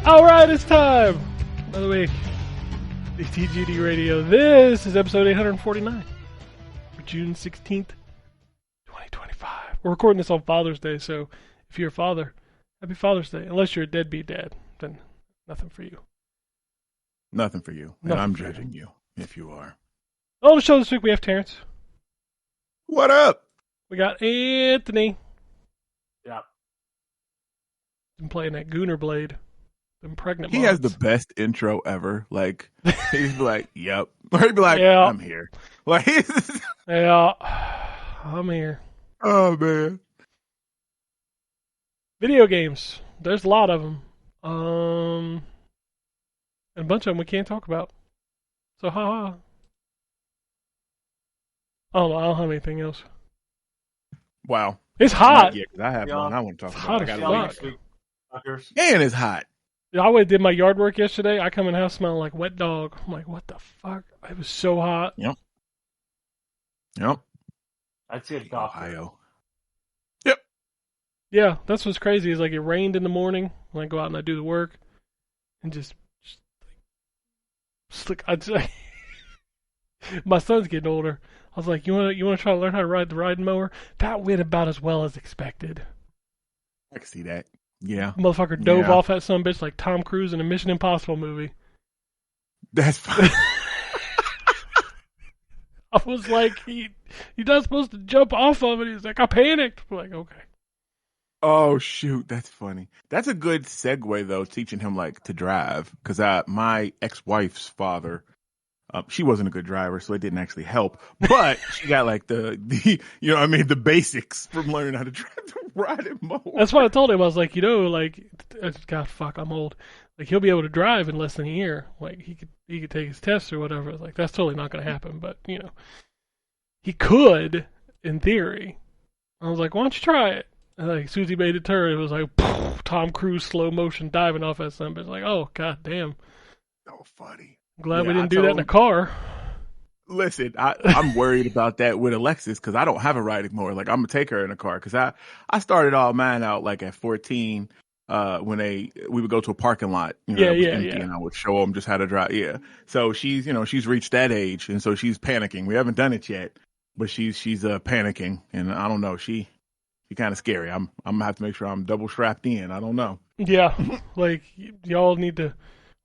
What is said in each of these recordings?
All right, it's time. Another week. ZTGD Radio. This is episode 849 for June 16th, 2025. We're recording this on Father's Day, so if you're a father, happy Father's Day. Unless you're a deadbeat dad, then nothing for you. Nothing for you. And I'm judging you if you are. On the show this week, we have Terrence. What up? We got Anthony. Yeah. Been playing that Gooner Blade. Them pregnant He mods. has the best intro ever. Like, he'd be like, yep. Or he'd be like, Yeah. I'm here. Like, Yeah, I'm here. Oh, man. Video games. There's a lot of them. And a bunch of them we can't talk about. So, haha. I don't know. I don't have anything else. Wow. It's hot. Yeah, 'cause I have one I want to talk It's about. hot I as got fuck. And it's hot. I went and did my yard work yesterday. I come in the house smelling like wet dog. I'm like, what the fuck? It was so hot. Yep. I'd say a doctor. Ohio. Yeah, that's what's crazy is like it rained in the morning when I go out and I do the work. And just like, my son's getting older. I was like, you want to try to learn how to ride the riding mower? That went about as well as expected. I can see that. Yeah. Motherfucker dove Yeah. off that son bitch like Tom Cruise in a Mission Impossible movie. That's fine. I was like, you're not supposed to jump off of it. He's like, I panicked. I'm like, okay. Oh, shoot. That's funny. That's a good segue, though, teaching him, like, to drive. Because my ex-wife's father, she wasn't a good driver, so it didn't actually help. But she got, like, the you know what I mean, the basics from learning how to drive the riding mower. That's what I told him. I was like, like, God, fuck, I'm old. Like, he'll be able to drive in less than a year. Like, he could take his test or whatever. I was like, that's totally not going to happen. But, he could, in theory. I was like, why don't you try it? And like, as soon as he made a turn, it was like, Tom Cruise slow motion diving off that son. But it's like, oh, god damn. So funny. I'm glad we Yeah, didn't do that in a car. Listen, I'm worried about that with Alexis because I don't have a riding mower. Like, I'm going to take her in a car because I started all mine out like at 14 when we would go to a parking lot, that was empty, and I would show them just how to drive. Yeah. So she's reached that age, and so she's panicking. We haven't done it yet, but she's panicking, and I don't know. She's kind of scary. I'm going to have to make sure I'm double strapped in. I don't know. Yeah. Like, y'all need to,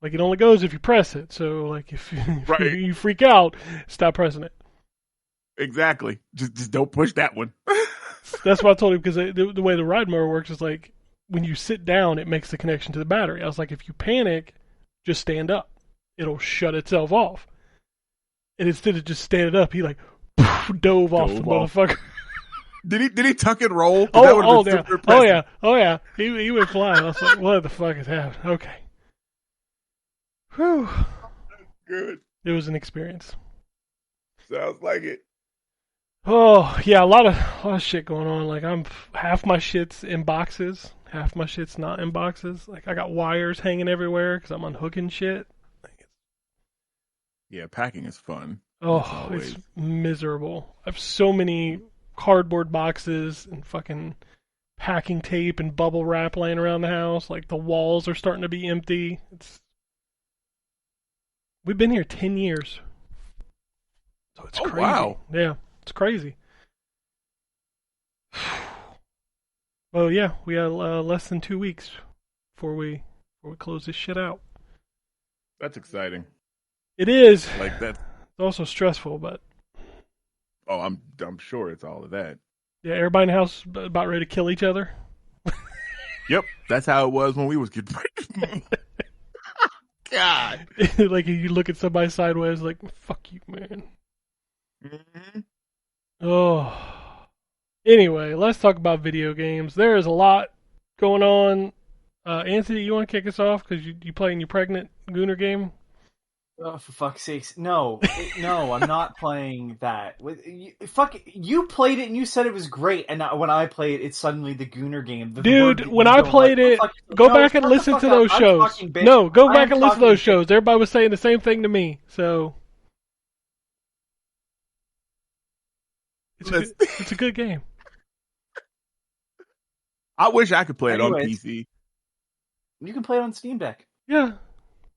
like, it only goes if you press it. So, like, if you freak out, stop pressing it. Exactly. Just don't push that one. That's what I told him, because the way the ride mower works is like, when you sit down, it makes the connection to the battery. I was like, if you panic, just stand up. It'll shut itself off. And instead of just standing up, he like dove off the motherfucker. Did he tuck and roll? Oh yeah. He went flying. I was like, what the fuck is happening? Okay. Whew. Good. It was an experience. Sounds like it. Oh yeah, a lot of shit going on. Like, I'm half my shit's in boxes, half my shit's not in boxes. Like, I got wires hanging everywhere because I'm unhooking shit. Yeah, packing is fun. Oh, it's miserable. I have so many cardboard boxes and fucking packing tape and bubble wrap laying around the house. Like, the walls are starting to be empty. We've been here 10 years. So it's crazy. Wow. Yeah, it's crazy. Well, yeah, we got less than 2 weeks before we close this shit out. That's exciting. It is. Like that. It's also stressful, but Oh, I'm sure it's all of that. yeah, everybody in the house about ready to kill each other. Yep, that's how it was when we was getting ready. God. Like, you look at somebody sideways, like, fuck you, man. Mm-hmm. Oh. Anyway, let's talk about video games. There is a lot going on. Anthony, you want to kick us off because you playing your pregnant Gooner game? Oh, for fuck's sakes. No, I'm not playing that. You played it and you said it was great, and when I played it, it's suddenly the Gooner game. Dude, when I played it, go back and listen to those shows. No, go back and listen to those shows. Everybody was saying the same thing to me, so... It's a good game. I wish I could play it on PC. You can play it on Steam Deck. Yeah.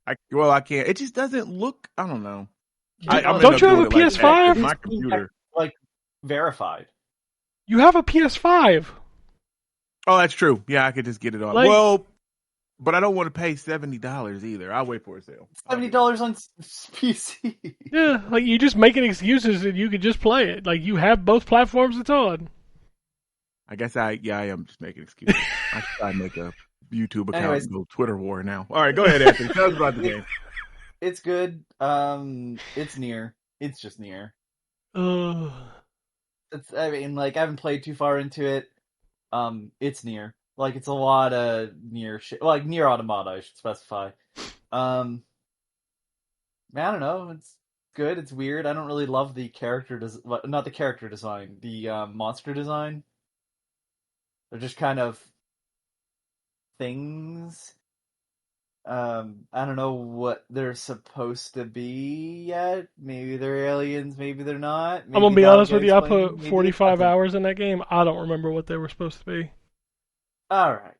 I can't. It just doesn't look. I don't know. Don't you have a PS5? My computer. Like verified. You have a PS5. Oh, that's true. Yeah, I could just get it on. Like- Well, but I don't want to pay $70 either. I'll wait for a sale. $70 on PC. Yeah, like you just making excuses and you could just play it. Like you have both platforms it's on. I guess I am just making excuses. I should try and make a YouTube account Anyways. and go Twitter war now. All right, go ahead, Anthony. Tell us about the game. It's good. It's near. It's just near. Uh, I mean, like I haven't played too far into it. It's near. Like it's a lot of near shit. Like near Automata, I should specify. I don't know. It's good. It's weird. I don't really love the not the character design. The monster design. They're just kind of things. I don't know what they're supposed to be yet. Maybe they're aliens. Maybe they're not. I'm gonna be honest with you. I put 45 hours in that game. I don't remember what they were supposed to be. All right.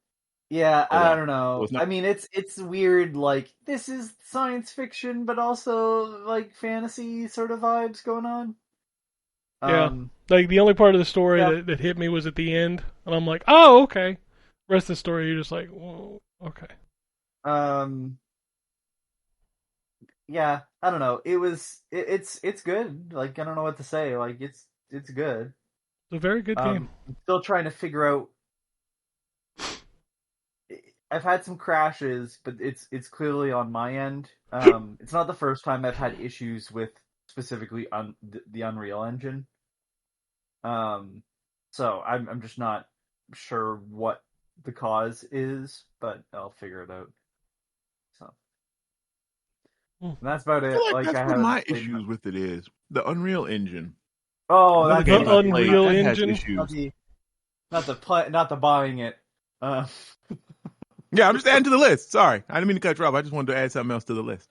Yeah, Oh, wow. I don't know. Well, it's not- I mean, it's weird. Like this is science fiction, but also like fantasy sort of vibes going on. Yeah. Like the only part of the story that hit me was at the end, and I'm like, oh, okay. Rest of the story, you're just like, whoa, okay. Yeah, I don't know. It's good. Like I don't know what to say. Like it's good. It's a very good game. I'm still trying to figure out. I've had some crashes, but it's clearly on my end. It's not the first time I've had issues with specifically the Unreal Engine. So I'm just not sure what the cause is, but I'll figure it out. So and that's about it. I feel like that's I what my played issues with it is. The Unreal Engine. Oh, Another that's game the I played Unreal that has Engine? issues. not the buying it. Yeah, I'm just adding to the list. Sorry, I didn't mean to cut you off. I just wanted to add something else to the list.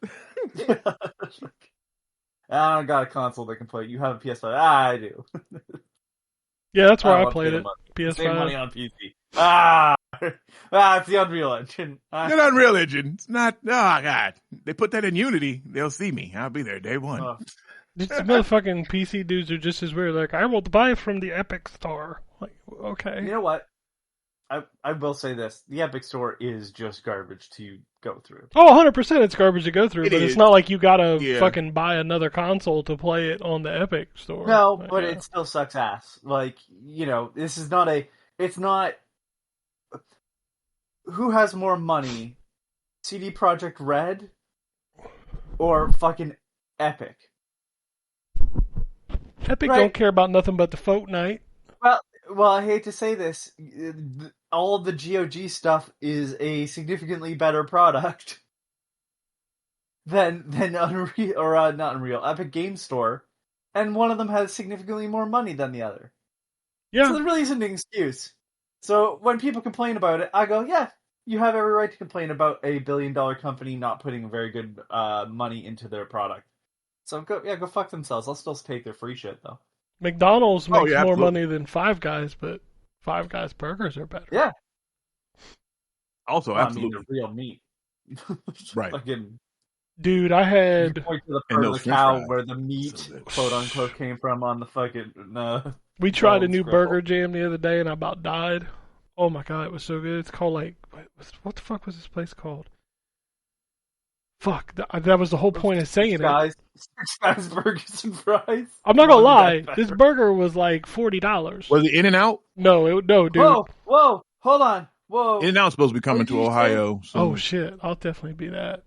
I don't got a console that can play it. You have a PS5. I do. Yeah, that's where I want played to it. Save money PS5. on PC. It's the Unreal Engine. Good Unreal Engine. It's not. Oh God, they put that in Unity. They'll see me. I'll be there day one. Oh. These motherfucking PC dudes are just as weird. Like, I will buy it from the Epic Store. Like, okay. You know what? I will say this: the Epic Store is just garbage to go through. Oh, 100% it's garbage to go through, It but is. it's not like you gotta Yeah. fucking buy another console to play it on the Epic Store. No, Like, but yeah. it still sucks ass. Like, this is not it's not. Who has more money, CD Projekt Red or fucking Epic? Epic right. don't care about nothing but the Fortnite. Well, I hate to say this, all the GOG stuff is a significantly better product than Unreal or not Unreal, Epic Game Store, and one of them has significantly more money than the other. Yeah. So there really isn't an excuse. So when people complain about it, I go, yeah, you have every right to complain about a billion-dollar company not putting very good money into their product. So go fuck themselves. I'll still take their free shit though. McDonald's makes more absolutely. money than Five Guys, but Five Guys burgers are better. Yeah. Also, Well, absolutely. I mean, the real meat. Right. Fucking Dude, I you had... can point to the And part of those the french cow fries. where the meat, So good. quote unquote, came from on the fucking. We tried a McDonald's new grill. burger jam the other day, and I about died. Oh my god, it was so good. It's called like... What the fuck was this place called? Fuck, that was the whole point of saying it. Six Guys burgers and fries. I'm not gonna One lie, got this better. burger was like $40. Was it In and Out? No, dude. Whoa, hold on, whoa. In and Out's supposed to be coming What did to you Ohio. Soon. Oh shit, I'll definitely be that.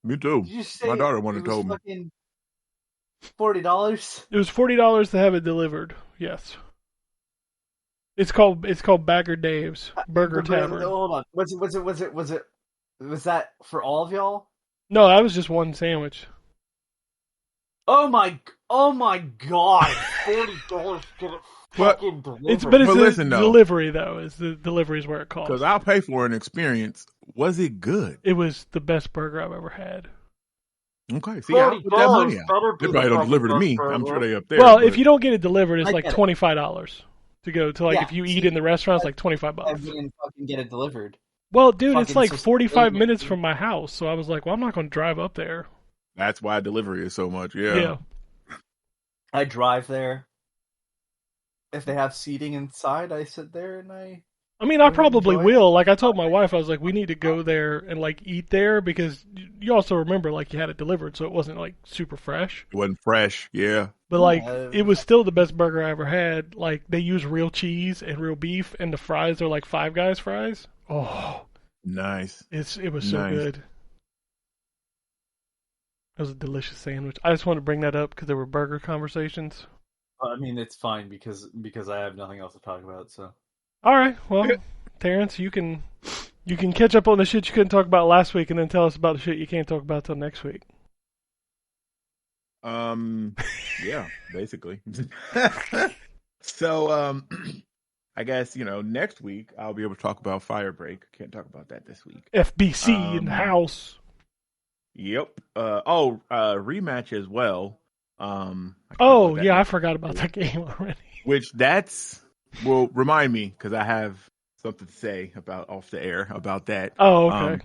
Me too. Did you say My daughter it wanted was told me. fucking $40? It was $40 to have it delivered. Yes. It's called Bagger Dave's Burger Tavern. Hold on. Was that for all of y'all? No, that was just one sandwich. Oh my god! $40 get it But- fucking delivered. It's But the listen, though. delivery though. Is the delivery is where it costs. Because I'll pay for an experience. Was it good? It was the best burger I've ever had. Okay. See, I'll put that money out. better be They probably don't the deliver to fucking me. best I'm burger. sure they up there. Well, but- if you don't get it delivered, it's I like get it. $25 to go to. Like Yeah, if you see, eat in the restaurant, it's like I $25. wouldn't fucking get it delivered. Well, dude, it's Fucking like 45 Sicilian minutes food. from my house, so I was like, well, I'm not going to drive up there. That's why delivery is so much. Yeah. Yeah. I drive there. If they have seating inside, I sit there and I I mean, I go ahead and probably enjoy will. Like, I told my wife, I was like, we need to go there and, like, eat there because you also remember, like, you had it delivered, so it wasn't, like, super fresh. It wasn't fresh. Yeah. But, like, Yeah. it was still the best burger I ever had. Like, they use real cheese and real beef, and the fries are, like, Five Guys fries. Oh, Nice. it was so Nice. good. It was a delicious sandwich. I just wanted to bring that up because there were burger conversations. I mean, it's fine because I have nothing else to talk about. So All right, well, Terrence, you can catch up on the shit you couldn't talk about last week, and then tell us about the shit you can't talk about till next week. Yeah, basically. So, I guess, next week I'll be able to talk about Firebreak. Can't talk about that this week. FBC in the house. Yep. Rematch as well. Oh yeah, I forgot about that game already. Which remind me because I have something to say about off the air about that. Oh, okay.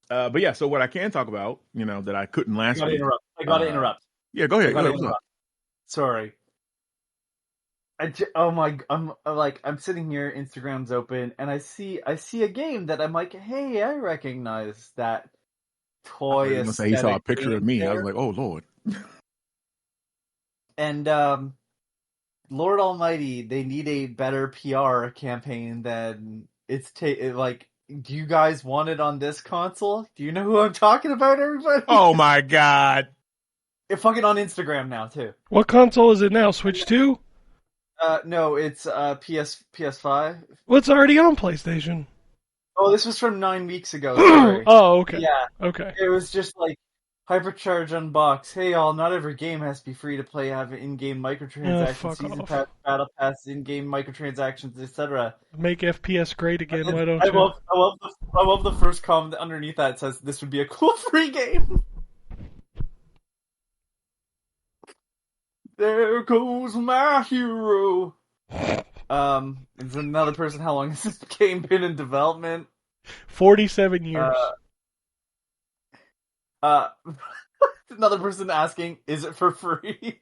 But yeah, so what I can talk about, that I couldn't last week. I gotta interrupt. Yeah, go ahead. Sorry. I'm sitting here, Instagram's open, and I see a game that I'm like, hey, I recognize that toy. He saw a picture of me. I was like, oh Lord. And Lord Almighty, they need a better PR campaign than it's like. Do you guys want it on this console? Do you know who I'm talking about, everybody? Oh my God! It's fucking on Instagram now too. What console is it now? Switch 2? No, it's PS5. Well, it's already on PlayStation. Oh, this was from 9 weeks ago. Sorry. Oh, okay. Yeah. Okay. It was just like Hypercharge Unbox. Hey, y'all! Not every game has to be free to play. Have in-game microtransactions, season pass, battle pass, in-game microtransactions, etc. Make FPS great again. Why don't I you? I love the first comment underneath that says this would be a cool free game. There goes my hero. There's another person. How long has this game been in development? 47 years. Another person asking, is it for free?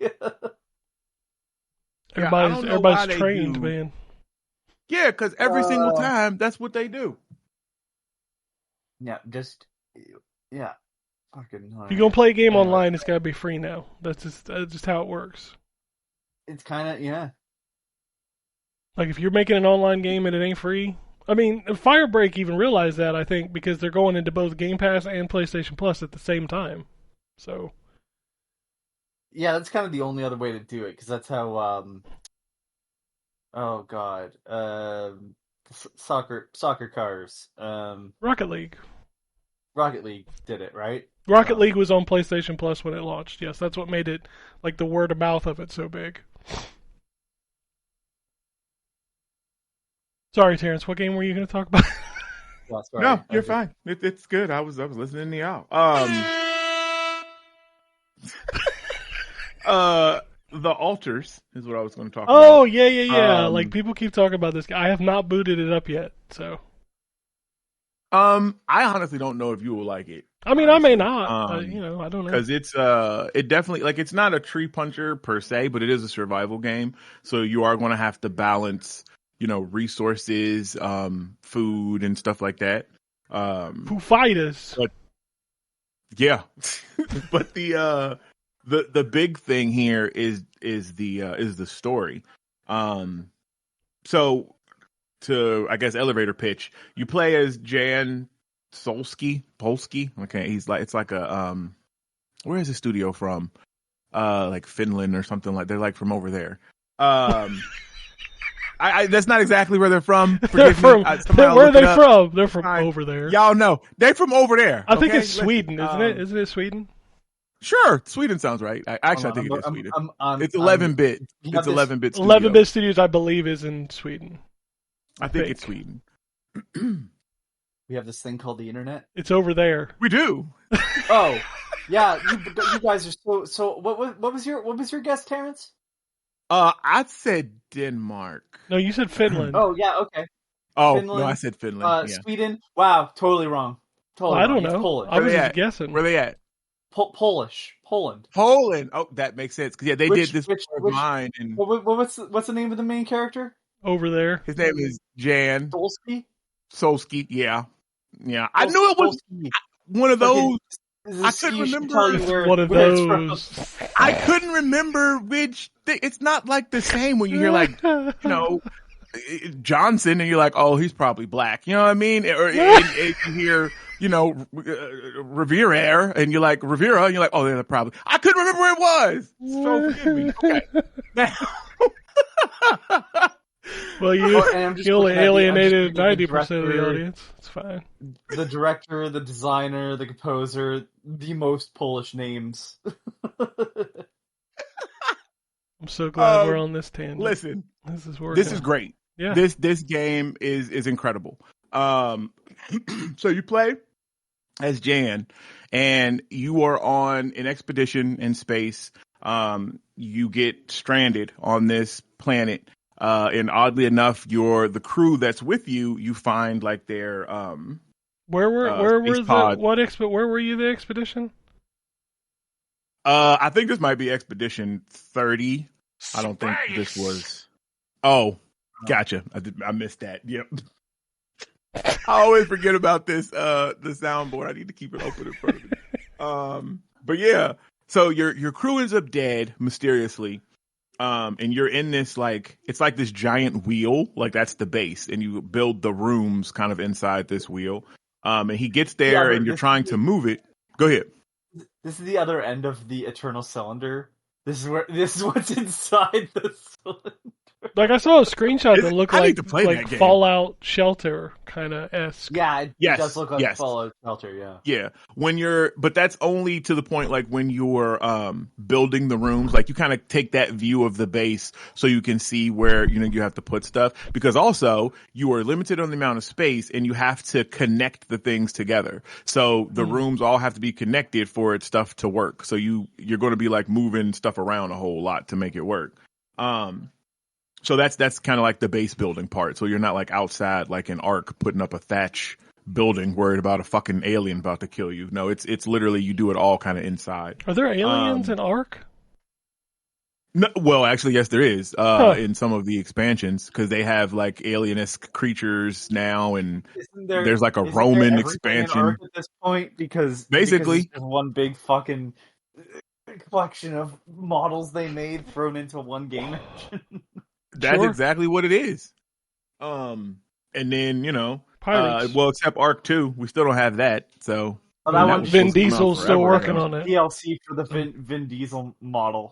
Everybody's trained, man. Yeah, because every single time, that's what they do. Yeah, fucking. If you're gonna play a game online, it's gotta be free now. That's just how it works. It's kind of, yeah. Like, if you're making an online game and it ain't free... I mean, Firebreak even realized that, I think, because they're going into both Game Pass and PlayStation Plus at the same time. So... Yeah, that's kind of the only other way to do it, because that's how, oh god, soccer cars, Rocket League. Rocket League did it, right? Rocket League was on PlayStation Plus when it launched. Yes, that's what made it, like, the word of mouth of it so big. Sorry, Terrence. What game were you going to talk about? Oh, sorry. No, you're fine. It's good. I was listening to y'all. The Altars is what I was going to talk about. Oh, yeah. Like, people keep talking about this. I have not booted it up yet, so. I honestly don't know if you will like it. I mean, honestly. I may not. I don't know. Because it definitely, like, it's not a tree puncher per se, but it is a survival game. So you are going to have to balance, resources, food and stuff like that. Foo Fighters. But, yeah. But the big thing here is the story. So to, I guess, elevator pitch, you play as Jan Polsky. Okay, it's like a where is the studio from? Like Finland or something like. They're like from over there. That's not exactly where they're from. Where are they from? They're from over there. Y'all know they're from over there. I think it's Sweden, isn't it? Isn't it Sweden? Sure, Sweden sounds right. I think it is Sweden. It's 11-bit. It's 11-bit. 11-bit Studios, I believe, is in Sweden. I think it's Sweden. We have this thing called the internet. It's over there. We do. Oh, yeah. You guys are so. What was your guess, Terrence? I said Denmark. No, you said Finland. Oh yeah, okay. Oh Finland? no, I said Finland. Yeah. Sweden? Wow, totally wrong. Totally I wrong. don't It's know. Poland. I was they just at? guessing. Where they at? Polish. Poland. Poland. Oh, that makes sense. 'Cause, yeah, they did this Which, of mine, and what's the name of the main character? Over there. his name is Jan Dolsky? Solsky. Yeah, yeah. I knew it was Dolsky. one of those. I Couldn't couldn't remember. tell you where, One of where it's from. those. I couldn't remember which. It's not like the same when you hear like Johnson, and you're like, oh, he's probably black. You know what I mean? Or you hear Rivera, and you're like Rivera, and you're like, oh, they're probably. I couldn't remember where it was. So forgive me. Okay. Now. Well, you only alienated 90% of the audience. It's fine. The director, the designer, the composer, the most Polish names. I'm so glad we're on this tangent. Listen, this is working. This is great. Yeah. This game is incredible. So you play as Jan, and you are on an expedition in space. You get stranded on this planet. And oddly enough, the crew that's with you, you find like their where were the expedition? I think this might be Expedition 30. I don't think this was. Oh, gotcha. I missed that. Yep. I always forget about this. The soundboard. I need to keep it open in front of me. But yeah, so your crew ends up dead mysteriously. And you're in this it's like this giant wheel, like that's the base, and you build the rooms kind of inside this wheel. And he gets there, and you're trying to move it. Go ahead. This is the other end of the eternal cylinder. This is what's inside the cylinder. Like I saw a screenshot that looked like game. Fallout Shelter kind of esque. Yeah, it does look like Fallout Shelter. Yeah, yeah. But that's only to the point like when you're building the rooms, like you kind of take that view of the base so you can see where you have to put stuff, because also you are limited on the amount of space and you have to connect the things together. So the rooms all have to be connected for its stuff to work. So you're going to be like moving stuff around a whole lot to make it work. So that's kind of like the base building part. So you're not like outside like an Ark putting up a thatch building worried about a fucking alien about to kill you. No, it's literally you do it all kind of inside. Are there aliens in Ark? No, well, actually, yes, there is in some of the expansions, because they have like alien-esque creatures now, and there's like a Roman expansion in Ark at this point, because basically it's just one big fucking collection of models they made thrown into one game engine. That's exactly what it is. And then, Pirates. well, except Arc 2, we still don't have that. So Vin Diesel's still working on it. DLC for the Vin Diesel model.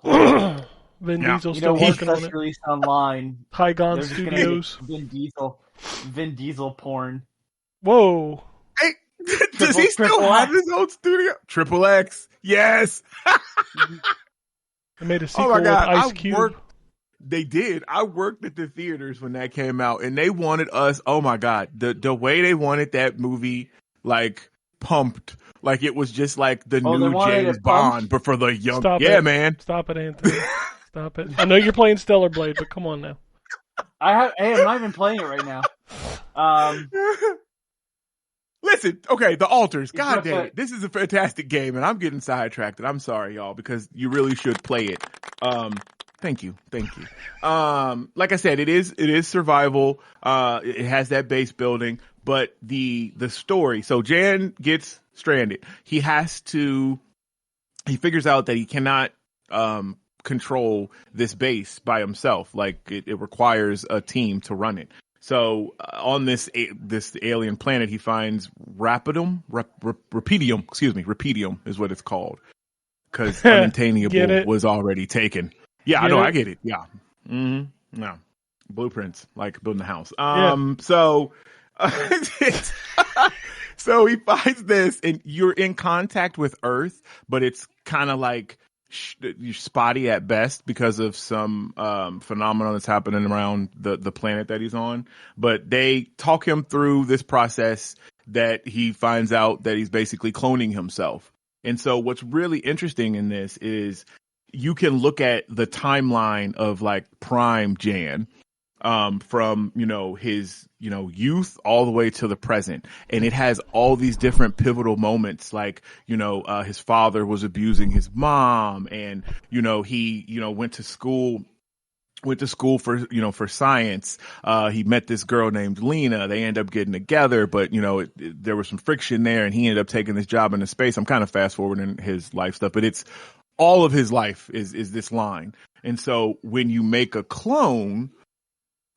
Vin Diesel's still working on it. Released online. Hygon Studios. Vin Diesel porn. Whoa. Hey, does he still have his own studio? Triple X. Yes. They made a sequel with Ice Cube. They did. I worked at the theaters when that came out, and they wanted us. Oh my god, the way they wanted that movie like pumped, like it was just like the new James Bond, but for the young. Stop it. Man. Stop it, Anthony. Stop it. I know you're playing Stellar Blade, but come on now. I'm not even playing it right now. Listen, okay, The Alters. God damn it, this is a fantastic game, and I'm getting sidetracked. I'm sorry, y'all, because you really should play it. Thank you. Like I said, it is survival. It has that base building, but the story. So Jan gets stranded. He figures out that he cannot control this base by himself. Like it requires a team to run it. So on this alien planet, he finds Rapidium. Rapidium is what it's called, because Unattainable was already taken. Yeah, I know. I get it. Yeah. Mm-hmm. No. Blueprints, like building a house. So so he finds this, and you're in contact with Earth, but it's kind of like spotty at best because of some phenomenon that's happening around the planet that he's on. But they talk him through this process that he finds out that he's basically cloning himself. And so what's really interesting in this is you can look at the timeline of like Prime Jan, from, his, youth all the way to the present. And it has all these different pivotal moments, like, his father was abusing his mom, and, he, went to school for science. He met this girl named Lena. They end up getting together, but there was some friction there, and he ended up taking this job into space. I'm kind of fast forwarding his life stuff, but it's all of his life is this line. And so when you make a clone,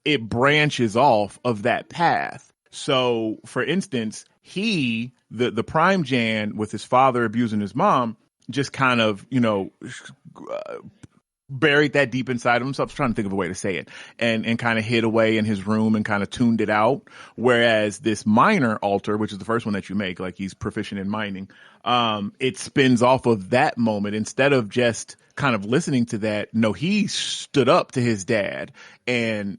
it branches off of that path. So for instance, the Prime Jan, with his father abusing his mom, just kind of, buried that deep inside of himself. I was trying to think of a way to say it, and kind of hid away in his room and kind of tuned it out. Whereas this minor alter, which is the first one that you make, like he's proficient in mining, it spins off of that moment. Instead of just kind of listening to that, no, he stood up to his dad and,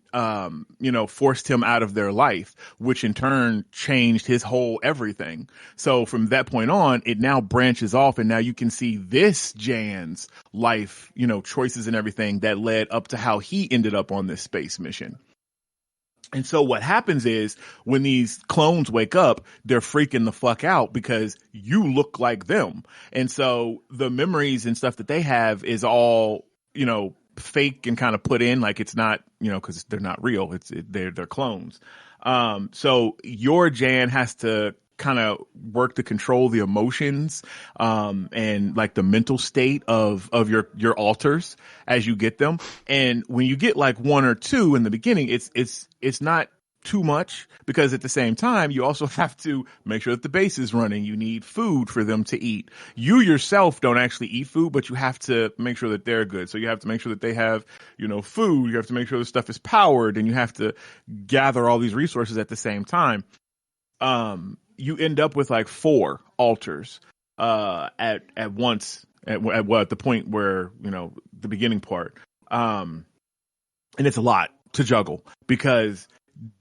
forced him out of their life, which in turn changed his whole everything. So from that point on, it now branches off, and now you can see this Jan's life, choices and everything that led up to how he ended up on this space mission. And so what happens is, when these clones wake up, they're freaking the fuck out because you look like them. And so the memories and stuff that they have is all, fake and kind of put in, like it's not, because they're not real. They're clones. So your Jan has to kind of work to control the emotions, and like the mental state of your alters as you get them. And when you get like one or two in the beginning, it's not too much, because at the same time, you also have to make sure that the base is running. You need food for them to eat. You yourself don't actually eat food, but you have to make sure that they're good. So you have to make sure that they have, food. You have to make sure the stuff is powered, and you have to gather all these resources at the same time. You end up with like 4 altars at once at the point where, the beginning part. And it's a lot to juggle, because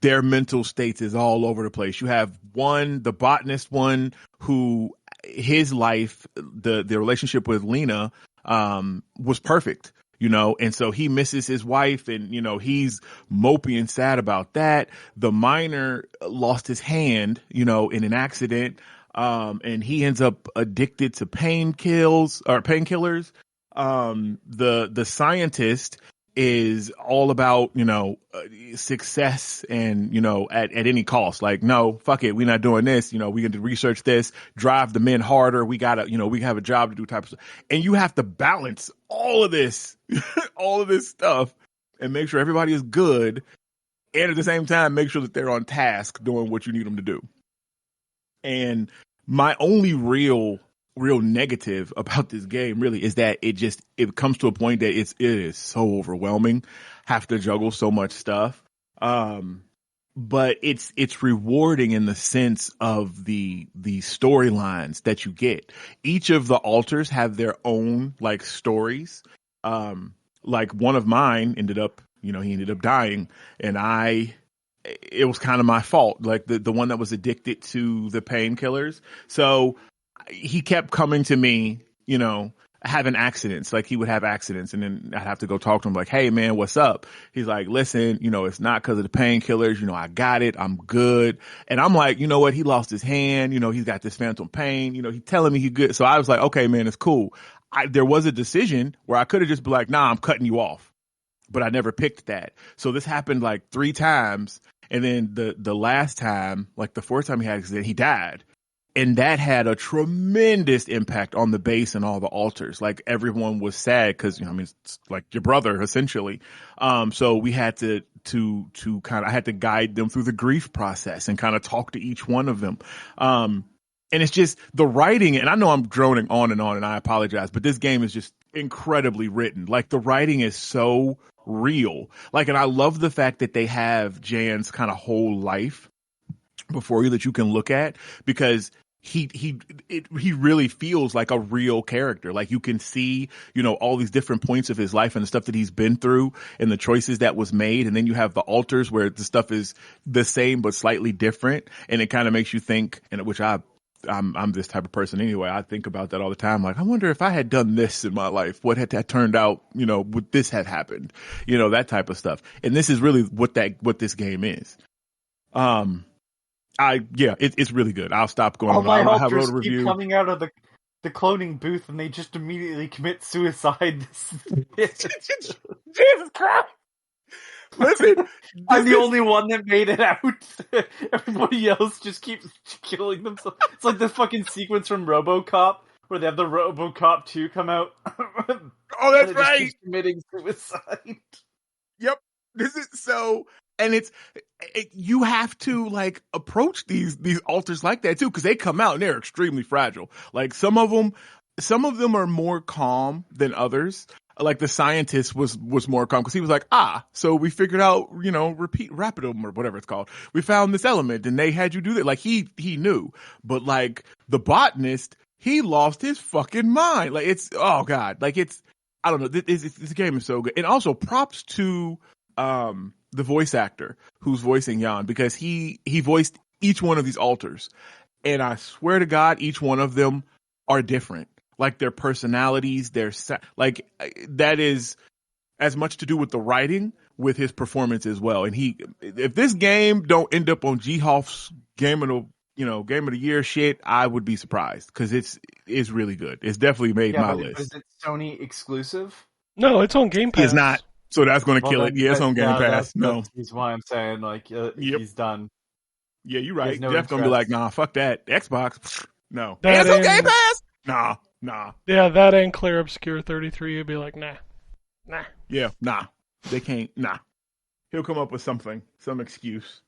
their mental states is all over the place. You have the botanist one, who his life, the relationship with Lena was perfect. And so he misses his wife, and, he's mopey and sad about that. The miner lost his hand, in an accident. And he ends up addicted to painkillers. The scientist is all about, success and, at any cost. Like, no, fuck it. We're not doing this. We going to research this, drive the men harder. We gotta, we have a job to do type of stuff. And you have to balance all of this, all of this stuff, and make sure everybody is good. And at the same time, make sure that they're on task doing what you need them to do. And my only real negative about this game really is that it comes to a point that it is so overwhelming, have to juggle so much stuff. But it's rewarding in the sense of the storylines that you get. Each of the alters have their own like stories. Like one of mine ended up, he ended up dying, and it was kind of my fault. Like the one that was addicted to the painkillers. So he kept coming to me, having accidents. Like he would have accidents, and then I'd have to go talk to him like, hey man, what's up? He's like, listen, it's not because of the painkillers. I got it. I'm good. And I'm like, you know what? He lost his hand. He's got this phantom pain. He's telling me he's good. So I was like, okay, man, it's cool. There was a decision where I could have just been like, nah, I'm cutting you off. But I never picked that. So this happened like 3 times. And then the last time, like the 4th time he had an accident, he died. And that had a tremendous impact on the base and all the alters. Like everyone was sad because, it's like your brother essentially. So we had to I had to guide them through the grief process and kind of talk to each one of them. And it's just the writing, and I know I'm droning on, and I apologize, but this game is just incredibly written. Like the writing is so real. Like, and I love the fact that they have Jan's kind of whole life before you that you can look at, because he really feels like a real character. Like you can see, all these different points of his life and the stuff that he's been through and the choices that was made. And then you have the alters where the stuff is the same but slightly different, and it kind of makes you think, and which I I'm this type of person anyway. I think about that all the time. Like, I wonder if I had done this in my life, what had that turned out, would this had happened, that type of stuff. And this is really what this game is. It's really good. I'll stop going All on. my I wrote ultras a keep review. coming out of the cloning booth and they just immediately commit suicide. Jesus Christ. Listen, I'm the only one that made it out. Everybody else just keeps killing themselves. It's like the fucking sequence from RoboCop where they have the RoboCop 2 come out. Oh, that's right. Just committing suicide. Yep. This is so, and you have to like approach these altars like that too, because they come out and they're extremely fragile. Like some of them are more calm than others. Like the scientist was more calm because he was like, so we figured out, rapidum or whatever it's called. We found this element and they had you do that. Like he knew, but like the botanist, he lost his fucking mind. Like oh God, like I don't know. This game is so good. And also props to, the voice actor who's voicing Jan, because he voiced each one of these altars. And I swear to God, each one of them are different. Like their personalities, like that is as much to do with the writing with his performance as well. And if this game don't end up on G-Hoff's game of the year shit, I would be surprised because it's really good. It's definitely made my list. Is it Sony exclusive? No, it's on Game Pass. It's not. So that's going to kill it. Yeah, it's on Game Pass. That's why I'm saying he's done. Yeah, you're right. No Jeff's going to be like, nah, fuck that. Xbox. No. It's on Game Pass? Nah. Yeah, that and Clear Obscure 33 would be like, nah. Yeah, nah. They can't, nah. He'll come up with something, some excuse.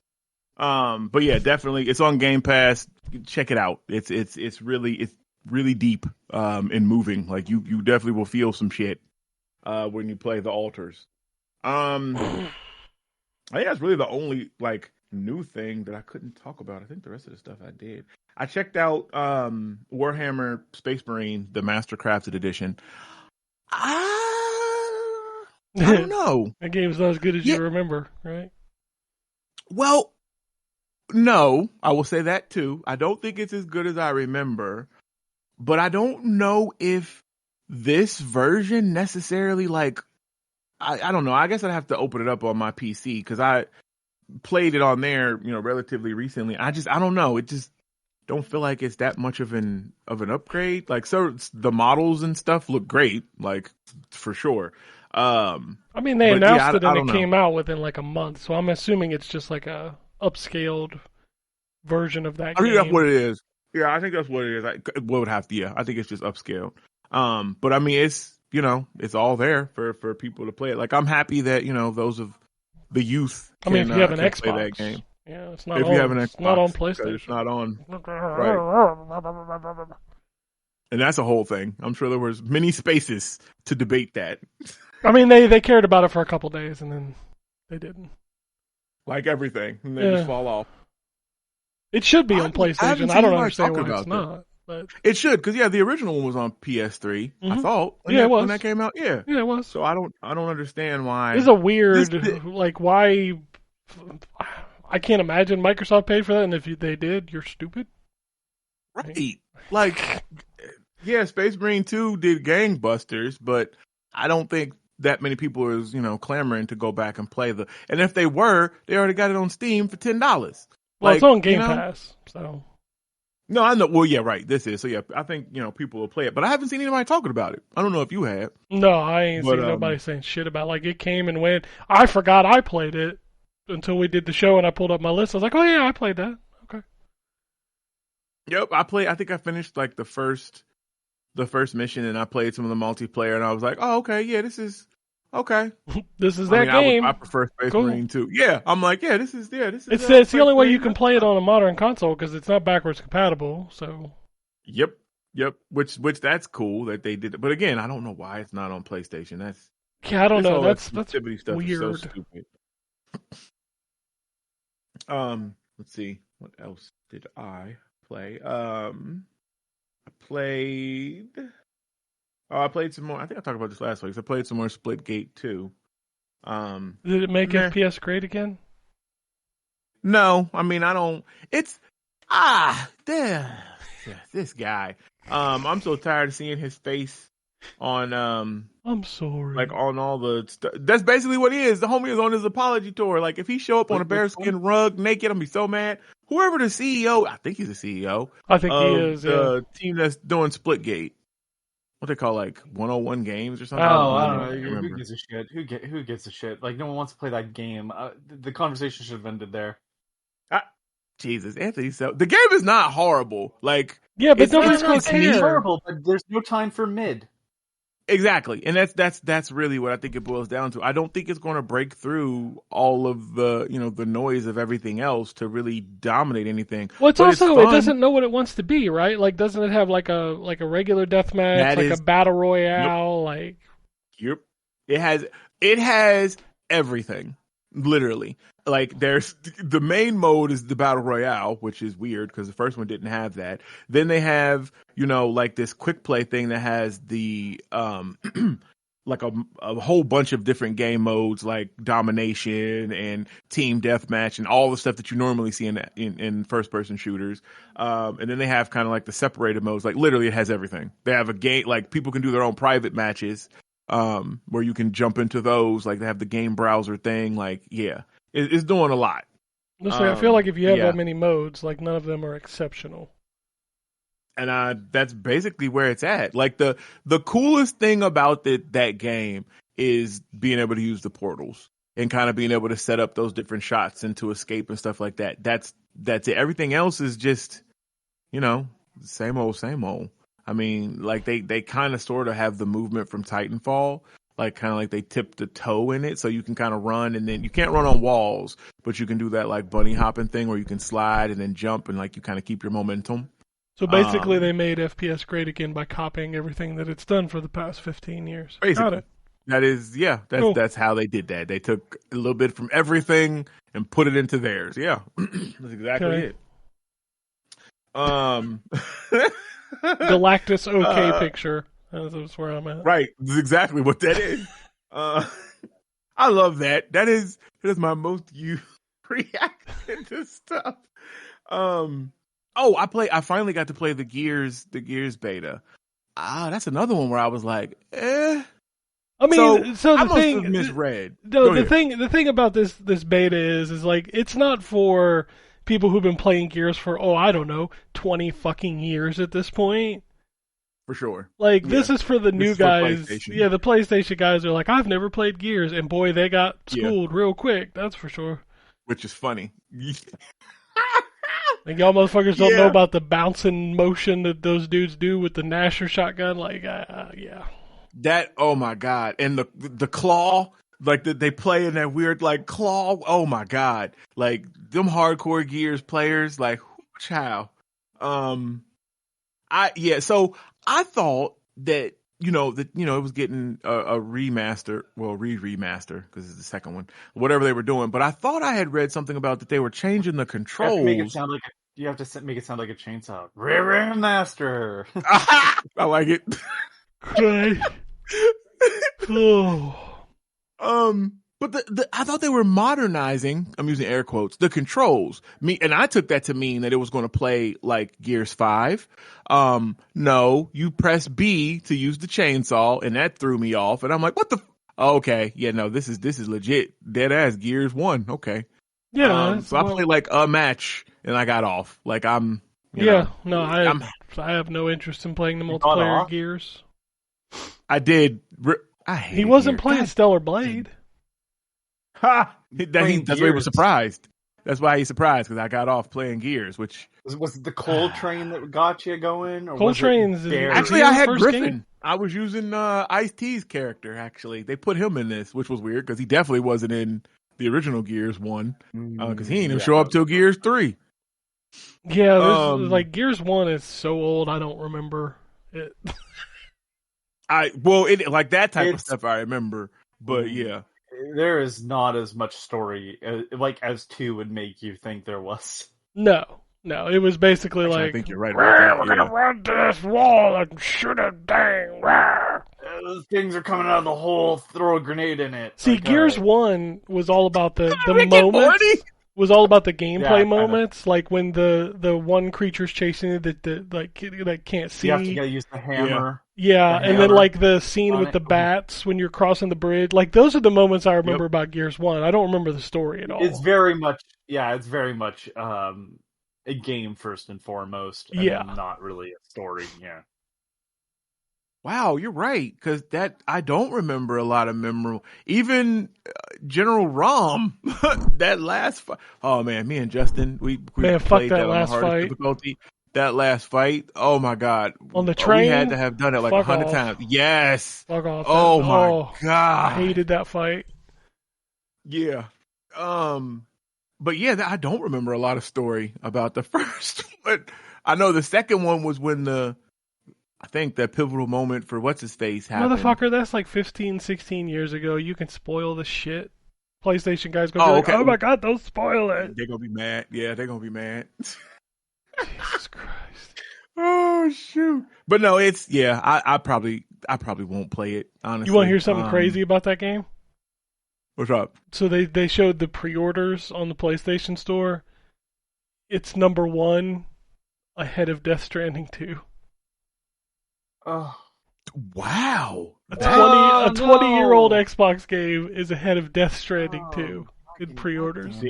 But yeah, definitely, it's on Game Pass. Check it out. It's really deep, and moving. Like you definitely will feel some shit, when you play the altars. I think that's really the only like new thing that I couldn't talk about. I think the rest of the stuff I did. I checked out Warhammer Space Marine, the Mastercrafted edition. I don't know. That game's not as good as you remember, right? Well, no, I will say that too. I don't think it's as good as I remember, but I don't know if this version necessarily like, I don't know. I guess I'd have to open it up on my PC because I played it on there, relatively recently. I don't know. It just don't feel like it's that much of an upgrade. Like, so the models and stuff look great, like for sure. I mean, they announced it and it came out within like a month, so I'm assuming it's just like a upscaled version of that game. I think that's what it is. Yeah, I think that's what it is. I think it's just upscaled. But I mean, it's it's all there for people to play it. Like, I'm happy that those of the youth can, if you have an Xbox, play that game. Yeah, it's not. If you have an Xbox, it's not on PlayStation. It's not on. Right. And that's a whole thing. I'm sure there was many spaces to debate that. I mean, they cared about it for a couple days and then they didn't. Like everything, and they just fall off. It should be on PlayStation. I don't understand why it's not. But it should, because the original one was on PS3. Mm-hmm. I thought. It was when that came out. Yeah, it was. So I don't understand why. It's a weird like why. I can't imagine Microsoft paid for that, and if they did, you're stupid. Right. Like, yeah, Space Marine 2 did gangbusters, but I don't think that many people is, clamoring to go back and play and if they were, they already got it on Steam for $10. Well, it's on Game Pass, so. No, I know. Well, yeah, right. This is. So, yeah, I think, people will play it, but I haven't seen anybody talking about it. I don't know if you have. No, I ain't seen nobody saying shit about it. Like, it came and went. I forgot I played it until we did the show and I pulled up my list. I was like, oh, yeah, I played that. Okay. Yep, I think I finished, like, the first mission, and I played some of the multiplayer, and I was like, oh, okay, yeah, this is okay. This is game. I prefer Space Marine 2. Yeah, I'm like, this is. It's the only way you can play it on a modern console because it's not backwards compatible. So. Yep. Which that's cool that they did it, but again, I don't know why it's not on PlayStation. I don't know. That's stuff weird. Is so stupid. Let's see. What else did I play? I played some more. I think I talked about this last week. So I played some more Splitgate 2. Did it make FPS great again? No, I mean, I don't. It's damn. This guy. I'm so tired of seeing his face on I'm sorry. like on all the stuff. That's basically what he is. The homie is on his apology tour. Like if he show up on a bearskin rug naked, I'm gonna be so mad. Whoever the CEO, I think he's the CEO. I think he of is. the team that's doing Splitgate. What they call like 101 games or something. Oh, I don't know. remember. Who gives a shit? Who gives a shit? Like no one wants to play that game. The conversation should have ended there. Jesus, Anthony. So the game is not horrible. Like Yeah, but it's nobody's not- gonna it's care. It's horrible, but there's no time for mid. Exactly, and that's really what I think it boils down to. I don't think it's going to break through all of the the noise of everything else to really dominate anything. Well, it's But also it fun. doesn't know what it wants to be, right? Like, doesn't it have like a regular deathmatch, That like is- a battle royale, like? Yep. It has everything. Literally. Like there's the main mode is the battle royale, which is weird because the first one didn't have that. Then they have, like this quick play thing that has the like a whole bunch of different game modes like domination and team deathmatch and all the stuff that you normally see in first person shooters. And then they have kind of like the separated modes, like literally it has everything. They have a game like people can do their own private matches. Where you can jump into those, like they have the game browser thing, like it's doing a lot. Listen, I feel like if you have yeah. that many modes, like none of them are exceptional. And that's basically where it's at. Like the coolest thing about that game is being able to use the portals and kind of being able to set up those different shots and to escape and stuff like that. That's it. Everything else is just, same old. I mean, like they kind of sort of have the movement from Titanfall, like kind of like they tip the toe in it, so you can kind of run and then you can't run on walls, but you can do that like bunny hopping thing where you can slide and then jump and like you kind of keep your momentum. So basically, they made FPS great again by copying everything that it's done for the past 15 years. Basically. Got it. That is, Cool. That's how they did that. They took a little bit from everything and put it into theirs. Yeah, that's exactly it. Galactus OK picture. That's where I'm at. Right. That's exactly what that is. I love that. That is my most used reaction to stuff. I finally got to play the Gears beta. That's another one where I was like, eh. I mean, so I the must thing have misread. No, the thing about this beta is like it's not for people who've been playing Gears for I don't know 20 fucking years at this point. For sure. Like this is for the new guys. PlayStation. The PlayStation guys are like, I've never played Gears, and boy, they got schooled real quick. That's for sure. Which is funny. Like y'all motherfuckers don't know about the bouncing motion that those dudes do with the Nasher shotgun. Like, yeah. That, oh my god, and the claw, like they play in that weird like claw. Oh my god, like them hardcore Gears players, like chow. So I thought that it was getting a remaster, well remaster because it's the second one, whatever they were doing. But I thought I had read something about that they were changing the controls. You have to make it sound like a chainsaw. Remaster. I like it. Right. But I thought they were modernizing, I'm using air quotes, the controls. And I took that to mean that it was going to play like Gears 5. No, you press B to use the chainsaw, and that threw me off. And I'm like, what the? Okay, yeah, no, this is legit, dead ass Gears 1. Okay, yeah. So I played like a match, and I got off. Like I have no interest in playing the multiplayer Gears. I did. He wasn't playing Stellar Blade. Ha! That's why he was surprised. That's why he's surprised, because I got off playing Gears, which... Was it the Cold Train that got you going? Or Cold Train's... Actually, I had Griffin. Game? I was using Ice-T's character, actually. They put him in this, which was weird, because he definitely wasn't in the original Gears 1, because he didn't even show up till Gears 3. Yeah, like Gears 1 is so old, I don't remember it. Like that type of stuff I remember, but yeah. There is not as much story as 2 would make you think there was. No, it was basically actually, like, I think you're right about that. We're gonna run to this wall and shoot a dang. Those things are coming out of the hole. Throw a grenade in it. See, Gears 1 was all about the moment. was all about the gameplay Yeah, moments, like when the one creature's chasing you that can't see. You have to use the hammer. Yeah, the and then hammer like the scene on with it. the bats when you're crossing the bridge. Like those are the moments I remember about Gears 1. I don't remember the story at all. It's very much a game first and foremost, and Yeah. not really a story. Yeah. Wow, you're right. Because I don't remember a lot of memorable. Even General Rom, that last fight. Oh man, me and Justin, we Man, fuck played that that on the last hardest fight. difficulty. That last fight, oh my god, On the we train? had to have done it like Fuck 100 off. times. Yes. Fuck off. Oh my god, I hated that fight. Yeah. But yeah, I don't remember a lot of story about the first one. I know the second one was when I think that pivotal moment for what's his face happened. Motherfucker, that's like 15, 16 years ago. You can spoil the shit. PlayStation guys gonna be like, oh my god, don't spoil it. They're gonna be mad. Yeah, they're gonna be mad. Jesus Christ. Oh shoot. But no, I probably won't play it, honestly. You wanna hear something crazy about that game? What's up? So they showed the pre-orders on the PlayStation Store. It's number 1 ahead of Death Stranding 2. Oh. Wow. A 20-year-old Xbox game is ahead of Death Stranding 2 in pre-orders.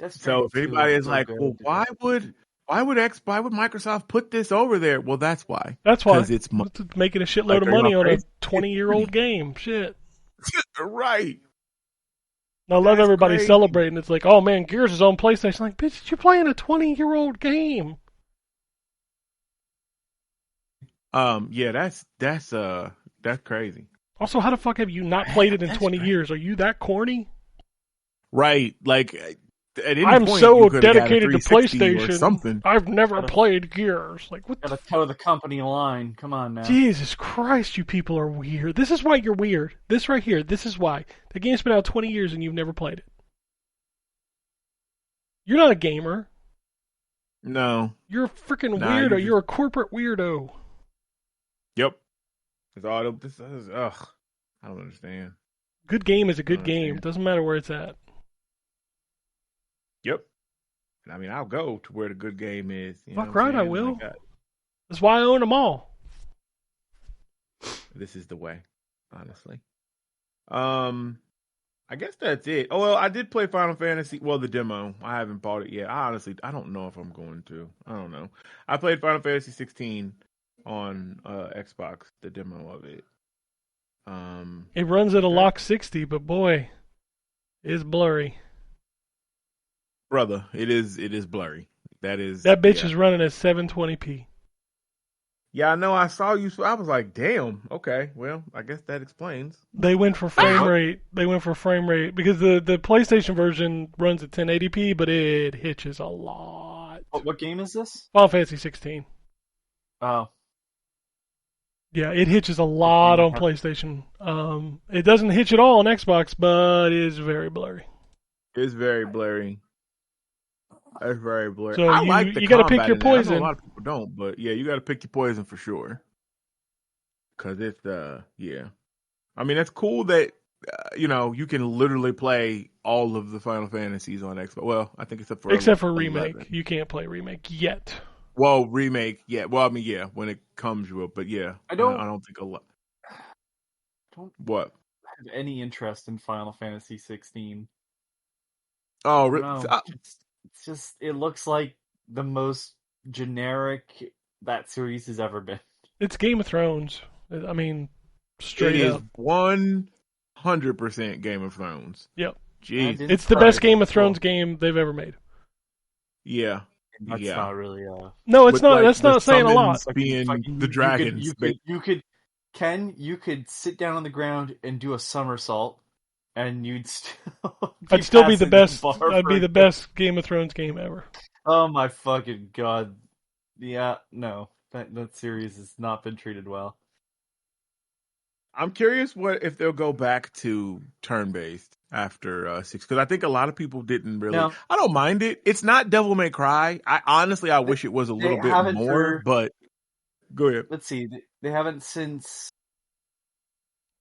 So if anybody is like, well, why would Microsoft put this over there? Well, that's why. That's why. Because it's making a shitload of money on a 20-year-old game. Shit. Right. I love everybody celebrating. It's like, oh man, Gears is on PlayStation. Like, bitch, you're playing a 20-year-old game. Yeah, that's crazy. Also, how the fuck have you not played it in 20 years? Are you that corny? Right. Like, at any I'm point, so you dedicated to 360 PlayStation. or something. I've never played Gears. Like, what? Gotta toe the company line. Come on now. Jesus Christ, you people are weird. This is why you're weird. This right here. This is why. The game's been out 20 years and you've never played it. You're not a gamer. No. You're a freaking weirdo. You're a corporate weirdo. Yep. It's all this is. Ugh. I don't understand. Good game is a good game. Doesn't matter where it's at. Yep. I mean, I'll go to where the good game is. Fuck right, I will. That's why I own them all. This is the way, honestly. I guess that's it. Oh well, I did play Final Fantasy. Well, the demo. I haven't bought it yet. I don't know if I'm going to. I don't know. I played Final Fantasy 16 on Xbox. The demo of it. It runs at a lock 60, but boy, it's blurry. Brother, it is blurry. That bitch is running at 720p. Yeah, I know. I saw you. So I was like, damn. Okay, well, I guess that explains. They went for frame rate. Because the PlayStation version runs at 1080p, but it hitches a lot. What game is this? Final Fantasy 16. Oh. Yeah, it hitches a lot on PlayStation. It doesn't hitch at all on Xbox, but it is very blurry. It's very blurry. That's very blurry. So I like the you got to pick your poison. I know a lot of people don't, but yeah, you got to pick your poison for sure. Because it's yeah. I mean, that's cool that you can literally play all of the Final Fantasies on Xbox. Well, I think except for remake. 11. You can't play remake yet. Well, remake, yeah. Well, I mean, yeah, when it comes to it, but yeah, I don't think a lot. What? Have any interest in Final Fantasy 16? Oh, it's just it looks like the most generic that series has ever been. It's Game of Thrones. I mean, straight up. It is 100% Game of Thrones. Yep. Jeez. It's the best Game of Thrones game they've ever made. Yeah. That's not really No, it's not. Like, that's not saying a lot. Being the dragons. You could sit down on the ground and do a somersault, and I'd still be the best. I'd be the best Game of Thrones game ever. Oh my fucking god! Yeah, no, that series has not been treated well. I'm curious if they'll go back to turn-based after 6, because I think a lot of people didn't really. No. I don't mind it. It's not Devil May Cry. I wish it was a little bit more. But go ahead. Let's see. They haven't since.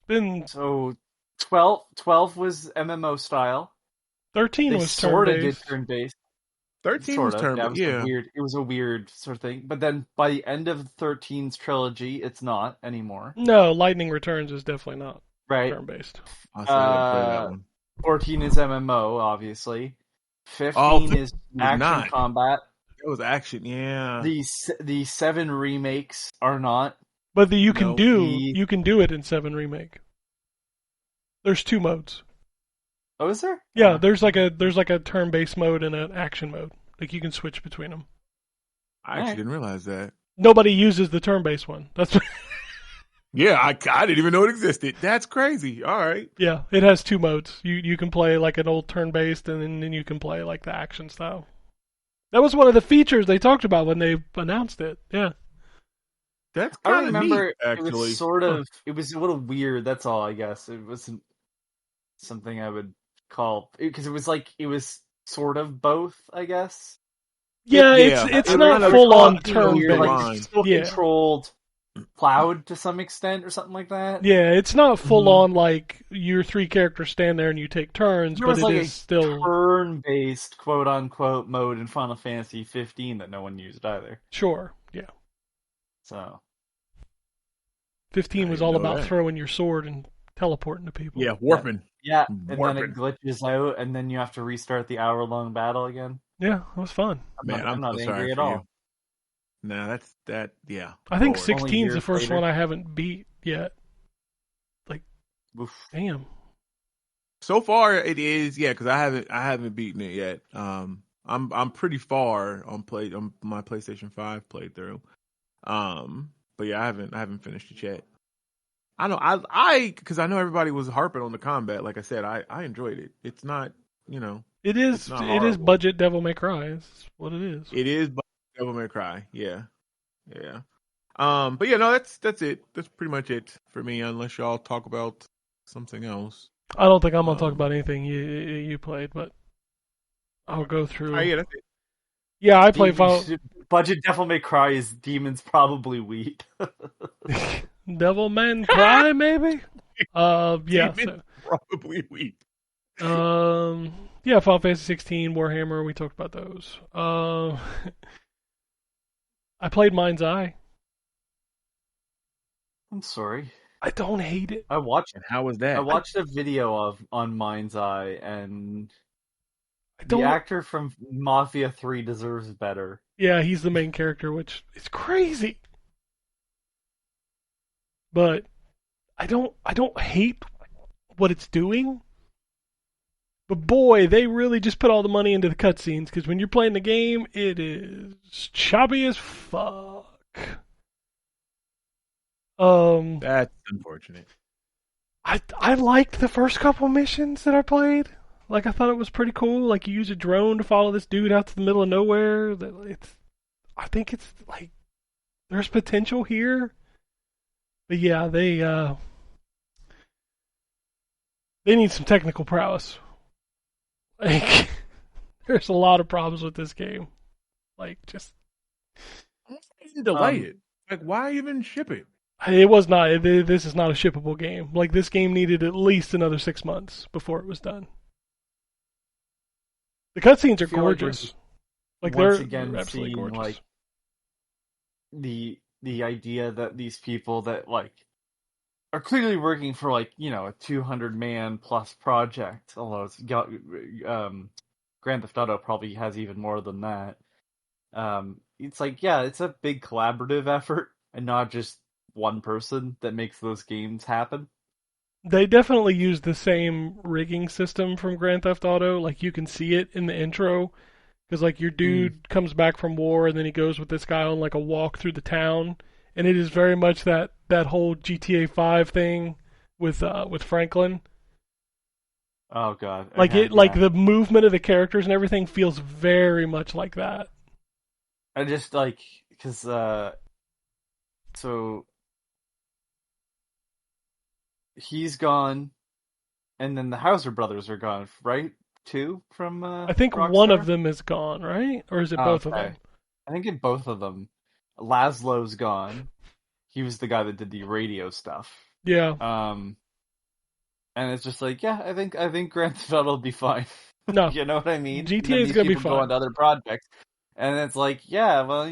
Been so 12 was MMO style. 13 They was sort of did turn-based. turn-based. 13 was Sort of. turn, Yeah, yeah. it was a weird sort of thing. But then by the end of 13's trilogy, it's not anymore. No, Lightning Returns is definitely not Right. turn-based. I still gotta play that one. 14 is MMO, obviously. 15 Oh, is 15 was action not. combat. It was action, yeah. The 7 remakes are not. But you can No. do it in 7 Remake. There's 2 modes. Oh, is there? Yeah, there's like a turn-based mode and an action mode. Like you can switch between them. I actually didn't realize that. Nobody uses the turn-based one. That's Yeah, I didn't even know it existed. That's crazy. All right. yeah, it has 2 modes. You can play like an old turn-based, and then you can play like the action style. That was one of the features they talked about when they announced it. Yeah. That's I kind of remember neat, actually. it was sort of it was a little weird. That's all, I guess. It wasn't something I would call because it was sort of both, I guess. Yeah, Yeah, it's it not kind of full on crossed the turn-based. line. Still Yeah. controlled cloud to some extent or something like that. Yeah, it's not full on like your 3 characters stand there and you take turns, There but was it like is a still turn-based quote unquote mode in Final Fantasy 15 that no one used either. sure. Yeah. So 15 I was didn't all know about that. throwing your sword and teleporting to people. Yeah, warping. yeah, and then Warping. it glitches out, and then you have to restart the hour-long battle again. Yeah, it was fun. Man, I'm not so angry sorry at for all. you. No, yeah. I think Lord. 16's the years first later. one I haven't beat yet. Oof. Damn. So far it is, yeah, because I haven't beaten it yet. I'm pretty far on my PlayStation 5 playthrough. But yeah, I haven't finished it yet. I know because I know everybody was harping on the combat. Like I said, I enjoyed it. It's not, It it's is not it is horrible. budget Devil May Cry. It's what it is. It is Devil May Cry. Yeah. Yeah. But yeah, no, that's it. That's pretty much it for me, unless y'all talk about something else. I don't think I'm gonna talk about anything you played, but I'll go through. Oh, yeah, that's it. Yeah, I played Budget Devil May Cry is Demons Probably Wheat. Devil May Cry, maybe. Yeah. Demons Probably weak. Yeah, Final Fantasy 16, Warhammer. We talked about those. I played Mind's Eye. I'm sorry. I don't hate it. I watched And how was that? I watched a video on Mind's Eye, and I the don't. actor from Mafia 3 deserves better. Yeah, he's the main character, which is crazy. But I don't hate what it's doing. But boy, they really just put all the money into the cutscenes, because when you're playing the game, it is choppy as fuck. That's unfortunate. I liked the first couple missions that I played. Like, I thought it was pretty cool. Like, you use a drone to follow this dude out to the middle of nowhere. I think it's like there's potential here. But yeah, they need some technical prowess. Like, there's a lot of problems with this game. Like, just Why even delay it? Like, why even ship it? it was not. This is not a shippable game. Like, this game needed at least another 6 months before it was done. The cutscenes are gorgeous. Like, Once they're again, absolutely seeing gorgeous. like the idea that these people that like are clearly working for like a 200-man plus project, although it's got Grand Theft Auto probably has even more than that. It's like, yeah, it's a big collaborative effort and not just one person that makes those games happen. They definitely use the same rigging system from Grand Theft Auto. Like, you can see it in the intro, because like your dude comes back from war and then he goes with this guy on like a walk through the town, and it is very much that whole GTA 5 thing with Franklin. Oh god. Like Okay, like yeah. the movement of the characters and everything feels very much like that. I just like because so he's gone, and then the Hauser brothers are gone, right? Two from I think Rockstar? one of them is gone, right? Or is it both of Okay. them? I think in both of them, Laszlo's gone. He was the guy that did the radio stuff. Yeah. And it's just like, yeah, I think Grand Theft Auto will be fine. No, You know what I mean? And GTA then is these gonna be people go fun. on to other projects, and it's like, yeah, well,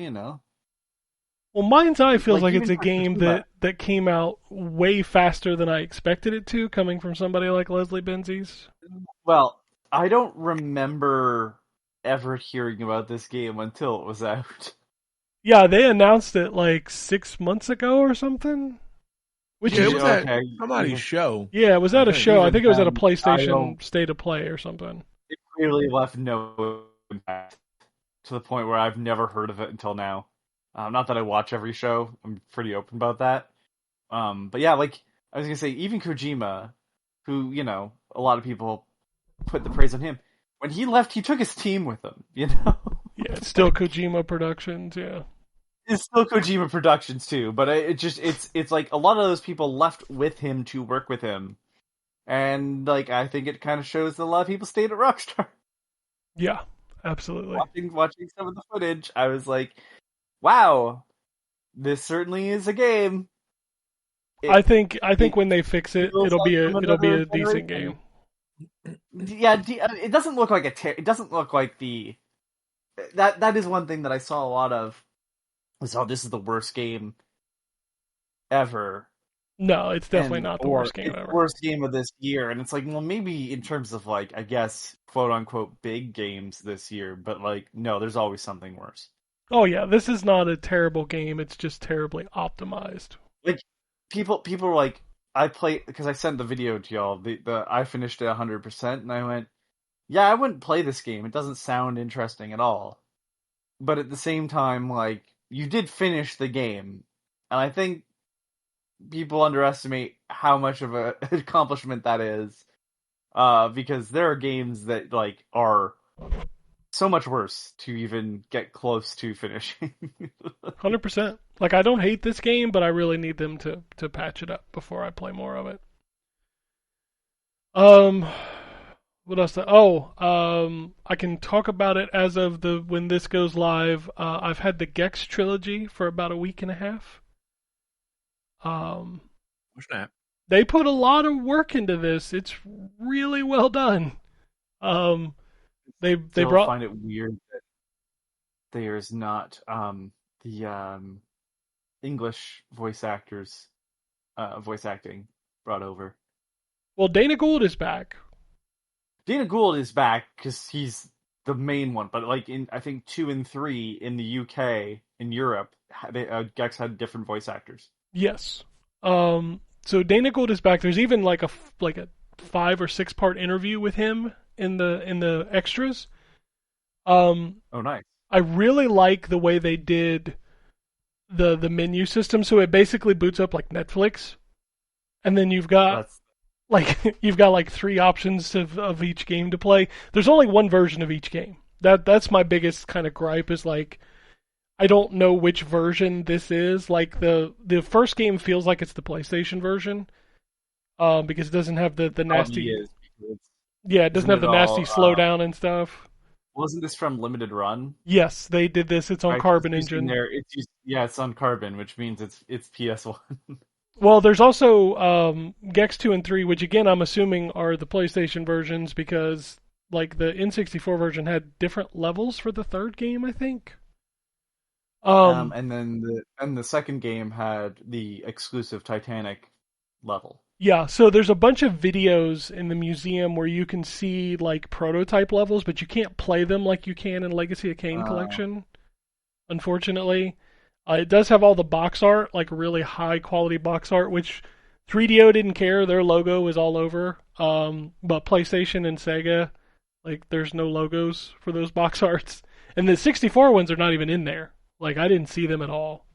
Well, Mind's Eye feels like it's even a for game Kojima. that came out way faster than I expected it to, coming from somebody like Leslie Benzies. Well, I don't remember ever hearing about this game until it was out. Yeah, they announced it like 6 months ago or something. Which Yeah, it is was at Okay, somebody's even show, Yeah, it was I at a think. show. I even think it was at a then, I PlayStation don't. State of Play or something. It really left no impact to the point where I've never heard of it until now. Not that I watch every show. I'm pretty open about that. But yeah, like I was gonna say, even Kojima, who a lot of people put the praise on him. When he left, he took his team with him. Yeah, it's still Like, Kojima Productions. Yeah, it's still Kojima Productions too, but it's like a lot of those people left with him to work with him, and like I think it kind of shows that a lot of people stayed at Rockstar. yeah, absolutely. Watching some of the footage, I was like, wow, this certainly is a game. I It think it when they fix it, feels like from it'll be another a decent generation. game. Yeah, it doesn't look like it doesn't look like the that is one thing that I saw a lot of. Was, oh, this is the worst game ever, No, it's definitely not the or worst game it's the ever. worst game of this year, and it's like, well, maybe in terms of like, I guess, quote unquote big games this year, but like, no, there's always something worse. Oh yeah, this is not a terrible game. It's just terribly optimized. Like people were like, I play because I sent the video to y'all. The I finished it 100%, and I went, yeah, I wouldn't play this game. It doesn't sound interesting at all. But at the same time, like, you did finish the game, and I think people underestimate how much of an accomplishment that is. Because there are games that like are so much worse to even get close to finishing. 100%. Like I don't hate this game, but I really need them to patch it up before I play more of it. Um, what else? I can talk about it as of the when this goes live. I've had the Gex trilogy for about a week and a half. Um, What's that? they put a lot of work into this. It's really well done. Um, they Still brought find it weird that there's not the English voice actors voice acting brought over. well, Dana Gould is back. Dana Gould is back because he's the main one, but like in I think 2 and 3 in the UK, in Europe, Gex had different voice actors. Yes. So Dana Gould is back. There's even like a 5 or 6 part interview with him in the extras. Um, Oh, nice. I really like the way they did the menu system. So it basically boots up like Netflix, and then That's you've got like 3 options of each game to play. There's only one version of each game. That's my biggest kind of gripe is like I don't know which version this is. Like the first game feels like it's the PlayStation version, because it doesn't have the probably nasty. is because Yeah, it doesn't isn't have it the nasty all slowdown and stuff. wasn't this from Limited Run? Yes, they did this. It's on Right, Carbon it's using Engine. yeah, it's on Carbon, which means it's PS1. Well, there's also Gex 2 and 3, which again I'm assuming are the PlayStation versions because like the N64 version had different levels for the third game, I think. And then the second game had the exclusive Titanic level. Yeah, so there's a bunch of videos in the museum where you can see like prototype levels, but you can't play them like you can in Legacy of Kain Collection, unfortunately. It does have all the box art, like really high quality box art, which 3DO didn't care. Their logo was all over. But PlayStation and Sega, like there's no logos for those box arts. And the 64 ones are not even in there. Like I didn't see them at all.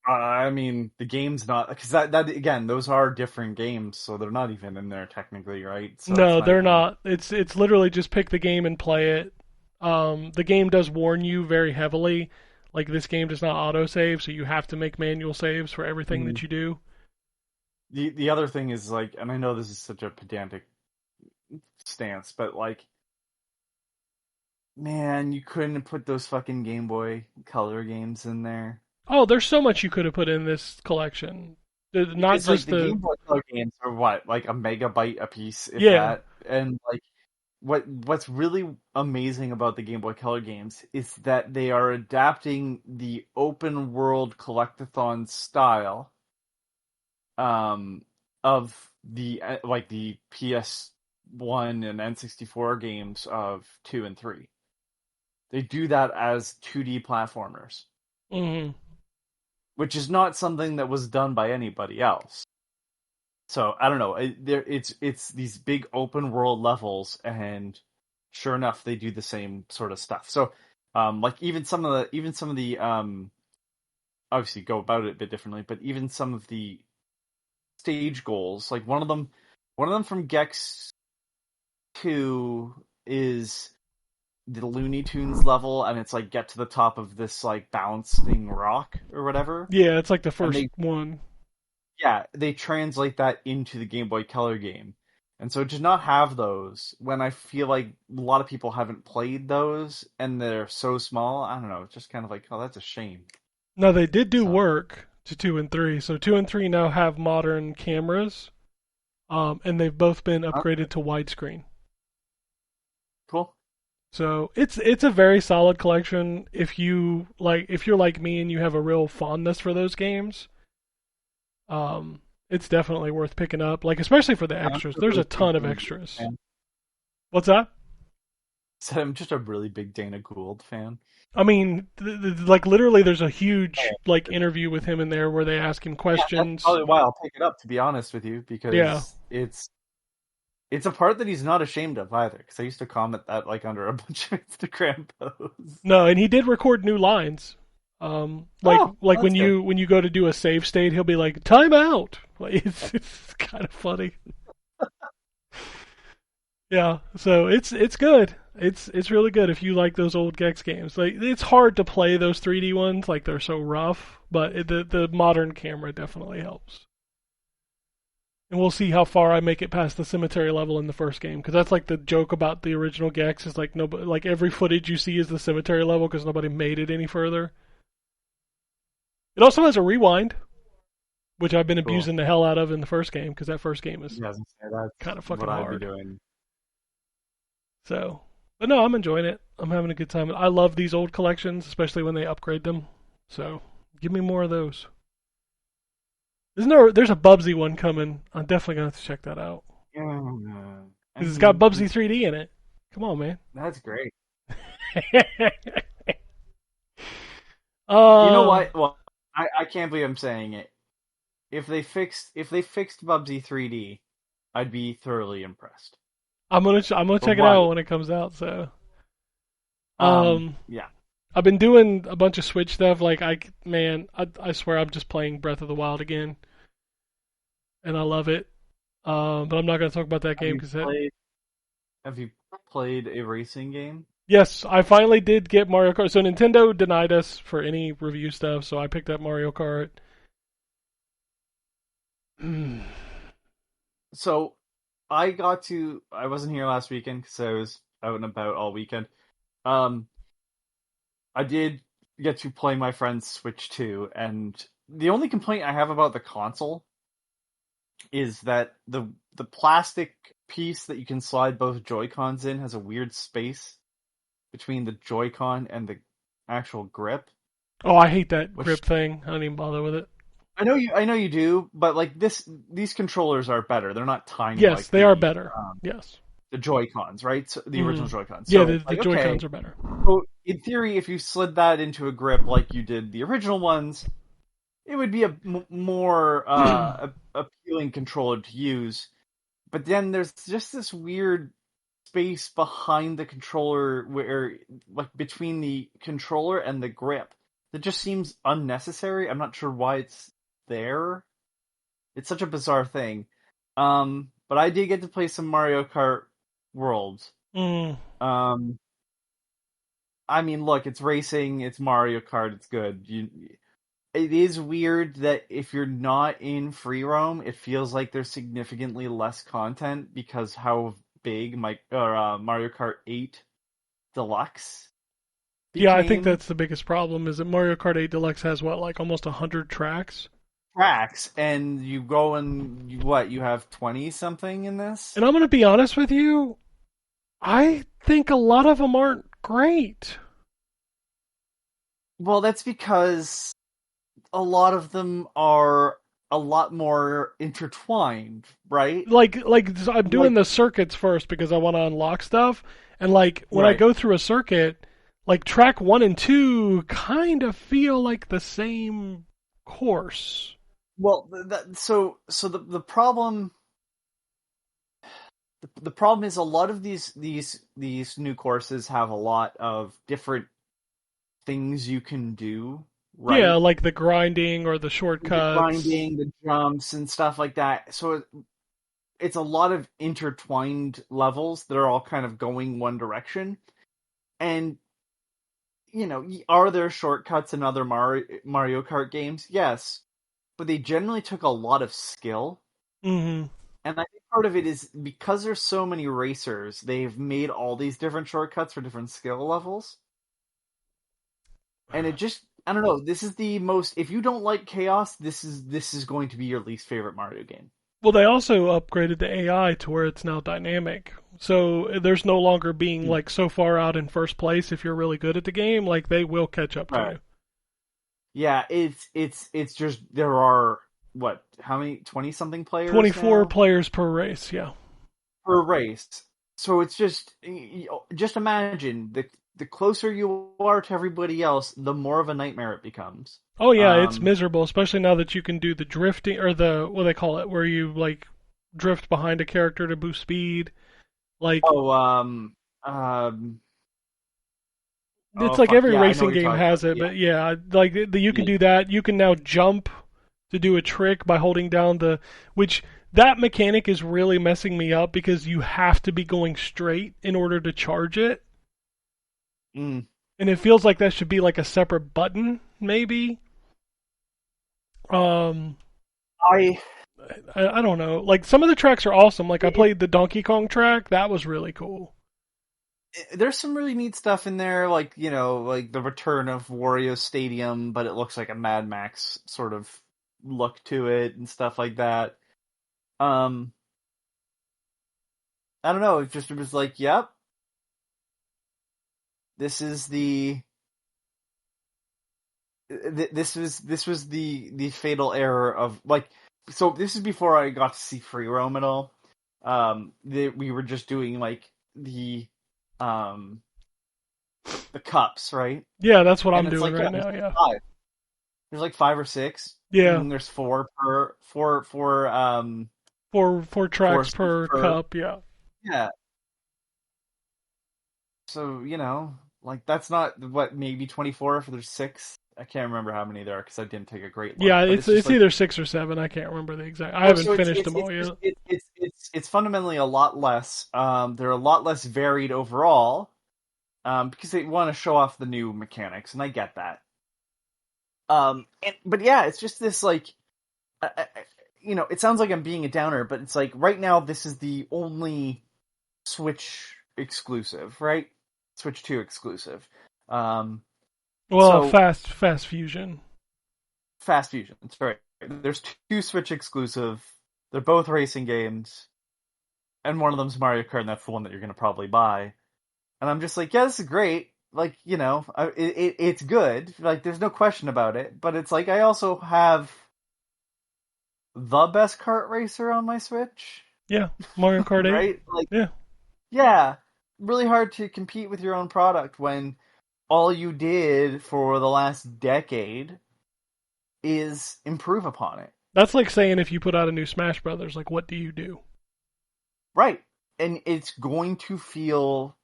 I mean, the game's not because that again, those are different games, so they're not even in there technically, right? So it's No, not they're even... not. It's literally just pick the game and play it. The game does warn you very heavily. Like this game does not autosave, so you have to make manual saves for everything that you do. The other thing is like, and I know this is such a pedantic stance, but like, man, you couldn't put those fucking Game Boy Color games in there. Oh, there's so much you could have put in this collection. Not Because like just the Game Boy Color games are what, like a megabyte a piece, if yeah. that, and like what's really amazing about the Game Boy Color games is that they are adapting the open world collectathon style of the like the PS1 and N64 games of 2 and 3. They do that as 2D platformers, Mm-hmm. which is not something that was done by anybody else. So I don't know. It's these big open world levels, and sure enough, they do the same sort of stuff. So, like even some of the obviously go about it a bit differently, but even some of the stage goals, like one of them from Gex 2 is the Looney Tunes level, and it's like get to the top of this like bouncing rock or whatever. Yeah, it's like the first one. Yeah, they translate that into the Game Boy Color game. And so to not have those, when I feel like a lot of people haven't played those, and they're so small, I don't know, it's just kind of like, oh, that's a shame. No, they did do work to 2 and 3. So 2 and 3 now have modern cameras, and they've both been upgraded to widescreen. Cool. So it's a very solid collection. If you're like me and you have a real fondness for those games, it's definitely worth picking up. Like especially for the extras. There's a ton of extras. What's that? So I'm just a really big Dana Gould fan. I mean, like literally, there's a huge like interview with him in there where they ask him questions. Yeah, that's probably why I'll pick it up, to be honest with you, because it's a part that he's not ashamed of either. Because I used to comment that like under a bunch of Instagram posts. No, and he did record new lines. When you go to do a save state, he'll be like, "Time out." Like, it's kind of funny. Yeah, so it's good. It's really good if you like those old Gex games. Like it's hard to play those 3D ones, like they're so rough, but the modern camera definitely helps. And we'll see how far I make it past the cemetery level in the first game, because that's like the joke about the original Gex is like nobody, like every footage you see is the cemetery level because nobody made it any further. It also has a rewind, which I've been abusing the hell out of in the first game because that first game is kind of fucking hard. Doing. So, but no, I'm enjoying it. I'm having a good time. I love these old collections, especially when they upgrade them. So, give me more of those. There's a Bubsy one coming. I'm definitely gonna have to check that out. Because it's got Bubsy 3D in it. Come on, man. That's great. You know what? Well, I can't believe I'm saying it. If they fixed Bubsy 3D, I'd be thoroughly impressed. I'm gonna check it out when it comes out. So, yeah. I've been doing a bunch of Switch stuff. Like I swear I'm just playing Breath of the Wild again, and I love it. But I'm not gonna talk about that game because have you played a racing game? Yes, I finally did get Mario Kart. So Nintendo denied us for any review stuff, so I picked up Mario Kart. So I wasn't here last weekend because I was out and about all weekend. I did get to play my friend's Switch 2, and the only complaint I have about the console is that the plastic piece that you can slide both Joy-Cons in has a weird space between the Joy-Con and the actual grip. Oh, I hate that grip thing. I don't even bother with it. I know you do, but like these controllers are better. They're not tiny. Yes, like they are better. Yes. The Joy-Cons, right? So the original Joy-Cons. So, yeah, the Joy-Cons are better. So in theory, if you slid that into a grip like you did the original ones, it would be a more appealing controller to use. But then there's just this weird space behind the controller where, like, between the controller and the grip that just seems unnecessary. I'm not sure why it's there. It's such a bizarre thing. But I did get to play some Mario Kart Worlds. I mean, look, it's racing, it's Mario Kart, it's good. It is weird that if you're not in free roam, it feels like there's significantly less content because how big Mario Kart 8 Deluxe became. Yeah, I think that's the biggest problem, is that Mario Kart 8 Deluxe has, almost 100 tracks? And you go and you have 20-something in this? And I'm going to be honest with you, I think a lot of them aren't great. Well, that's because a lot of them are a lot more intertwined, right? Like I'm doing Like, the circuits first because I want to unlock stuff, and like when I right. go through a circuit, like track 1 and 2 kind of feel like the same course. Well, so the problem the problem is a lot of these new courses have a lot of different things you can do, Yeah, right? like the grinding or the The shortcuts. grinding, the jumps, and stuff like that. So it's a lot of intertwined levels that are all kind of going one direction. And are there shortcuts in other Mario Kart games? Yes, but they generally took a lot of skill. Hmm. And I think part of it is because there's so many racers, they've made all these different shortcuts for different skill levels. And it just I don't know, this is the most if you don't like chaos, this is going to be your least favorite Mario game. Well, they also upgraded the AI to where it's now dynamic. So there's no longer being Mm. like so far out in first place if you're really good at the game, like they will catch up to Right. you. Yeah, it's just there are what, how many 20 something players 24 now players per race, yeah. per race. So it's just imagine the closer you are to everybody else, the more of a nightmare it becomes. Oh yeah, it's Um miserable, especially now that you can do the drifting or the what do they call it, where you like drift behind a character to boost speed. Like oh um it's oh like fuck every yeah, I know racing what you're game talking about. has it, Yeah. but yeah, like you can Yeah. do that. You can now jump to do a trick by holding down the which that mechanic is really messing me up because you have to be going straight in order to charge it. Mm. And it feels like that should be like a separate button, maybe. Um, I I don't know. Like some of the tracks are awesome. Like I played the Donkey Kong track. That was really cool. there's some really neat stuff in there, like like the return of Wario Stadium, but it looks like a Mad Max sort of look to it and stuff like that. Um, I don't know. It was like, yep, this is this was the fatal error of like. So this is before I got to see free roam at all. We were just doing like um the cups, right? Yeah, that's what And I'm it's doing like, yeah, right now. Yeah, there's like five or six. yeah. And there's four Four tracks courses per per. cup. Yeah. Yeah. So like that's not what, maybe 24 if there's six. I can't remember how many there are because I didn't take a great look. Yeah, But it's it's just it's like, either 6 or 7. I can't remember the exact. I well, haven't so finished them all just yet. it's fundamentally a lot less. They're a lot less varied overall. Because they want to show off the new mechanics, and I get that. But yeah, it's just this like, it sounds like I'm being a downer, but it's like right now this is the only Switch exclusive, right? Switch 2 exclusive. Um, Well, so fast fusion. Fast Fusion, that's right. There's two Switch exclusive. They're both racing games, and one of them's Mario Kart, and that's the one that you're gonna probably buy. And I'm just like, yeah, this is great. Like, it's good. Like, there's no question about it. But it's like I also have the best kart racer on my Switch, Yeah, Mario Kart 8. right? Like, Yeah, yeah, really hard to compete with your own product when all you did for the last decade is improve upon it. that's like saying if you put out a new Smash Brothers, like what do you do? Right. And it's going to feel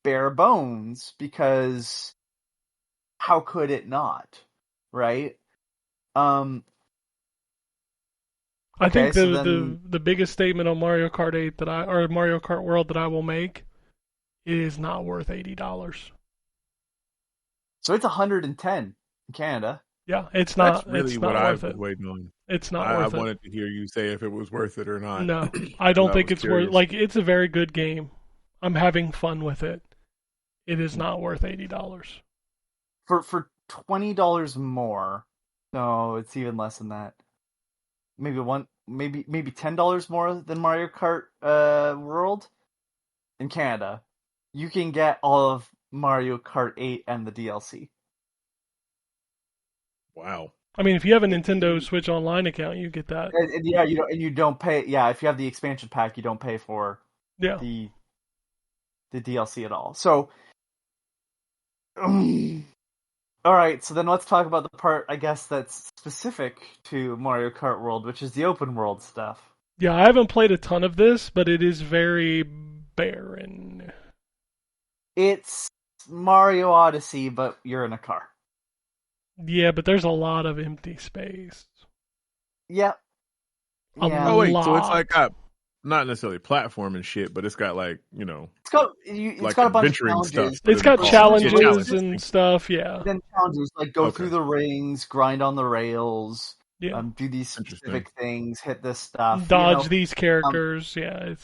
bare bones because how could it not? Right? Um I okay, think so the then the biggest statement on Mario Kart 8 that I or Mario Kart World that I will make is not worth $80. so it's 110 in Canada. Yeah, That's really it's what not I worth was it. waiting on. It's not I worth it. wanted to hear you say if it was worth it or not. No, I don't I think was it's worth. curious. Like it's a very good game. I'm having fun with it. It is not worth $80. For $20 more. No, it's even less than that. Maybe $10 more than Mario Kart World in Canada. you can get all of Mario Kart 8 and the DLC. Wow. I mean, if you have a Nintendo Switch Online account, you get that. And yeah, you don't pay. Yeah, if you have the expansion pack, you don't pay for Yeah. the DLC at all. So, all right. So then let's talk about the part, I guess, that's specific to Mario Kart World, which is the open world stuff. Yeah, I haven't played a ton of this, but it is very barren. It's Mario Odyssey, but you're in a car. Yeah, but there's a lot of empty space. Yep. A Yeah. Oh wait, so it's lot. like got not necessarily platform and shit, but it's got like It's got it's like got a bunch of adventuring challenges. stuff. It's got Oh, challenges challenges. and stuff, yeah. Then challenges like go Okay. through the rings, grind on the rails, Yeah. do these specific things, hit this stuff, Dodge these characters, yeah.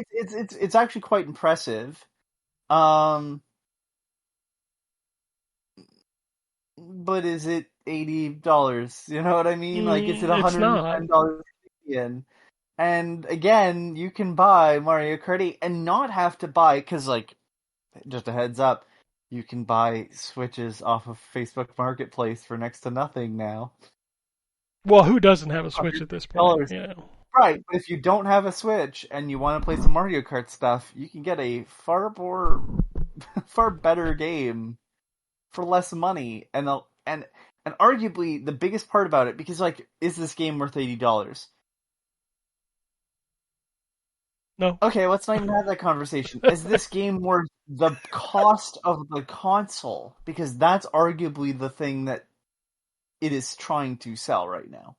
It's it's actually quite impressive. But is it $80? You know what I mean? Like, is it It's not. $110 Canadian? And again, you can buy Mario Kart 8 and not have to buy, because, like, just a heads up, you can buy Switches off of Facebook Marketplace for next to nothing now. Well, who doesn't have a Switch at this point? $100. You know. Right, but if you don't have a Switch and you want to play some Mario Kart stuff, you can get a far better game for less money, and arguably the biggest part about it, because, like, is this game worth $80? No. Okay, let's not even have that conversation. Is this game worth the cost of the console? Because that's arguably the thing that it is trying to sell right now.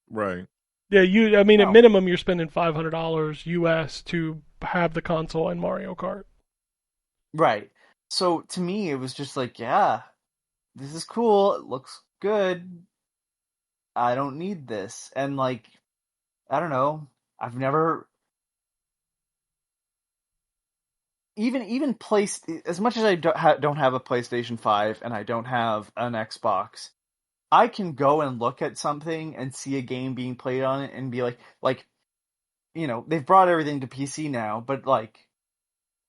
Right. Yeah, at minimum you're spending $500 US to have the console and Mario Kart. Right. So to me, it was just like, yeah, this is cool. It looks good. I don't need this. And, like, I don't know. I've never even placed, as much as I don't have a PlayStation 5 and I don't have an Xbox, I can go and look at something and see a game being played on it and be like, they've brought everything to PC now, but, like,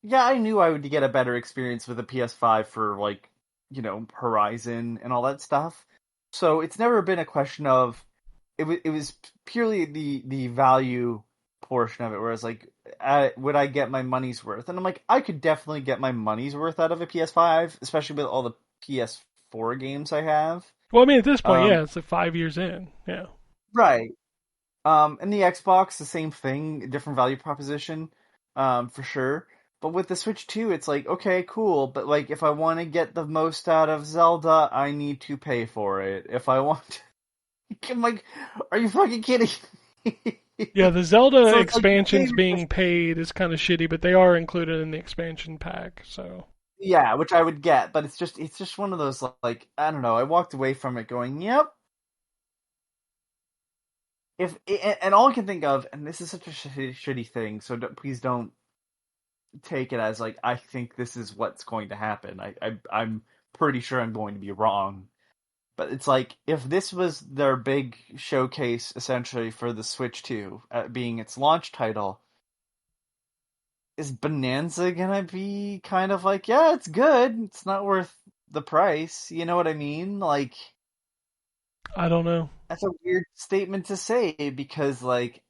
yeah, I knew I would get a better experience with a PS5 for, like, Horizon and all that stuff. So it's never been a question of, it was purely the value portion of it, where it's like, would I get my money's worth? And I'm like, I could definitely get my money's worth out of a PS5, especially with all the PS4 games I have. Well, I mean, at this point, yeah, it's like 5 years in. Yeah. Right. And the Xbox, the same thing, different value proposition, for sure. But with the Switch 2, it's like, okay, cool, but, like, if I want to get the most out of Zelda, I need to pay for it. If I want to... I'm like, are you fucking kidding me? Yeah, the Zelda So, expansions like, being paid is kind of shitty, but they are included in the expansion pack, so... Yeah, which I would get, but it's just one of those, like, I don't know, I walked away from it going, yep. And all I can think of, and this is such a shitty thing, so please don't take it as, like, I think this is what's going to happen. I'm pretty sure I'm going to be wrong. But it's like, if this was their big showcase, essentially, for the Switch 2, being its launch title, is Bonanza gonna be kind of like, yeah, it's good, it's not worth the price, you know what I mean? Like, I don't know. that's a weird statement to say, because, like,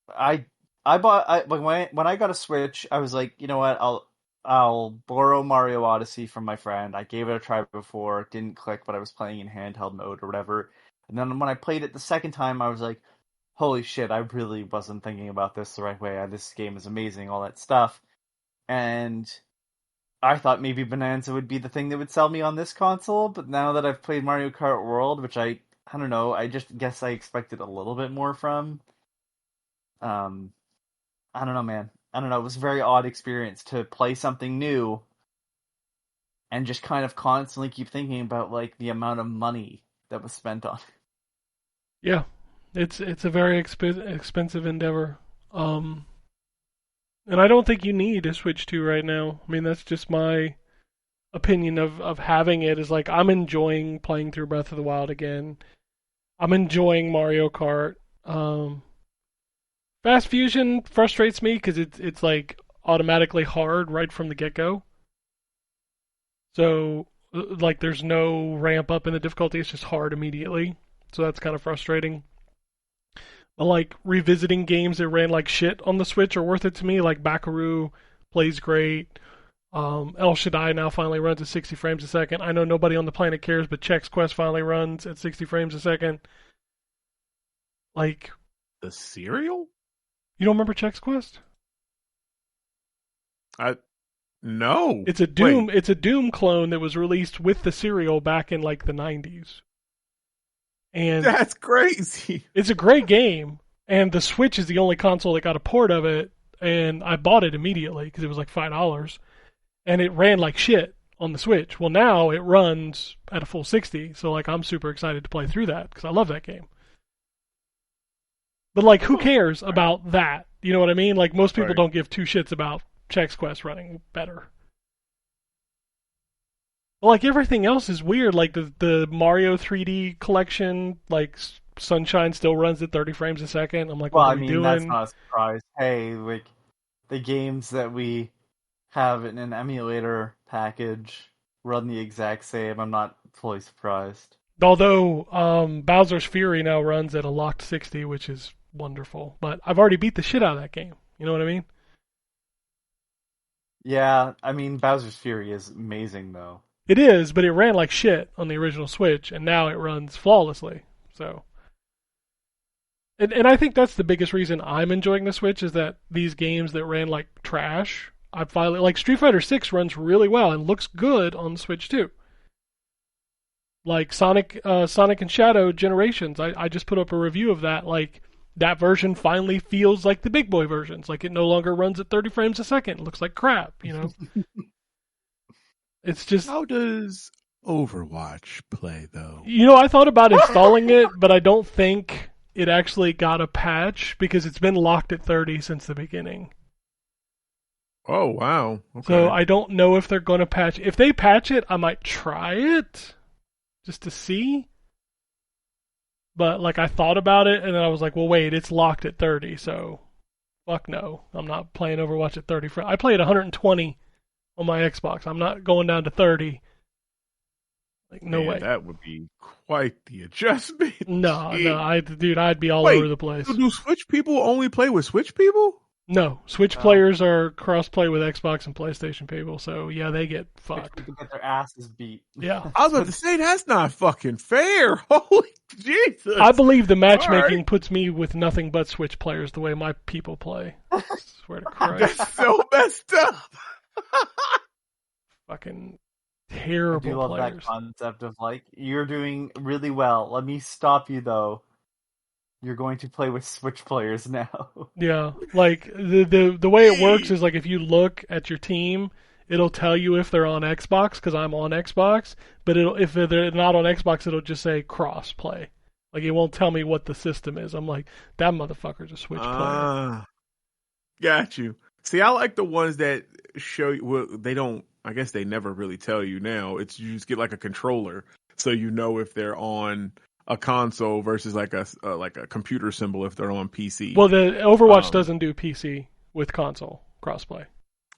when I got a Switch, I was like, you know what, I'll borrow Mario Odyssey from my friend. I gave it a try before, it didn't click, but I was playing in handheld mode or whatever. And then when I played it the second time, I was like, holy shit, I really wasn't thinking about this the right way. This game is amazing, all that stuff. And I thought maybe Bonanza would be the thing that would sell me on this console, but now that I've played Mario Kart World, which I don't know, I just guess I expected a little bit more from. I don't know, man. I don't know, it was a very odd experience to play something new and just kind of constantly keep thinking about, like, the amount of money that was spent on it. Yeah, it's a very expensive endeavor. And I don't think you need a Switch 2 right now. I mean, that's just my opinion of having it, is like, I'm enjoying playing through Breath of the Wild again. I'm enjoying Mario Kart. Fast Fusion frustrates me because it's like automatically hard right from the get-go. So, like, there's no ramp up in the difficulty. It's just hard immediately. So that's kind of frustrating. But, like, revisiting games that ran like shit on the Switch are worth it to me. Like, Bakaru plays great. El Shaddai now finally runs at 60 frames a second. I know nobody on the planet cares, but Chex Quest finally runs at 60 frames a second. Like, The cereal? you don't remember Chex Quest? No. It's a Doom. Wait. It's a Doom clone that was released with the cereal back in like the 90s, and That's crazy. it's a great game. And the Switch is the only console that got a port of it, and I bought it immediately because it was like $5, and it ran like shit on the Switch. Well, now it runs at a full 60, so like I'm super excited to play through that because I love that game. But like, who cares about that? You know what I mean? Like, most people Right. don't give two shits about Chex Quest running better. Like, everything else is weird. Like the Mario 3D collection, like Sunshine still runs at 30 frames a second. I'm like, Well, what I are we mean, doing? that's not a surprise. Hey, like, the games that we have in an emulator package run the exact same. I'm not fully surprised. Although Bowser's Fury now runs at a locked 60, which is wonderful. But I've already beat the shit out of that game. You know what I mean? Yeah, I mean, Bowser's Fury is amazing, though. It is, but it ran like shit on the original Switch, and now it runs flawlessly. So, and I think that's the biggest reason I'm enjoying the Switch is that these games that ran like trash, I finally like Street Fighter 6 runs really well and looks good on the Switch too. Like Sonic and Shadow Generations, I just put up a review of that. Like, that version finally feels like the big boy versions. Like, it no longer runs at 30 frames a second. It looks like crap, you know? It's just, How does Overwatch play, though? you know, I thought about installing it, but I don't think it actually got a patch because it's been locked at 30 since the beginning. Oh, wow. Okay. So I don't know if they're going to patch. If they patch it, I might try it just to see. But, like, I thought about it, and then I was like, well, wait, it's locked at 30, so fuck no. I'm not playing Overwatch at 30. I play at 120 on my Xbox. I'm not going down to 30. Like, no Man, way. That would be quite the adjustment. No, Jeez. dude, I'd be all Wait, over the place. So do Switch people only play with Switch people? No, Switch Oh. players are cross-play with Xbox and PlayStation people, so yeah, they get fucked. People get their asses beat. Yeah. I was about to say, that's not fucking fair. Holy Jesus. I believe the matchmaking right. puts me with nothing but Switch players the way my people play. I swear to Christ. That's so messed up. Fucking I terrible do love players. that concept of, like, you're doing really well. Let me stop you, though. You're going to play with Switch players now. Yeah, like the way it works is like if you look at your team, it'll tell you if they're on Xbox because I'm on Xbox. But if they're not on Xbox, it'll just say cross play. Like, it won't tell me what the system is. I'm like, that motherfucker's a Switch player. Got you. See, I like the ones that show you. Well, they don't. I guess they never really tell you now. It's you just get like a controller, so you know if they're on a console versus like a computer symbol if they're on PC. Well, the Overwatch doesn't do PC with console crossplay.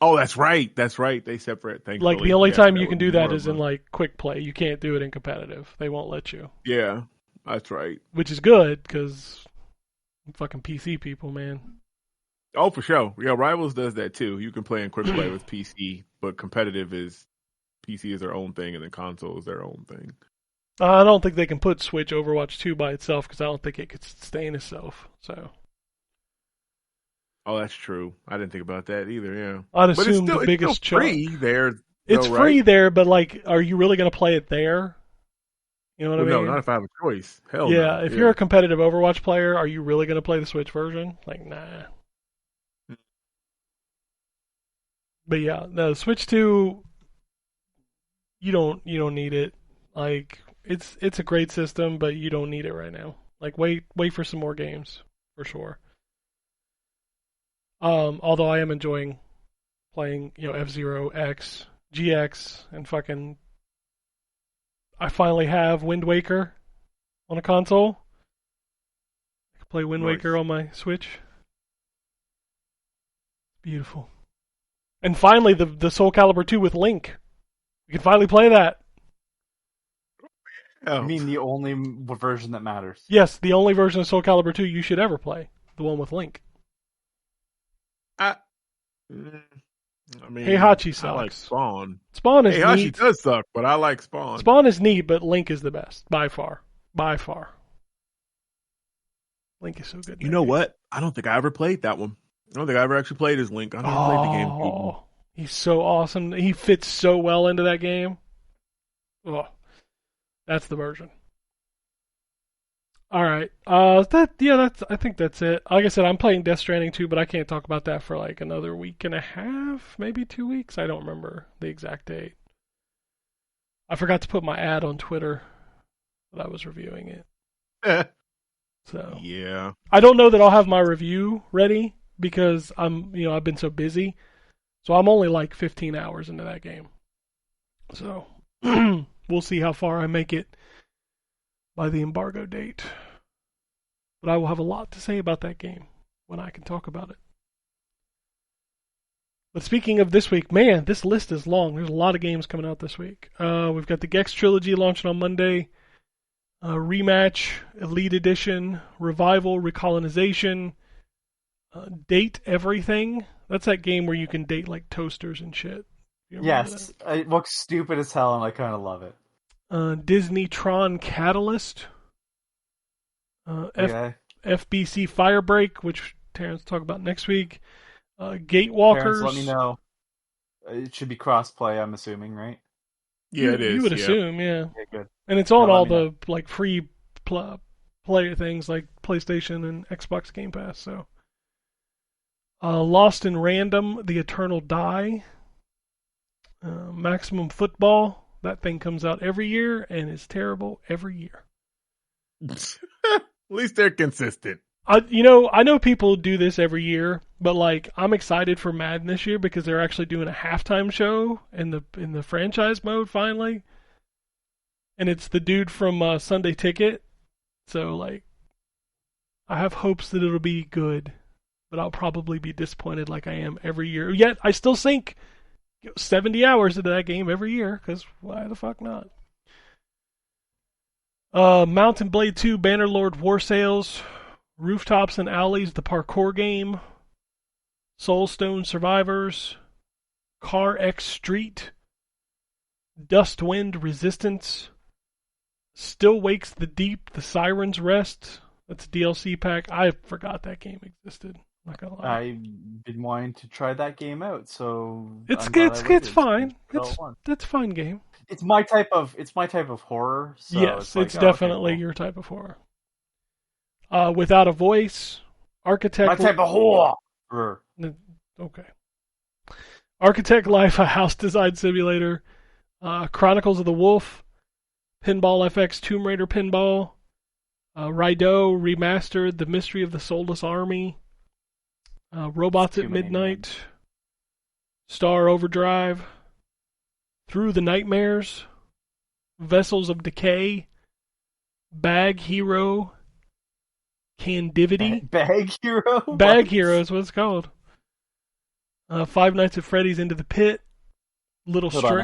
Oh, that's right. That's right. They separate. Thankfully. Like, the only time you can would do be that more is of in like quick play. You can't do it in competitive. They won't let you. Yeah, that's right. Which is good because fucking PC people, man. Oh, for sure. Yeah, Rivals does that too. You can play in quick play with PC, but competitive is PC is their own thing, and then console is their own thing. I don't think they can put Switch Overwatch 2 by itself because I don't think it could sustain itself. So Oh, that's true. I didn't think about that either. Yeah, I'd but it's assume still, the biggest it's still free chunk. there. It's though, free right? there, but like, are you really going to play it there? You know what Well, I mean? no, not if I have a choice. Hell yeah, no. if you're a competitive Overwatch player, are you really going to play the Switch version? Like, nah. But yeah, no, Switch 2, you don't need it. Like, it's a great system, but you don't need it right now. Like, wait for some more games for sure. Although I am enjoying playing, F-Zero X, GX, and fucking. I finally have Wind Waker on a console. I can play Wind Nice. Waker on my Switch. Beautiful. And finally, the Soul Calibur 2 with Link. You can finally play that. I mean, the only version that matters. Yes, the only version of Soul Calibur 2 you should ever play. The one with Link. I mean, Heihachi sucks. I like Spawn. Spawn is Heihachi neat. does suck, but I like Spawn. Spawn is neat, but Link is the best. By far. By far. Link is so good. You know what? I don't think I ever played that one. I don't think I ever actually played as Link. I never played the game. Oh, he's so awesome. He fits so well into that game. Oh, that's the version. All right. I think that's it. Like I said, I'm playing Death Stranding 2, but I can't talk about that for like another week and a half, maybe 2 weeks. I don't remember the exact date. I forgot to put my ad on Twitter that I was reviewing it. So yeah, I don't know that I'll have my review ready because I've been so busy. So I'm only like 15 hours into that game. So we'll see how far I make it by the embargo date. But I will have a lot to say about that game when I can talk about it. But speaking of this week, man, this list is long. There's a lot of games coming out this week. We've got the Gex Trilogy launching on Monday. Rematch, Elite Edition, Revival, Recolonization, Date Everything. That's that game where you can date like toasters and shit. Yes, it looks stupid as hell, and I kind of love it. Disney Tron Catalyst, Okay. FBC Firebreak, which Terrence will talk about next week. Gatewalkers. Parents, let me know. It should be cross-play, I'm assuming, right? yeah, it is. You would yeah. assume, yeah. Okay, good. And it's on Now let all me the know. like free play things like PlayStation and Xbox Game Pass. So, Lost in Random, The Eternal Die, Maximum Football. That thing comes out every year and is terrible every year. At least they're consistent. I know people do this every year, but like I'm excited for Madden this year because they're actually doing a halftime show in the franchise mode finally. And it's the dude from Sunday Ticket. So, like, I have hopes that it'll be good, but I'll probably be disappointed like I am every year. Yet, I still sink 70 hours into that game every year, because why the fuck not? Mountain Blade 2, Bannerlord War Sales, Rooftops and Alleys, the parkour game, Soulstone Survivors, Car X Street, Dustwind Resistance, Still Wakes the Deep, The Siren's Rest. That's a DLC pack. I forgot that game existed. I'm not gonna lie. I've been wanting to try that game out, so It's I'm glad I waited. it's fine. Until it won. It's a fine game. It's my type of horror. So Yes, like, it's oh, definitely okay, cool. your type of horror. Without a Voice, Architect. My type of horror. Okay. Architect Life, a house design simulator. Chronicles of the Wolf, Pinball FX Tomb Raider Pinball, Raido Remastered, The Mystery of the Soulless Army, Robots at Midnight, Star Overdrive, Through the Nightmares, Vessels of Decay, Bag Hero, Candivity. Bag Hero? Bag Hero is what it's called. Five Nights at Freddy's Into the Pit, Little Hold on, Stray.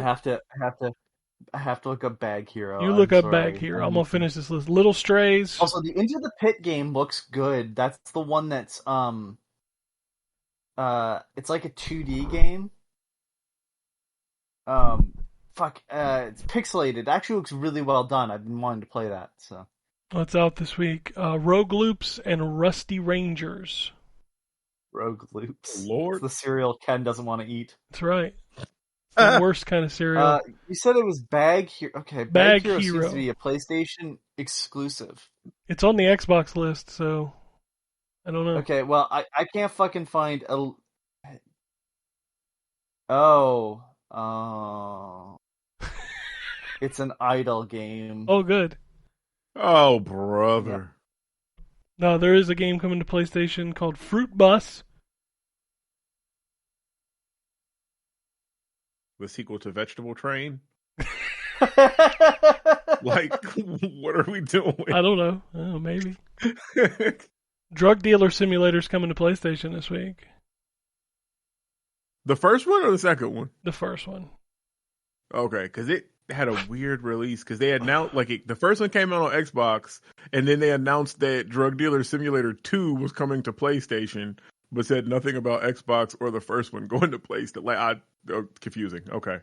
I have to look up Bag Hero. You look I'm up Bag sorry. Hero. I'm gonna finish this list. Little Strays. Also, the Into the Pit game looks good. That's the one that's it's like a 2D game. It's pixelated. It actually looks really well done. I've been wanting to play that. So What's out this week? Rogue Loops and Rusty Rangers. Rogue Loops. Lord. It's the cereal Ken doesn't want to eat. That's right. It's the worst kind of cereal. You said it was Bag Hero. Okay, Bag Hero Hero. seems to be a PlayStation exclusive. It's on the Xbox list, so I don't know. Okay, well, I can't fucking find a. Oh. It's an idle game. Oh, good. Oh, brother. No, there is a game coming to PlayStation called Fruit Bus. The sequel to Vegetable Train? Like, what are we doing? I don't know. Oh, maybe. Drug Dealer Simulator's coming to PlayStation this week. The first one or the second one? The first one. Okay, because it had a weird release because they announced the first one came out on Xbox, and then they announced that Drug Dealer Simulator 2 was coming to PlayStation, but said nothing about Xbox or the first one going to PlayStation. Confusing. Okay.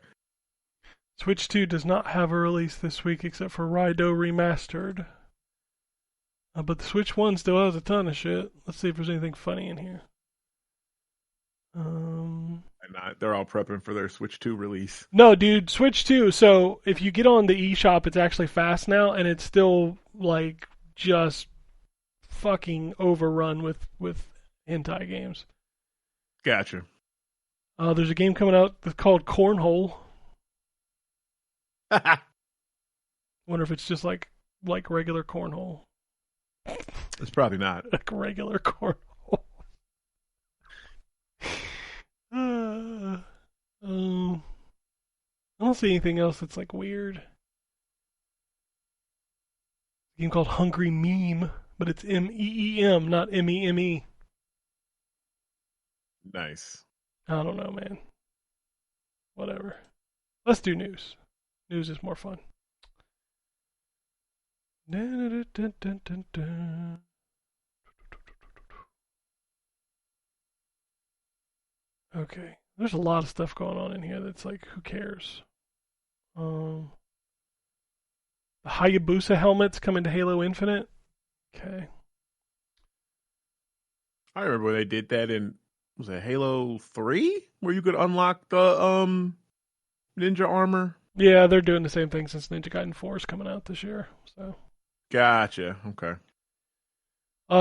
Switch 2 does not have a release this week except for Raido Remastered. But the Switch 1 still has a ton of shit. Let's see if there's anything funny in here. They're all prepping for their Switch 2 release. No, dude, Switch 2. So if you get on the eShop, it's actually fast now, and it's still like just fucking overrun with hentai games. Gotcha. There's a game coming out that's called Cornhole. Wonder if it's just like regular cornhole. It's probably not. Like regular cornhole. I don't see anything else that's like weird. A game called Hungry Meme, but it's MEEM, not MEME. Nice. I don't know, man. Whatever. Let's do news. News is more fun. Okay. There's a lot of stuff going on in here that's like, who cares? The Hayabusa helmets coming to Halo Infinite. Okay. I remember when they did that in, was it Halo 3? Where you could unlock the ninja armor? Yeah, they're doing the same thing since Ninja Gaiden 4 is coming out this year. So. Gotcha. Okay.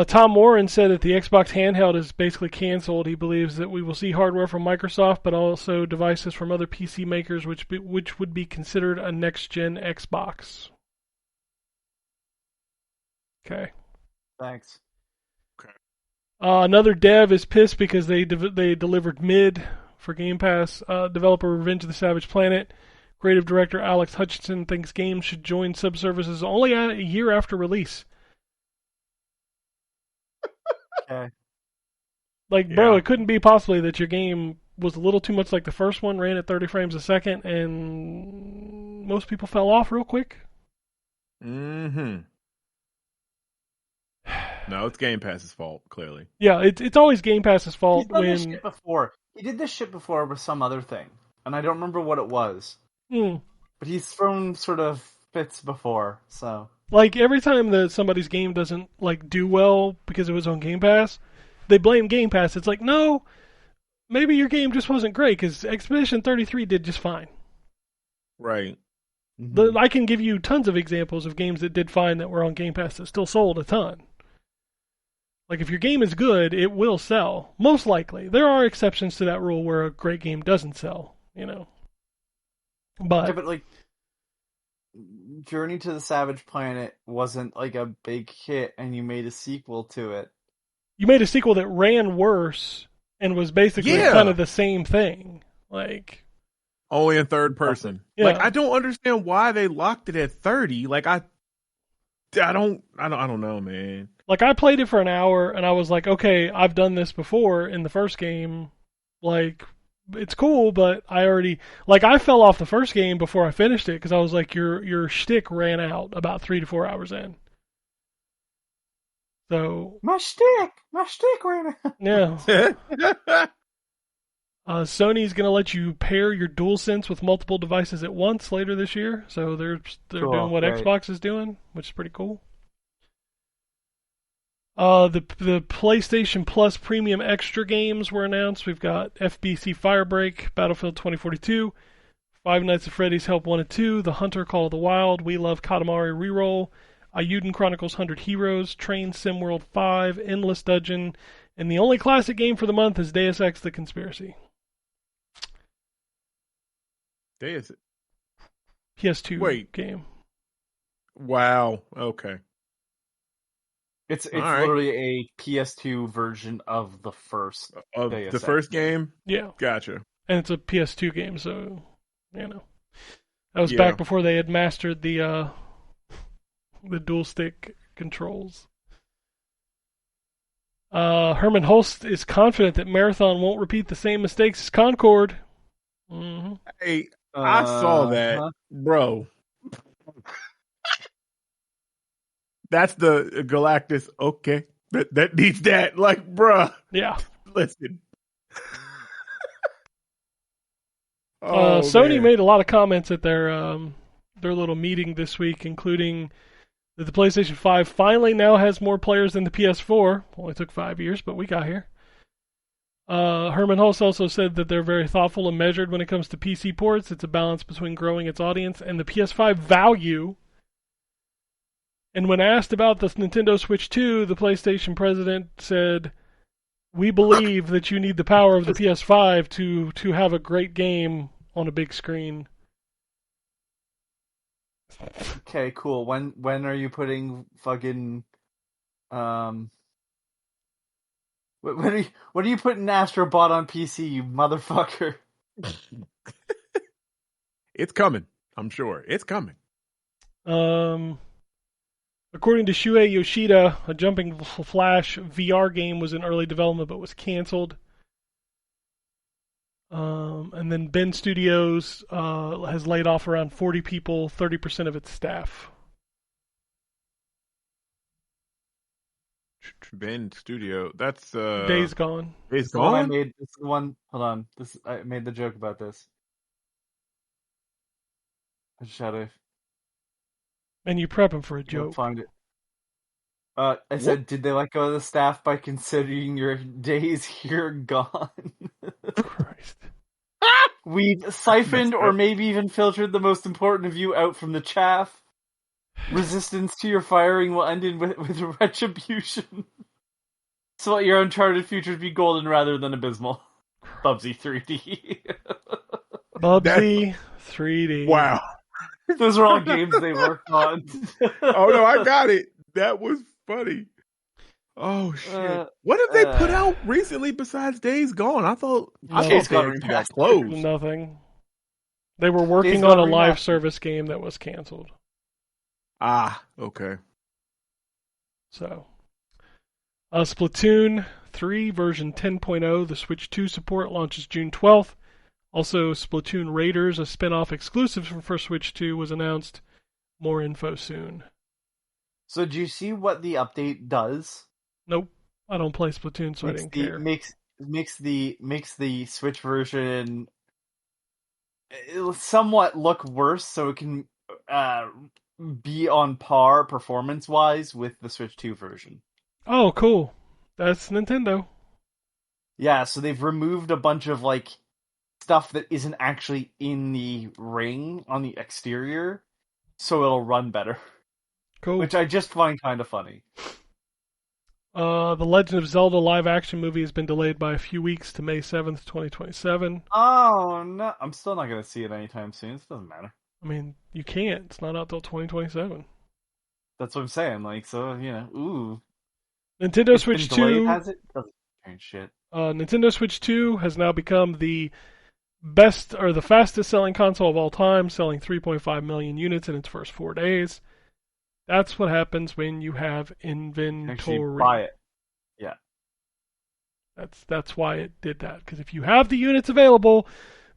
Tom Moran said that the Xbox handheld is basically canceled. He believes that we will see hardware from Microsoft, but also devices from other PC makers, which would be considered a next-gen Xbox. Okay. Thanks. Okay. Another dev is pissed because they delivered mid for Game Pass. Developer Revenge of the Savage Planet. Creative director Alex Hutchinson thinks games should join subservices only a year after release. Okay. Like, bro, it couldn't be possibly that your game was a little too much like the first one, ran at 30 frames a second, and most people fell off real quick. Mm-hmm. No, it's Game Pass's fault, clearly. Yeah, it's always Game Pass's fault. He's done this shit before. He did this shit before with some other thing, and I don't remember what it was. But he's thrown sort of fits before, so... Like, every time that somebody's game doesn't, like, do well because it was on Game Pass, they blame Game Pass. It's like, no, maybe your game just wasn't great, because Expedition 33 did just fine. Right. I can give you tons of examples of games that did fine that were on Game Pass that still sold a ton. Like, if your game is good, it will sell. Most likely. There are exceptions to that rule where a great game doesn't sell, you know. But like, Journey to the Savage Planet wasn't like a big hit, and you made a sequel to it. You made a sequel that ran worse and was basically kind of the same thing. Like, only in third person. Yeah. Like, I don't understand why they locked it at 30. Like, I don't know, man. Like, I played it for an hour, and I was like, okay, I've done this before in the first game. Like, it's cool, but I fell off the first game before I finished it because I was like, your shtick ran out about 3 to 4 hours in. So my shtick ran out. Yeah. Sony's gonna let you pair your DualSense with multiple devices at once later this year. So they're doing what Xbox is doing, which is pretty cool. The PlayStation Plus Premium Extra games were announced. We've got FBC Firebreak, Battlefield 2042, Five Nights at Freddy's Help 1 and 2, The Hunter Call of the Wild, We Love Katamari Reroll, Ayuden Chronicles 100 Heroes, Train Sim World 5, Endless Dungeon, and the only classic game for the month is Deus Ex: The Conspiracy. PS2 game. Wow. Okay. It's literally a PS2 version of the first first game. Yeah, gotcha. And it's a PS2 game, so you know that was back before they had mastered the dual stick controls. Herman Holst is confident that Marathon won't repeat the same mistakes as Concord. Mm-hmm. Hey, I saw that, Huh? bro. That's the Galactus. Okay, that needs that. Like, bruh, Yeah. listen. Oh Sony man. made a lot of comments at their little meeting this week, including that the PlayStation 5 finally now has more players than the PS4. Only took 5 years, but we got here. Herman Hulse also said that they're very thoughtful and measured when it comes to PC ports. It's a balance between growing its audience and the PS5 value. And when asked about the Nintendo Switch 2, the PlayStation president said, "We believe that you need the power of the PS5 to have a great game on a big screen." Okay, cool. When are you putting fucking when are you putting Astrobot on PC, you motherfucker? It's coming. I'm sure it's coming. According to Shuei Yoshida, a Jumping Flash VR game was in early development but was canceled. And then Ben Studios has laid off around 40 people, 30% of its staff. Ben Studio. That's Days Gone. Days This is the one I Gone. made. This is the one. Hold on. I made the joke about this. I just had to And you prep him for a go joke. find it. I said, did they let go of the staff by considering your days here gone? Christ. We've siphoned Messed or up. maybe even filtered the most important of you out from the chaff. Resistance to your firing will end in with retribution. So let your uncharted futures be golden rather than abysmal. Bubsy 3D. Bubsy 3D. Wow. Those are all games they worked on. Oh no, I got it. That was funny. Oh shit! What have they put out recently besides Days Gone? I thought Days they Gone had Remastered. cast closed. Nothing. They were working Days on a Gone live Remastered. service game that was canceled. Ah, okay. So, Splatoon 3 version 10.0, the Switch 2 support launches June 12th. Also, Splatoon Raiders, a spin-off exclusive for Switch 2, was announced. More info soon. So do you see what the update does? Nope, I don't play Splatoon, so I didn't care. Makes the Switch version somewhat look worse, so it can be on par performance-wise with the Switch 2 version. Oh, cool. That's Nintendo. Yeah, so they've removed a bunch of like stuff that isn't actually in the ring on the exterior, so it'll run better. Cool. Which I just find kind of funny. The Legend of Zelda live-action movie has been delayed by a few weeks to May 7th, 2027. Oh, no. I'm still not going to see it anytime soon. It doesn't matter. I mean, you can't. It's not out till 2027. That's what I'm saying. Like, so, ooh. Nintendo It's Switch been delayed, 2... has it? Doesn't change shit. Nintendo Switch 2 has now become the best or the fastest selling console of all time, selling 3.5 million units in its first 4 days. That's what happens when you have inventory. Actually, buy it. Yeah. That's why it did that. Because if you have the units available,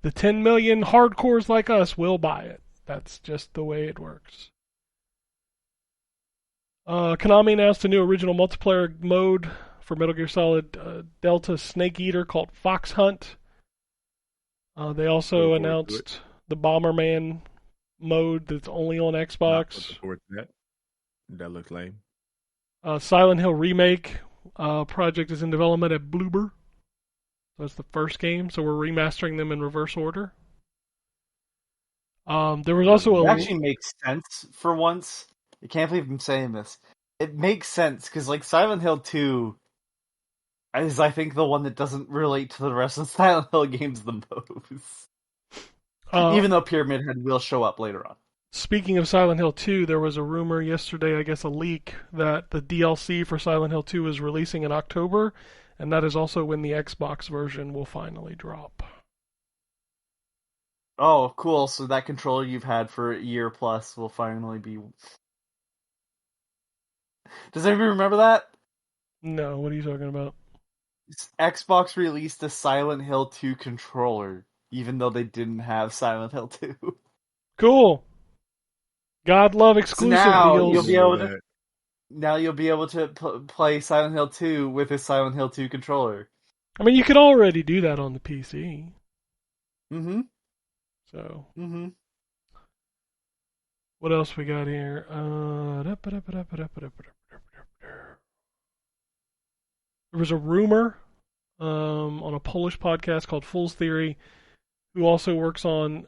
the 10 million hardcores like us will buy it. That's just the way it works. Konami announced a new original multiplayer mode for Metal Gear Solid Delta Snake Eater called Fox Hunt. They also announced the Bomberman mode that's only on Xbox. That looks lame. Silent Hill Remake project is in development at Bloober. That's the first game, so we're remastering them in reverse order. There was also It actually makes sense for once. I can't believe I'm saying this. It makes sense, because like Silent Hill 2 is, I think, the one that doesn't relate to the rest of the Silent Hill games the most. Even though Pyramid Head will show up later on. Speaking of Silent Hill 2, there was a rumor yesterday, I guess a leak, that the DLC for Silent Hill 2 is releasing in October, and that is also when the Xbox version will finally drop. Oh, cool. So that controller you've had for a year plus will finally be... Does anybody remember that? No, what are you talking about? Xbox released a Silent Hill 2 controller, even though they didn't have Silent Hill 2. Cool. God love So exclusive now deals. you'll be able to play Silent Hill 2 with a Silent Hill 2 controller. I mean, you could already do that on the PC. Mm-hmm. So, Mm-hmm. what else we got here? There was a rumor on a Polish podcast called Fool's Theory, who also works on.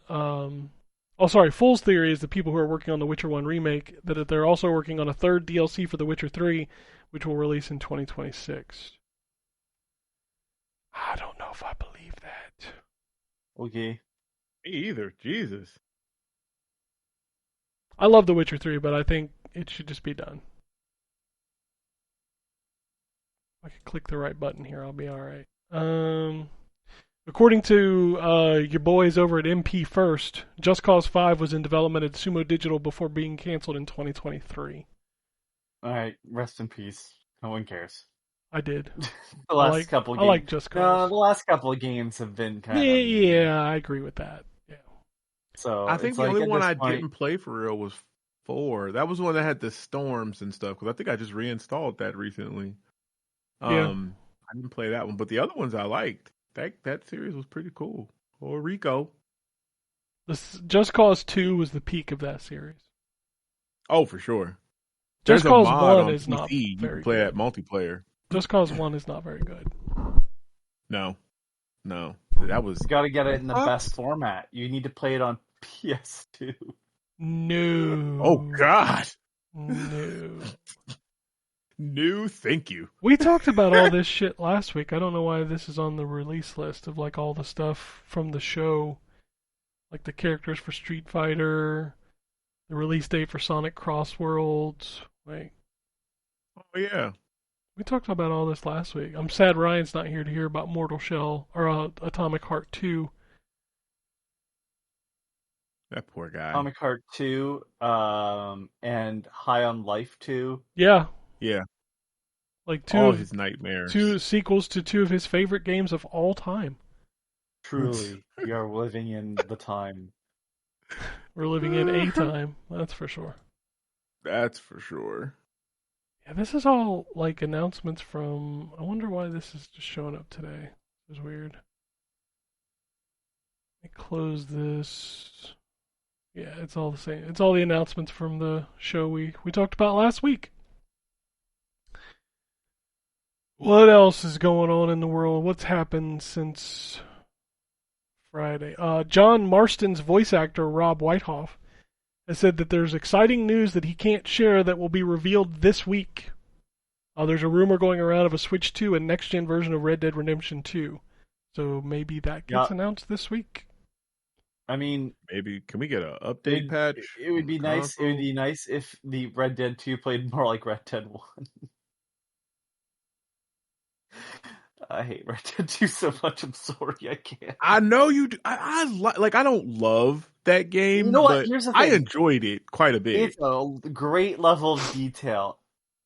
Fool's Theory is the people who are working on the Witcher 1 remake, that they're also working on a third DLC for The Witcher 3, which will release in 2026. I don't know if I believe that. Okay. Me either. Jesus. I love The Witcher 3, but I think it should just be done. If I could click the right button here, I'll be alright. According to your boys over at MP First, Just Cause 5 was in development at Sumo Digital before being canceled in 2023. Alright, rest in peace. No one cares. I did. The last couple games. I like Just Cause. No, the last couple of games have been kind of... Yeah, I agree with that. Yeah. So I think the only one I didn't play for real was 4. That was the one that had the storms and stuff, because I think I just reinstalled that recently. Yeah. I didn't play that one, but the other ones I liked. That series was pretty cool. Or Rico. Just Cause 2 was the peak of that series. Oh, for sure. Just There's Cause a mod 1 on is PC. not You very can play good. that multiplayer. Just Cause 1 is not very good. No. That was... You gotta get it in the best format. You need to play it on PS2. No. Oh, God. No. No, thank you. We talked about all this shit last week. I don't know why this is on the release list of like all the stuff from the show, like the characters for Street Fighter, the release date for Sonic Cross Worlds. Like, Oh, yeah. we talked about all this last week. I'm sad Ryan's not here to hear about Mortal Shell or Atomic Heart 2. That poor guy. Atomic Heart 2, and High on Life 2. Yeah. Yeah. Like all his nightmares. 2 sequels to 2 of his favorite games of all time. Truly, we are living in the time. We're living in a time, that's for sure. That's for sure. Yeah, this is all like announcements from. I wonder why this is just showing up today. This is weird. Let me close this. Yeah, it's all the same. It's all the announcements from the show we talked about last week. What else is going on in the world? What's happened since Friday? John Marston's voice actor, Rob Whitehoff, has said that there's exciting news that he can't share that will be revealed this week. There's a rumor going around of a Switch 2 and next-gen version of Red Dead Redemption 2. So maybe that gets announced this week. I mean, maybe can we get an update patch? It would be nice. It would be nice if the Red Dead 2 played more like Red Dead 1. I hate Red Dead 2 so much. I'm sorry, I can't. I know you do. I don't love that game, you know what? but Here's the thing. I enjoyed it quite a bit. It's a great level of detail.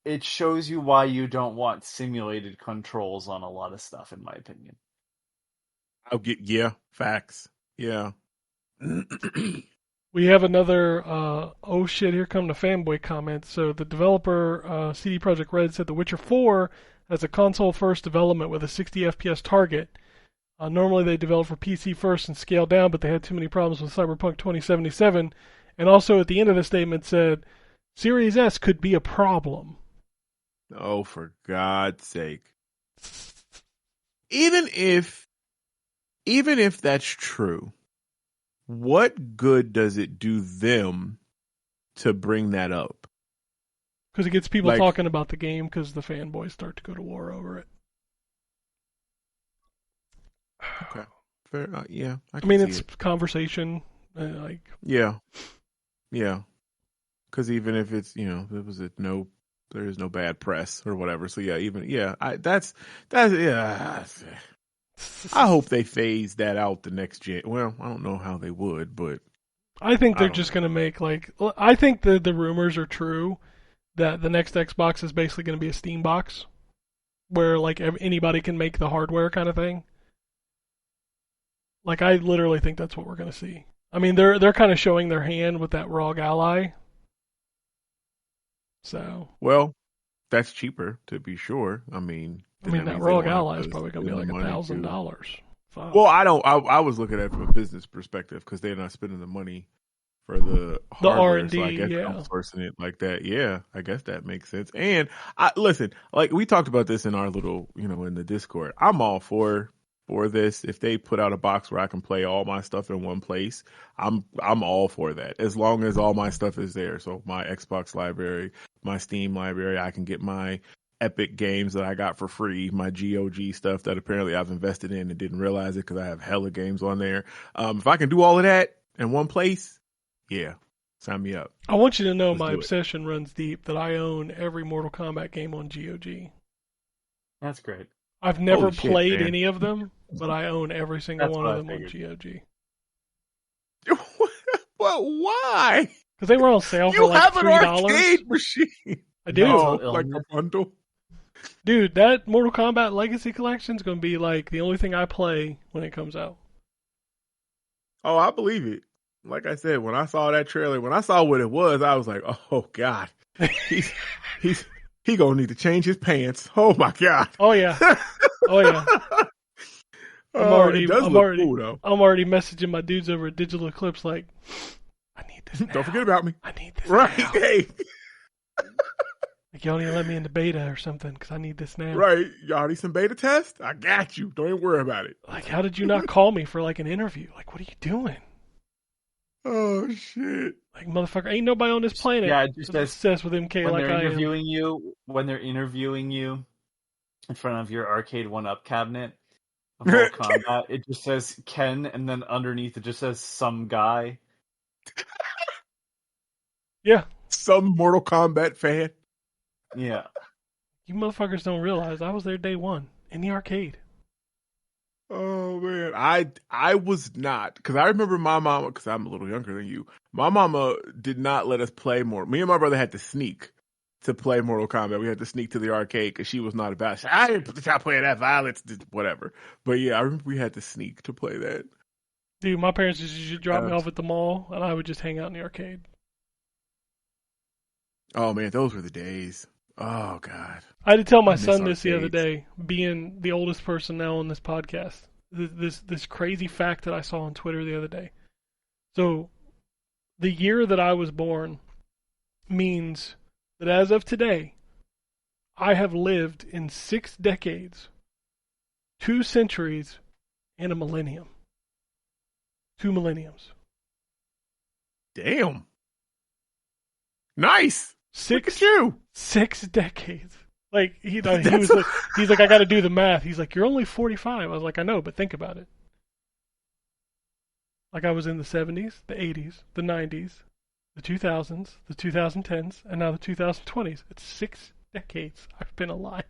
It shows you why you don't want simulated controls on a lot of stuff, in my opinion. Facts. Yeah. We have another, oh shit, here come the fanboy comments. So the developer, CD Projekt Red, said The Witcher 4 has a console-first development with a 60 FPS target. Normally they develop for PC first and scale down, but they had too many problems with Cyberpunk 2077. And also at the end of the statement said, Series S could be a problem. Oh, for God's sake. Even if that's true, what good does it do them to bring that up? Because it gets people talking about the game because the fanboys start to go to war over it. Okay. Fair. Yeah. I mean, it's conversation. Yeah. Yeah. Because even if it's, there is no bad press or whatever. So yeah, I hope they phase that out the next gen. Well, I don't know how they would, but I think they're just going to make I think the rumors are true that the next Xbox is basically going to be a Steam box. where like anybody can make the hardware kind of thing. Like I literally think that's what we're gonna see. I mean, they're kind of showing their hand with that ROG Ally. So Well, that's cheaper to be sure. I mean, then that that means they ROG don't have Ally is to probably gonna be spend the like money $1,000. Fuck. Well, I don't. I was looking at it from a business perspective because they're not spending the money for the hardware, R&D, so I guess yeah. outsourcing it like that. Yeah, I guess that makes sense. And I listen, like we talked about this in our little, in the Discord. I'm all for this. If they put out a box where I can play all my stuff in one place, I'm all for that. As long as all my stuff is there. So my Xbox library, my Steam library, I can get my Epic games that I got for free, my GOG stuff that apparently I've invested in and didn't realize it because I have hella games on there. If I can do all of that in one place, yeah, sign me up. I want you to know Let's my do it. obsession runs deep that I own every Mortal Kombat game on GOG. That's great. I've never Holy shit, played man. any of them, but I own every single That's one what of I them on figured. GOG. Well, why? Because they were on sale for You like have an $3. arcade machine. I do. Mental Oh, like illness. a bundle. Dude, that Mortal Kombat Legacy Collection is going to be like the only thing I play when it comes out. Oh, I believe it. Like I said, when I saw that trailer, when I saw what it was, I was like, "Oh God, he gonna need to change his pants." Oh my God. Oh yeah. Oh yeah. It does look cool though. I'm already messaging my dudes over at Digital Eclipse like, I need this now. Don't forget about me. I need this Right? now. Hey. Like, y'all need to let me into beta or something because I need this now. Right? Y'all need some beta test? I got you. Don't even worry about it. Like, how did you not call me for like an interview? Like, what are you doing? Oh shit. Like, motherfucker, ain't nobody on this planet Yeah, it just that's says obsessed with MK when like they're I am. when they're interviewing you in front of your arcade 1-up cabinet of Mortal Kombat, it just says Ken, and then underneath it just says some guy. Yeah. Some Mortal Kombat fan. Yeah. You motherfuckers don't realize I was there day one in the arcade. Oh man, I was not, because I remember my mama, because I'm a little younger than you. My mama did not let us play more. Me and my brother had to sneak to play Mortal Kombat. We had to sneak to the arcade because she was not about. She said, I didn't put the child playing that violence, whatever. But yeah, I remember we had to sneak to play that. Dude, my parents just used to drop me off at the mall, and I would just hang out in the arcade. Oh man, those were the days. Oh God. I had to tell my I miss son this the other arcades. day, being the oldest person now on this podcast. This crazy fact that I saw on Twitter the other day. So, the year that I was born means that as of today, I have lived in 6 decades, 2 centuries, and a millennium. 2 millenniums. Damn. Nice. Look 6 at you. 6 decades. Like he was like, he's like, I got to do the math. He's like, you're only 45. I was like, I know, but think about it. Like I was in the 70s, the 80s, the 90s, the 2000s, the 2010s, and now the 2020s. It's 6 decades I've been alive.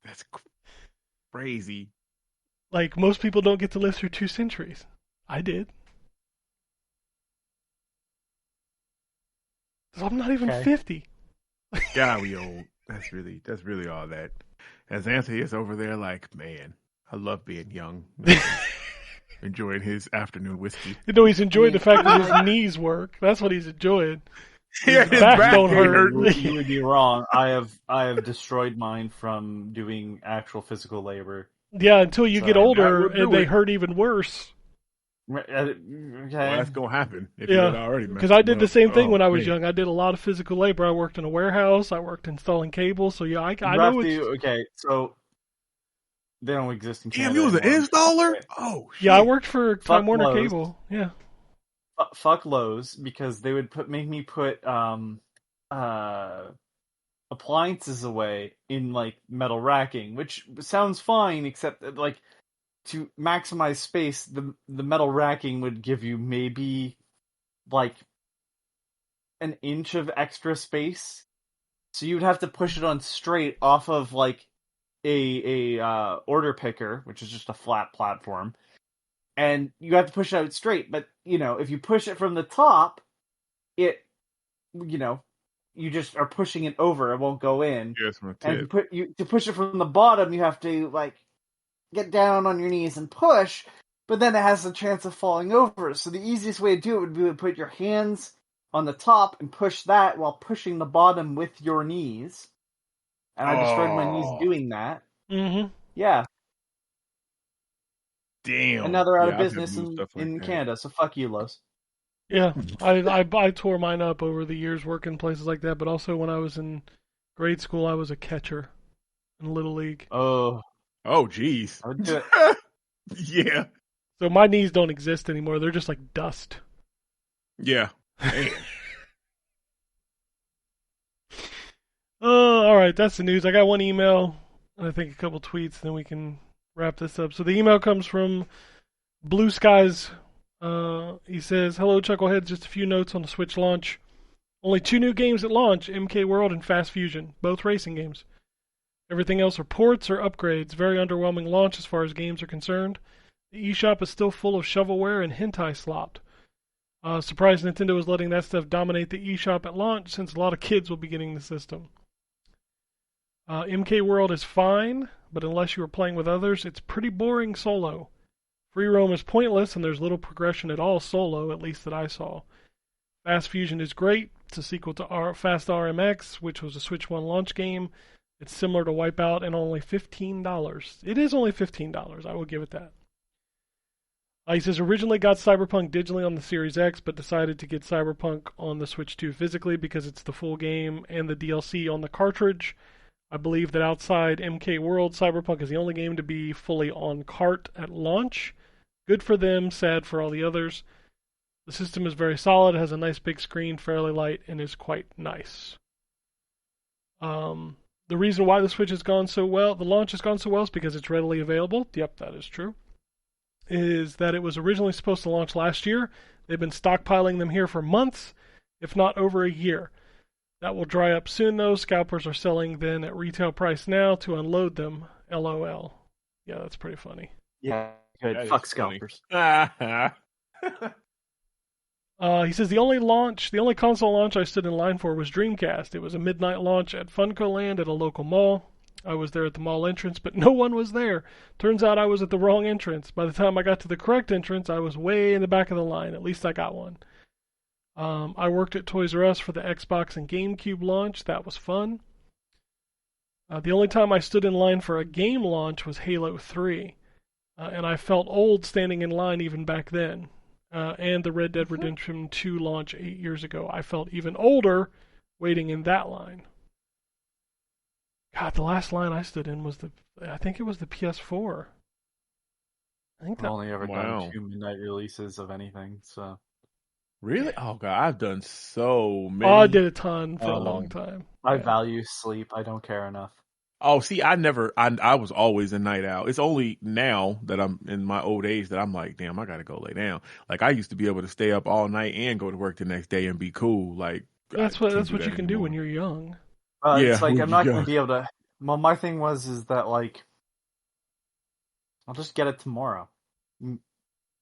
That's crazy. Like most people don't get to live through 2 centuries. I did. So I'm not even 50. God, we old. That's really all that. As Anthony is over there, like, man, I love being young. Enjoying his afternoon whiskey. You know, he's enjoying the fact that his knees work. That's what he's enjoying. Yeah, His back don't ain't hurt. hurting. You would be wrong. I have destroyed mine from doing actual physical labor. Yeah, until you So get that older would do and they it. hurt even worse. Okay. Well, that's gonna happen if Yeah, you had already. because I did the same thing when I was man. young. I did a lot of physical labor. I worked in a warehouse. I worked installing cables. So yeah, I You know have it's. to, okay, so they don't exist in Damn, Canada you was an anymore. installer? Okay. Oh, shit. Yeah, I worked for Time Fuck Warner Lowe's. Cable. Yeah. Fuck Lowe's, because they would make me put appliances away in like metal racking, which sounds fine, except that, like, to maximize space, the metal racking would give you maybe like an inch of extra space, so you'd have to push it on straight off of like a order picker, which is just a flat platform, and you have to push it out straight. But if you push it from the top, it you just are pushing it over; it won't go in. Yes, from the And tip. to push it from the bottom, you have to like get down on your knees and push. But then it has a chance of falling over. So the easiest way to do it would be to put your hands on the top and push that while pushing the bottom with your knees. And I destroyed my knees doing that. Mm-hmm. Yeah. Damn. And now they're out of Yeah, I've never business moved stuff like in that. Canada, so fuck you, Los. Yeah, I tore mine up over the years working places like that, but also when I was in grade school, I was a catcher in Little League. Oh. Oh, jeez. I would do it. Yeah. So my knees don't exist anymore. They're just like dust. Yeah. Man. Oh, all right, that's the news. I got one email and I think a couple tweets, then we can wrap this up. So the email comes from Blue Skies. He says, "Hello, Chuckleheads. Just a few notes on the Switch launch. Only 2 new games at launch: MK World and Fast Fusion, both racing games. Everything else are ports or upgrades. Very underwhelming launch as far as games are concerned. The eShop is still full of shovelware and hentai slop. Surprised Nintendo is letting that stuff dominate the eShop at launch, since a lot of kids will be getting the system. MK World is fine, but unless you are playing with others, it's pretty boring solo. Free roam is pointless, and there's little progression at all solo, at least that I saw. Fast Fusion is great. It's a sequel to Fast RMX, which was a Switch 1 launch game. It's similar to Wipeout and only $15. It is only $15, I will give it that. He says, originally got Cyberpunk digitally on the Series X, but decided to get Cyberpunk on the Switch 2 physically because it's the full game and the DLC on the cartridge. I believe that outside MK World, Cyberpunk is the only game to be fully on cart at launch. Good for them, sad for all the others. The system is very solid, has a nice big screen, fairly light, and is quite nice. The reason why the Switch has gone so well, the launch has gone so well, is because it's readily available. Yep, that is true. Is that it was originally supposed to launch last year. They've been stockpiling them here for months, if not over a year. That will dry up soon, though. Scalpers are selling then at retail price now to unload them. LOL. Yeah, that's pretty funny. Yeah, good. That Fuck is funny. scalpers. He says the only console launch I stood in line for was Dreamcast. It was a midnight launch at Funko Land at a local mall. I was there at the mall entrance, but no one was there. Turns out I was at the wrong entrance. By the time I got to the correct entrance, I was way in the back of the line. At least I got one. I worked at Toys R Us for the Xbox and GameCube launch. That was fun. The only time I stood in line for a game launch was Halo 3. And I felt old standing in line even back then. And the Red Dead Redemption 2 launch 8 years ago. I felt even older waiting in that line. God, the last line I stood in was I think it was the PS4. I think I've only ever Wow. done 2 midnight releases of anything, so. Really? Oh god, I've done so many. I did a ton for a long time. I value sleep. I don't care enough. Oh, see, I was always a night owl. It's only now that I'm in my old age that I'm like, damn, I gotta go lay down. Like I used to be able to stay up all night and go to work the next day and be cool. Like That's what you can do when you're young. It's like when I'm you're not going young. to be able to. Well, my thing is that like I'll just get it tomorrow. You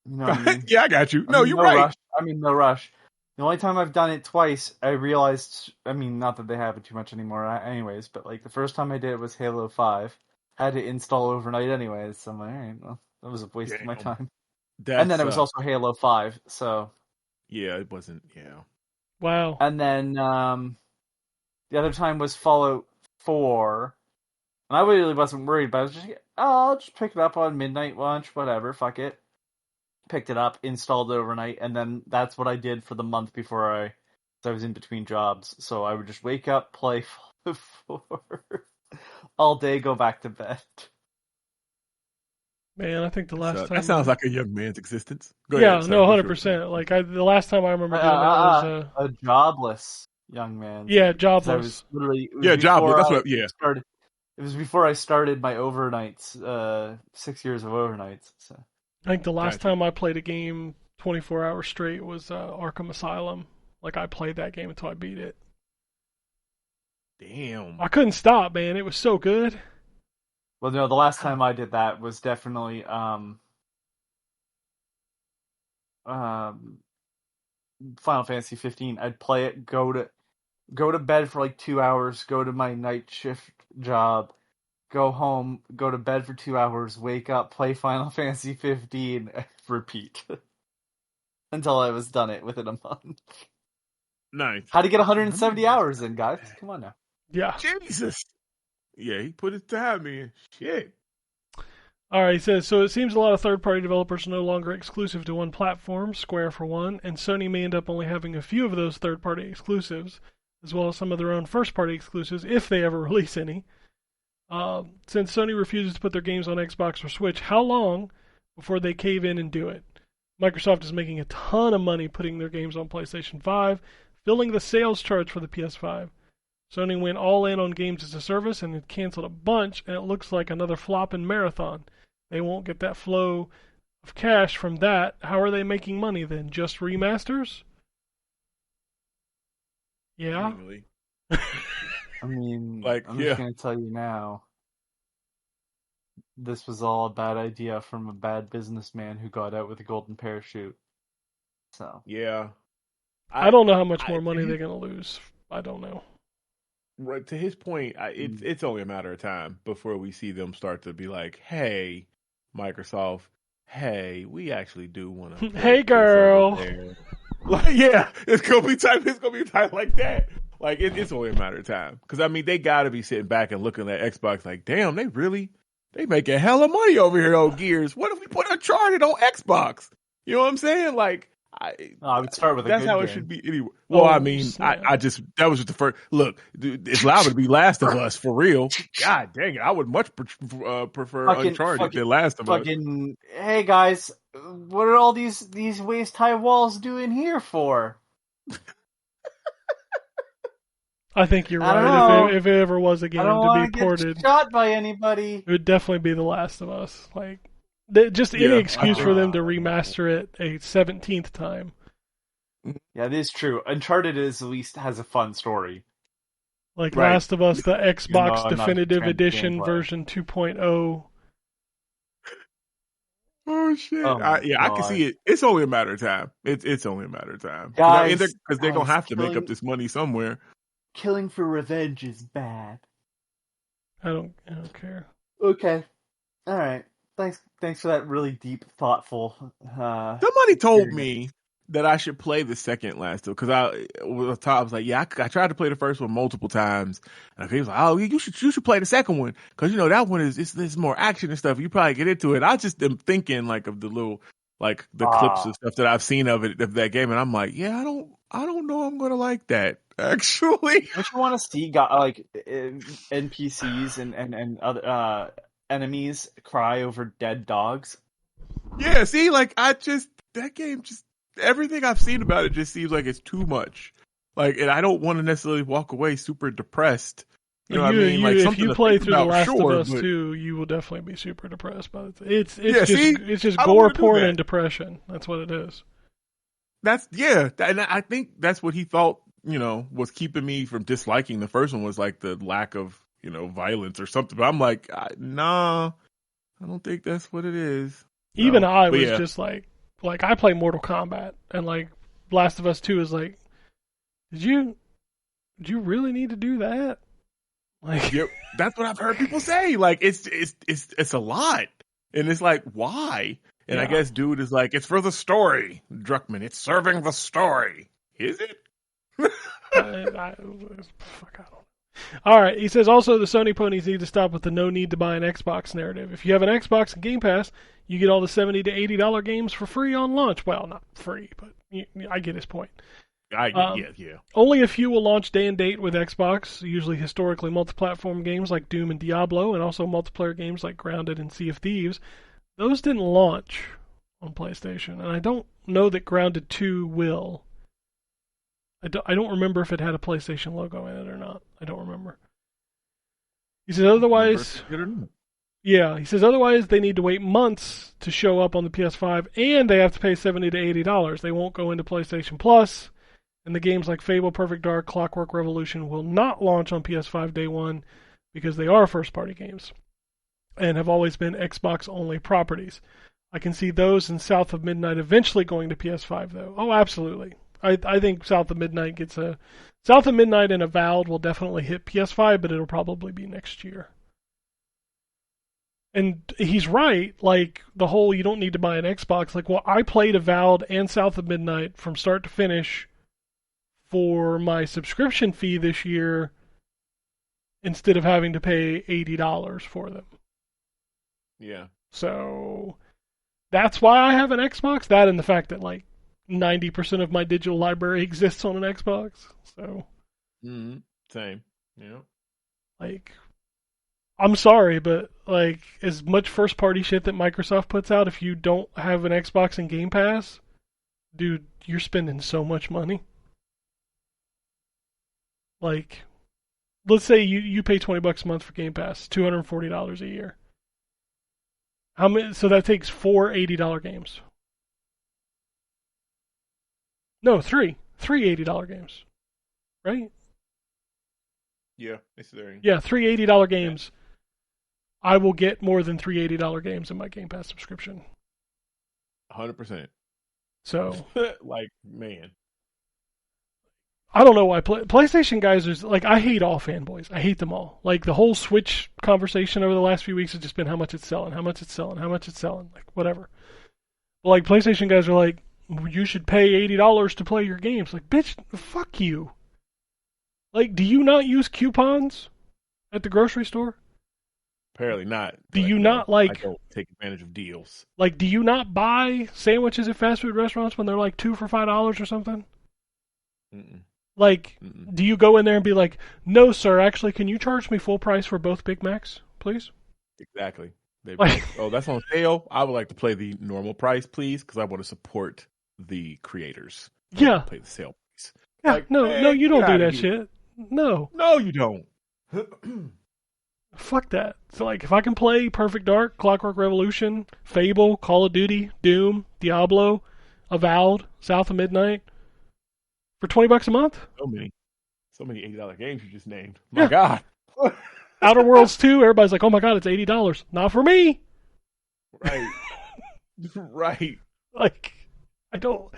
know what I mean? Yeah, I got you. No, you're no right. Rush. No rush. The only time I've done it twice, I realized. I mean, not that they have it too much anymore, anyways. But like the first time I did it was Halo 5. I had to install overnight, anyways. So I'm like, all right, well, that was a waste of my time. And then it was also Halo 5. So yeah, it wasn't. Yeah. Wow. And then the other time was Fallout 4. And I really wasn't worried, but I was just like, I'll just pick it up on midnight launch, whatever, fuck it. Picked it up, installed it overnight, and then that's what I did for the month before I was in between jobs. So I would just wake up, play Fallout 4 all day, go back to bed. Man, I think the last time... That sounds like a young man's existence. Go yeah, ahead, no, 100%. Like, the last time I remember doing that was... a jobless young man. Yeah, jobless. I was literally... jobless. That's what... Yeah. It was before I started my overnights, 6 years of overnights. So. I think the last time I played a game 24 hours straight was Arkham Asylum. Like, I played that game until I beat it. Damn. I couldn't stop, man. It was so good. Well, no, the last time I did that was definitely Final Fantasy 15. I'd play it, go to go to bed for like 2 hours, go to my night shift job, go home, go to bed for 2 hours, wake up, play Final Fantasy 15, repeat. Until I was done it within a month. Nice. How to get 170 hours in, guys? Come on now. Yeah. Jesus. Yeah, he put his time in. Shit. All right, he says, so it seems a lot of third-party developers are no longer exclusive to one platform, Square for one, and Sony may end up only having a few of those third-party exclusives, as well as some of their own first-party exclusives, if they ever release any. Since Sony refuses to put their games on Xbox or Switch, how long before they cave in and do it? Microsoft is making a ton of money putting their games on PlayStation 5, filling the sales charts for the PS5. Sony went all in on games as a service and it canceled a bunch, and it looks like another flop in Marathon. They won't get that flow of cash from that. How are they making money then? Just remasters? Yeah. Really. I mean, Like, I'm yeah. just going to tell you now. This was all a bad idea from a bad businessman who got out with a golden parachute. So. Yeah. I don't know how much more money they're going to lose. I don't know. Right, to his point, it's only a matter of time before we see them start to be like, "Hey, Microsoft, hey, we actually do want to." Hey, girl. Like, yeah, it's gonna be time. It's gonna be time like that. Like, it's only a matter of time. Because I mean, they got to be sitting back and looking at Xbox like, "Damn, they making hella money over here on Gears. What if we put Uncharted on Xbox?" You know what I'm saying? Like. I would start with a that's good how game. it should be anyway. Well, I mean, that was just the first look. Dude, it's liable to be Last of Us for real. God dang it, I would much prefer Uncharted than Last of Us. Hey guys, what are all these waist high walls doing here for? I think you're right. If it ever was a game to be ported, get shot by anybody, it would definitely be The Last of Us. Like. Just any excuse for them to remaster it a 17th time. Yeah, it is true. Uncharted at least has a fun story. Like Last of Us, the Xbox Definitive Edition version 2.0. Oh shit! I can see it. It's only a matter of time. It's only a matter of time, guys. Because they're gonna have to make up this money somewhere. Killing for revenge is bad. I don't care. Okay, all right. Thanks for that really deep, thoughtful. Somebody told me that I should play the second Last of, because I was like, yeah, I tried to play the first one multiple times, and he was like, oh, you should play the second one, because you know that one is more action and stuff. You probably get into it. I just am thinking like of the little like the clips and stuff that I've seen of that game, and I'm like, yeah, I don't know, I'm gonna like that actually. Don't you want to see like NPCs and other enemies cry over dead dogs? Yeah, see, like that game just everything I've seen about it just seems like it's too much. Like, and I don't want to necessarily walk away super depressed. You know what I mean? Like, if you play through The Last of Us 2, you will definitely be super depressed by it. It's just gore porn and depression. That's what it is. And I think that's what he thought, was keeping me from disliking the first one, was like the lack of, violence or something. But I'm like, nah, I don't think that's what it is. Even I was just like I play Mortal Kombat, and like Last of Us 2 is like, did you really need to do that? Like, yep, that's what I've heard people say. Like, it's a lot, and it's like, why? And I guess dude is like, it's for the story, Druckmann. It's serving the story. Is it? Fuck, I don't know. All right, he says also the Sony ponies need to stop with the no need to buy an Xbox narrative. If you have an Xbox and Game Pass, you get all the $70 to $80 games for free on launch. Well, not free, but I get his point. Yeah. Only a few will launch day and date with Xbox, usually historically multi-platform games like Doom and Diablo, and also multiplayer games like Grounded and Sea of Thieves. Those didn't launch on PlayStation, and I don't know that Grounded 2 will. I don't remember if it had a PlayStation logo in it or not. I don't remember. He says otherwise... he says otherwise they need to wait months to show up on the PS5, and they have to pay $70 to $80. They won't go into PlayStation Plus, and the games like Fable, Perfect Dark, Clockwork Revolution will not launch on PS5 day one because they are first-party games and have always been Xbox-only properties. I can see those in South of Midnight eventually going to PS5, though. Oh, absolutely. I think South of Midnight and Avowed will definitely hit PS5, but it'll probably be next year. And he's right, like, the whole you don't need to buy an Xbox. Like, well, I played Avowed and South of Midnight from start to finish for my subscription fee this year instead of having to pay $80 for them. Yeah. So that's why I have an Xbox. That and the fact that, like, 90% of my digital library exists on an Xbox. So. Same. Yeah. Like, I'm sorry, but, like, as much first-party shit that Microsoft puts out, if you don't have an Xbox and Game Pass, dude, you're spending so much money. Like, let's say you pay $20 a month for Game Pass, $240 a year. How many? So that takes 4 $80 games. No, three $80 games, right? Yeah, it's there. Yeah, 3 $80 games. Yeah. I will get more than 3 $80 games in my Game Pass subscription. 100%. So, like, man. I don't know why PlayStation guys are like, I hate all fanboys. I hate them all. Like, the whole Switch conversation over the last few weeks has just been how much it's selling, like, whatever. But, like, PlayStation guys are like, you should pay $80 to play your games. Like, bitch, fuck you. Like, do you not use coupons at the grocery store? Apparently not. Do you not, like... I don't take advantage of deals. Like, do you not buy sandwiches at fast food restaurants when they're, like, 2 for $5 or something? Mm-mm. Like, do you go in there and be like, no, sir, actually, can you charge me full price for both Big Macs, please? Exactly. They'd be like, oh, that's on sale? I would like to play the normal price, please, because I want to support the creators. Yeah. Play the sale price. Yeah, like, no, you don't do that shit. No. No, you don't. Fuck that. So, like, if I can play Perfect Dark, Clockwork Revolution, Fable, Call of Duty, Doom, Diablo, Avowed, South of Midnight, for $20 a month? So many $80 games you just named. My God. Outer Worlds 2, everybody's like, oh my God, it's $80. Not for me. Right. Right. Like, I don't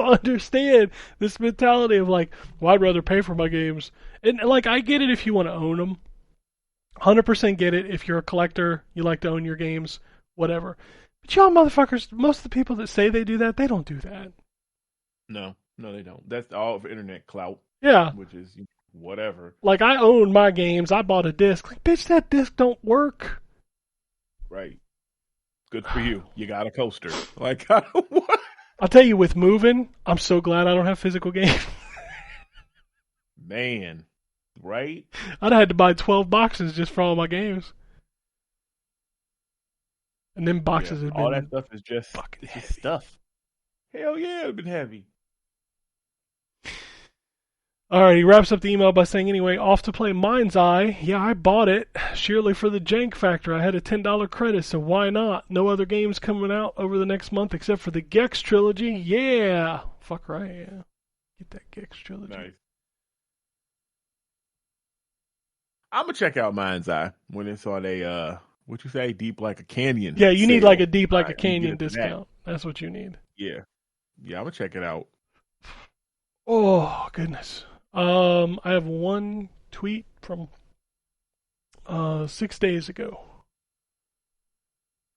understand this mentality of like, well, I'd rather pay for my games. And like, I get it if you want to own them. 100% get it if you're a collector, you like to own your games, whatever. But y'all motherfuckers, most of the people that say they do that, they don't do that. No, they don't. That's all for internet clout. Yeah. Which is whatever. Like, I own my games. I bought a disc. Like, bitch, that disc don't work. Right. Good for you. You got a coaster. Like, what? I'll tell you, with moving, I'm so glad I don't have physical games. Man. Right? I'd have had to buy 12 boxes just for all my games. And then boxes have been all that stuff is just fucking just stuff. Hell yeah, it'd been heavy. Alright, he wraps up the email by saying, anyway, off to play Mind's Eye. Yeah, I bought it. Sheerly for the jank factor. I had a $10 credit, so why not? No other games coming out over the next month except for the Gex trilogy. Yeah! Fuck right, yeah. Get that Gex trilogy. Nice. I'm gonna check out Mind's Eye when it's on a, what you say, deep like a canyon. Yeah, you need sale. like a deep like a canyon discount. That's what you need. Yeah. Yeah, I'm gonna check it out. Oh, goodness. I have one tweet from 6 days ago.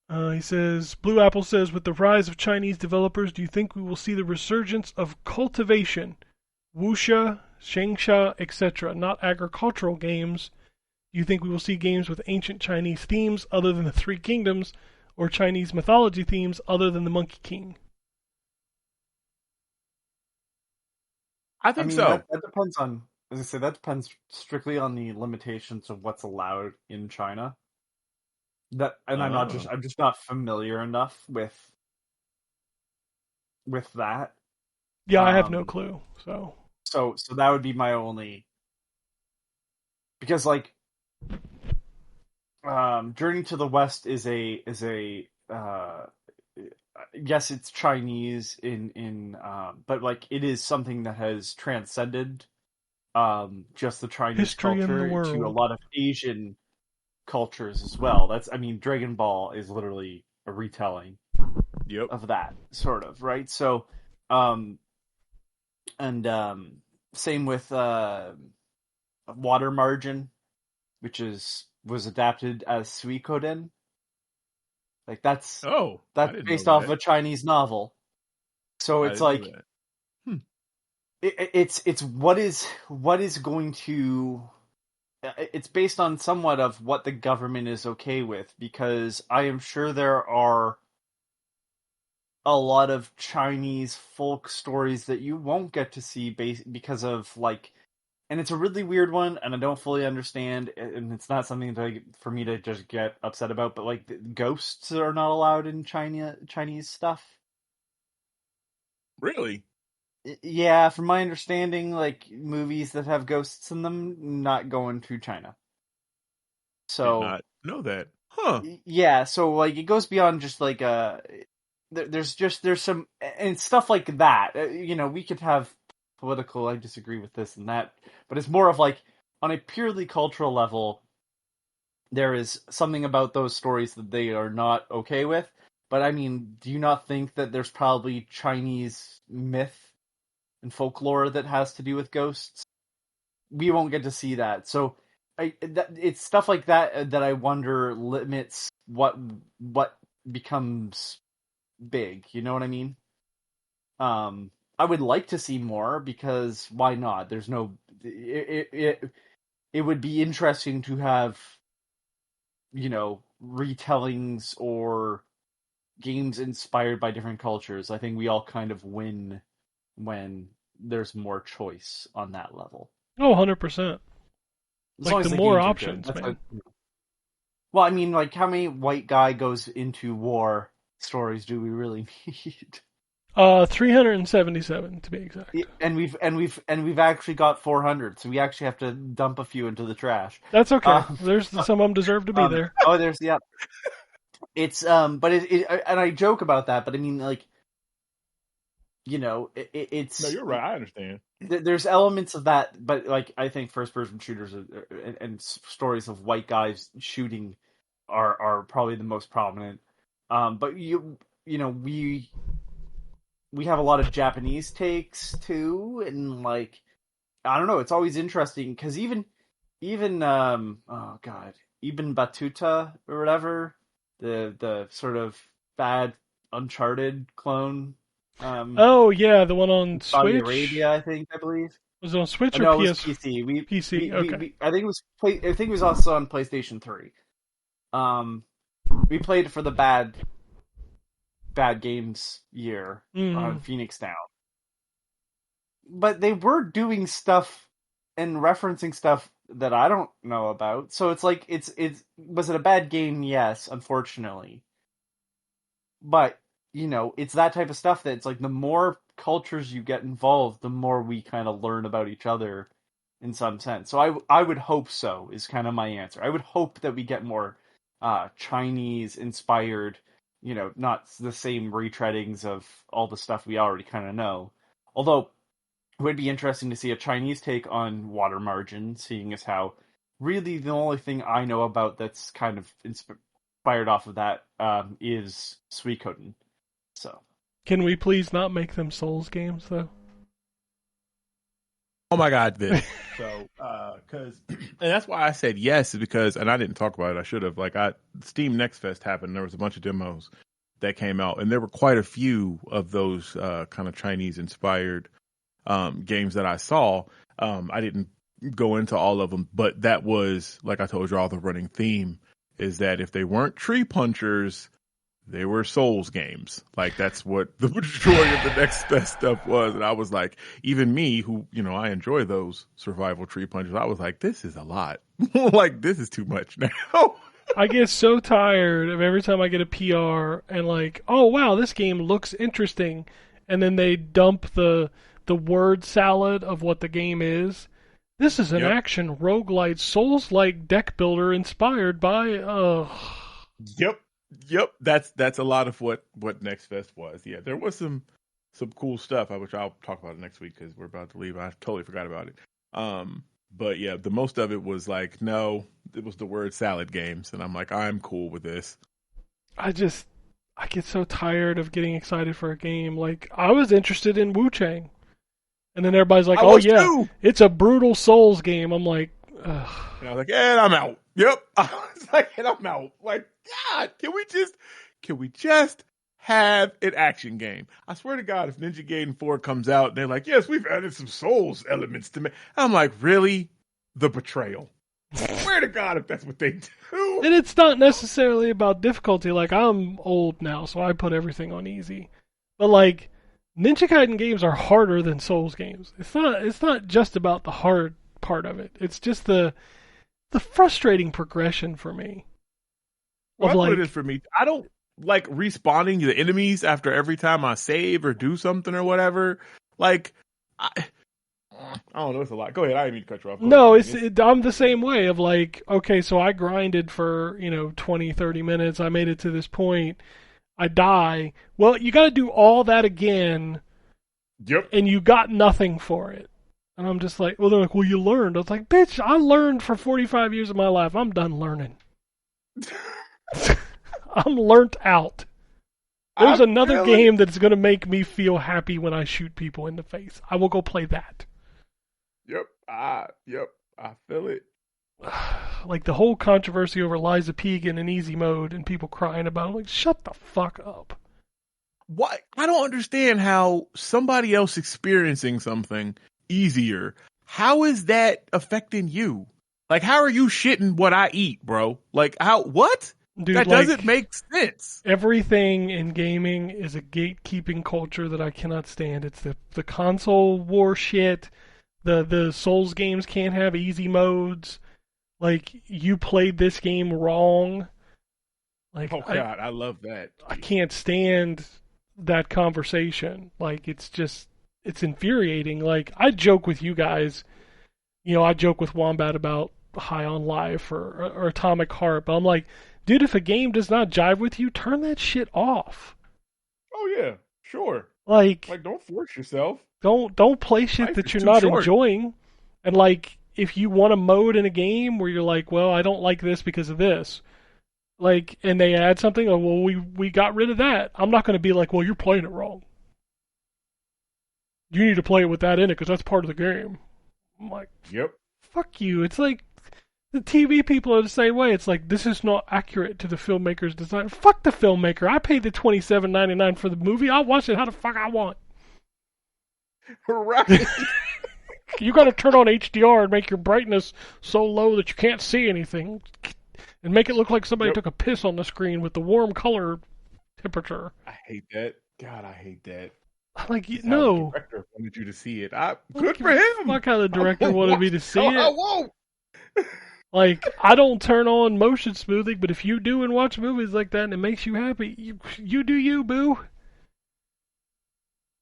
He says, Blue Apple says, with the rise of Chinese developers, do you think we will see the resurgence of cultivation, wuxia, shengsha, etc., not agricultural games? Do you think we will see games with ancient Chinese themes other than the Three Kingdoms, or Chinese mythology themes other than the Monkey King? I think so. That depends on, as I say, that depends strictly on the limitations of what's allowed in China. I'm just not familiar enough with that. Yeah, I have no clue. So that would be my only, because like, Journey to the West is a yes, it's Chinese but like it is something that has transcended just the Chinese history culture in the world to a lot of Asian cultures as well. Dragon Ball is literally a retelling of that sort of, right? So And same with Water Margin, which was adapted as Suikoden. Like that's Oh, I didn't know based off that. a Chinese novel. So I it's didn't know like that. Hmm. it's what is going to it's based on somewhat of what the government is okay with, because I am sure there are a lot of Chinese folk stories that you won't get to see because of like, and it's a really weird one, and I don't fully understand, and it's not something for me to just get upset about. But like, ghosts are not allowed in Chinese stuff. Really? Yeah, from my understanding, like movies that have ghosts in them not going to China. Did So not know that. Huh. yeah, so like it goes beyond just like there's some and stuff like that. We could have political, I disagree with this and that, but it's more of like on a purely cultural level, there is something about those stories that they are not okay with. But I mean, do you not think that there's probably Chinese myth and folklore that has to do with ghosts? We won't get to see that. So it's stuff like that I wonder limits what becomes big. You know what I mean? I would like to see more, because why not? There's no it would be interesting to have, retellings or games inspired by different cultures. I think we all kind of win when there's more choice on that level. Oh, 100%. As Like long the as the more games are good. options, man. Well, I mean, like, how many white guy goes into war stories do we really need? 377 to be exact. And we've actually got 400, so we actually have to dump a few into the trash. That's okay. There's some of them deserve to be there. There's yeah. It's but and I joke about that, but I mean, like, it's No, you're right. I understand. there's elements of that, but like I think first person shooters and stories of white guys shooting are probably the most prominent. But we have a lot of Japanese takes too, and like, I don't know, it's always interesting because even oh god, Ibn Battuta or whatever, the sort of bad Uncharted clone. Oh yeah, the one on Saudi Switch. Arabia, I believe. Was it on Switch or No, it was PS? PC. PC. Okay. I think it was I think it was also on PlayStation 3. We played it for the bad games year on Phoenix Down. But they were doing stuff and referencing stuff that I don't know about. So it's like it's was it a bad game? Yes, unfortunately. But, it's that type of stuff that it's like the more cultures you get involved, the more we kind of learn about each other in some sense. So I would hope so, is kind of my answer. I would hope that we get more Chinese inspired, not the same retreadings of all the stuff we already kind of know. Although it would be interesting to see a Chinese take on Water Margin, seeing as how really the only thing I know about that's kind of inspired off of that is Suikoden. So Can we please not make them Souls games though? Oh my God, this. So, because, and that's why I said yes, is because, and I didn't talk about it. I should have. Like, Steam Next Fest happened. There was a bunch of demos that came out, and there were quite a few of those kind of Chinese inspired games that I saw. I didn't go into all of them, but that was, like I told you all, the running theme is that if they weren't tree punchers, they were Souls games. Like, that's what the majority of the Next Best stuff was. And I was like, even me, who, I enjoy those survival tree punches, I was like, this is a lot. Like, this is too much now. I get so tired of every time I get a PR and like, oh wow, this game looks interesting, and then they dump the word salad of what the game is. This is an action roguelite Souls-like deck builder inspired by Yep. That's a lot of what Next Fest was. Yeah, there was some cool stuff, which I'll talk about next week because we're about to leave. I totally forgot about it. But yeah, the most of it was like, no, it was the word salad games, and I'm like, I'm cool with this. I get so tired of getting excited for a game. Like, I was interested in Wu Chang. And then everybody's like, I "Oh was yeah, too. it's a brutal Souls game." I'm like, ugh. And I was like, and I'm out. Yep. I was like, and I'm out. Like, God, can we just have an action game? I swear to God, if Ninja Gaiden 4 comes out and they're like, yes, we've added some Souls elements to me. I'm like, really? The betrayal. Swear to God, if that's what they do. And it's not necessarily about difficulty. Like, I'm old now, so I put everything on easy. But like, Ninja Gaiden games are harder than Souls games. It's not just about the hard part of it. It's just the frustrating progression for me. Well, Of that's what like, it is for me. I don't like respawning the enemies after every time I save or do something or whatever. Like, I don't know. It's a lot. Go ahead. I didn't mean to cut you off. Go no, ahead. I'm the same way of like, okay, so I grinded for, 20, 30 minutes. I made it to this point. I die. Well, you got to do all that again. Yep. And you got nothing for it. And I'm just like, well, they're like, well, you learned. I was like, bitch, I learned for 45 years of my life. I'm done learning. I'm learnt out. There's another game that's going to make me feel happy when I shoot people in the face. I will go play that. Yep. I feel it. Like the whole controversy over Liza Pegan in easy mode and people crying about it. I'm like, shut the fuck up. Why? I don't understand how somebody else experiencing something easier, how is that affecting you? Like, how are you shitting what I eat, bro? Like, what? Dude, that like, doesn't make sense. Everything in gaming is a gatekeeping culture that I cannot stand. It's the console war shit. The Souls games can't have easy modes. Like, you played this game wrong. Like, oh God, I love that. I can't stand that conversation. Like, it's infuriating. Like, I joke with you guys. I joke with Wombat about High on Life or Atomic Heart, but I'm like, dude, if a game does not jive with you, turn that shit off. Oh yeah, sure. Like don't force yourself. Don't play shit Life that is you're too not short. enjoying. And like, if you want a mode in a game where you're like, well, I don't like this because of this, like, and they add something, oh, well, we got rid of that. I'm not going to be like, well, you're playing it wrong. You need to play it with that in it because that's part of the game. I'm like, yep. Fuck you. It's like the TV people are the same way. It's like, this is not accurate to the filmmaker's design. Fuck the filmmaker. I paid the $27.99 for the movie. I'll watch it how the fuck I want. Right. You got to turn on HDR and make your brightness so low that you can't see anything, and make it look like somebody took a piss on the screen with the warm color temperature. I hate that. God, I hate that. Like, That's no. how the director wanted you to see it. Good for him. Fuck how the director wanted me to see it. I won't. Like, I don't turn on motion smoothing, but if you do and watch movies like that and it makes you happy, you do you, boo.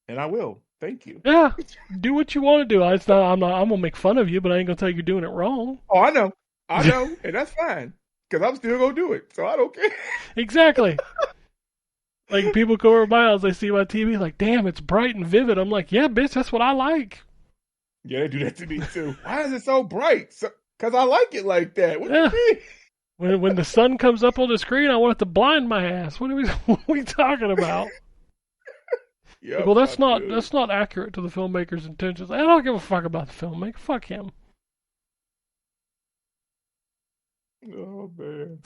And I will. Thank you. Yeah, do what you want to do. I'm gonna make fun of you, but I ain't gonna tell you you're doing it wrong. Oh, I know, and that's fine because I'm still gonna do it, so I don't care. Exactly. Like, people go over my house, they see my TV, like, damn, it's bright and vivid. I'm like, yeah, bitch, that's what I like. Yeah, they do that to me too. Why is it so bright? Because I like it like that. What do you mean? When the sun comes up on the screen, I want it to blind my ass. What are we talking about? Yep, well, that's not accurate to the filmmaker's intentions. I don't give a fuck about the filmmaker. Fuck him. Oh man.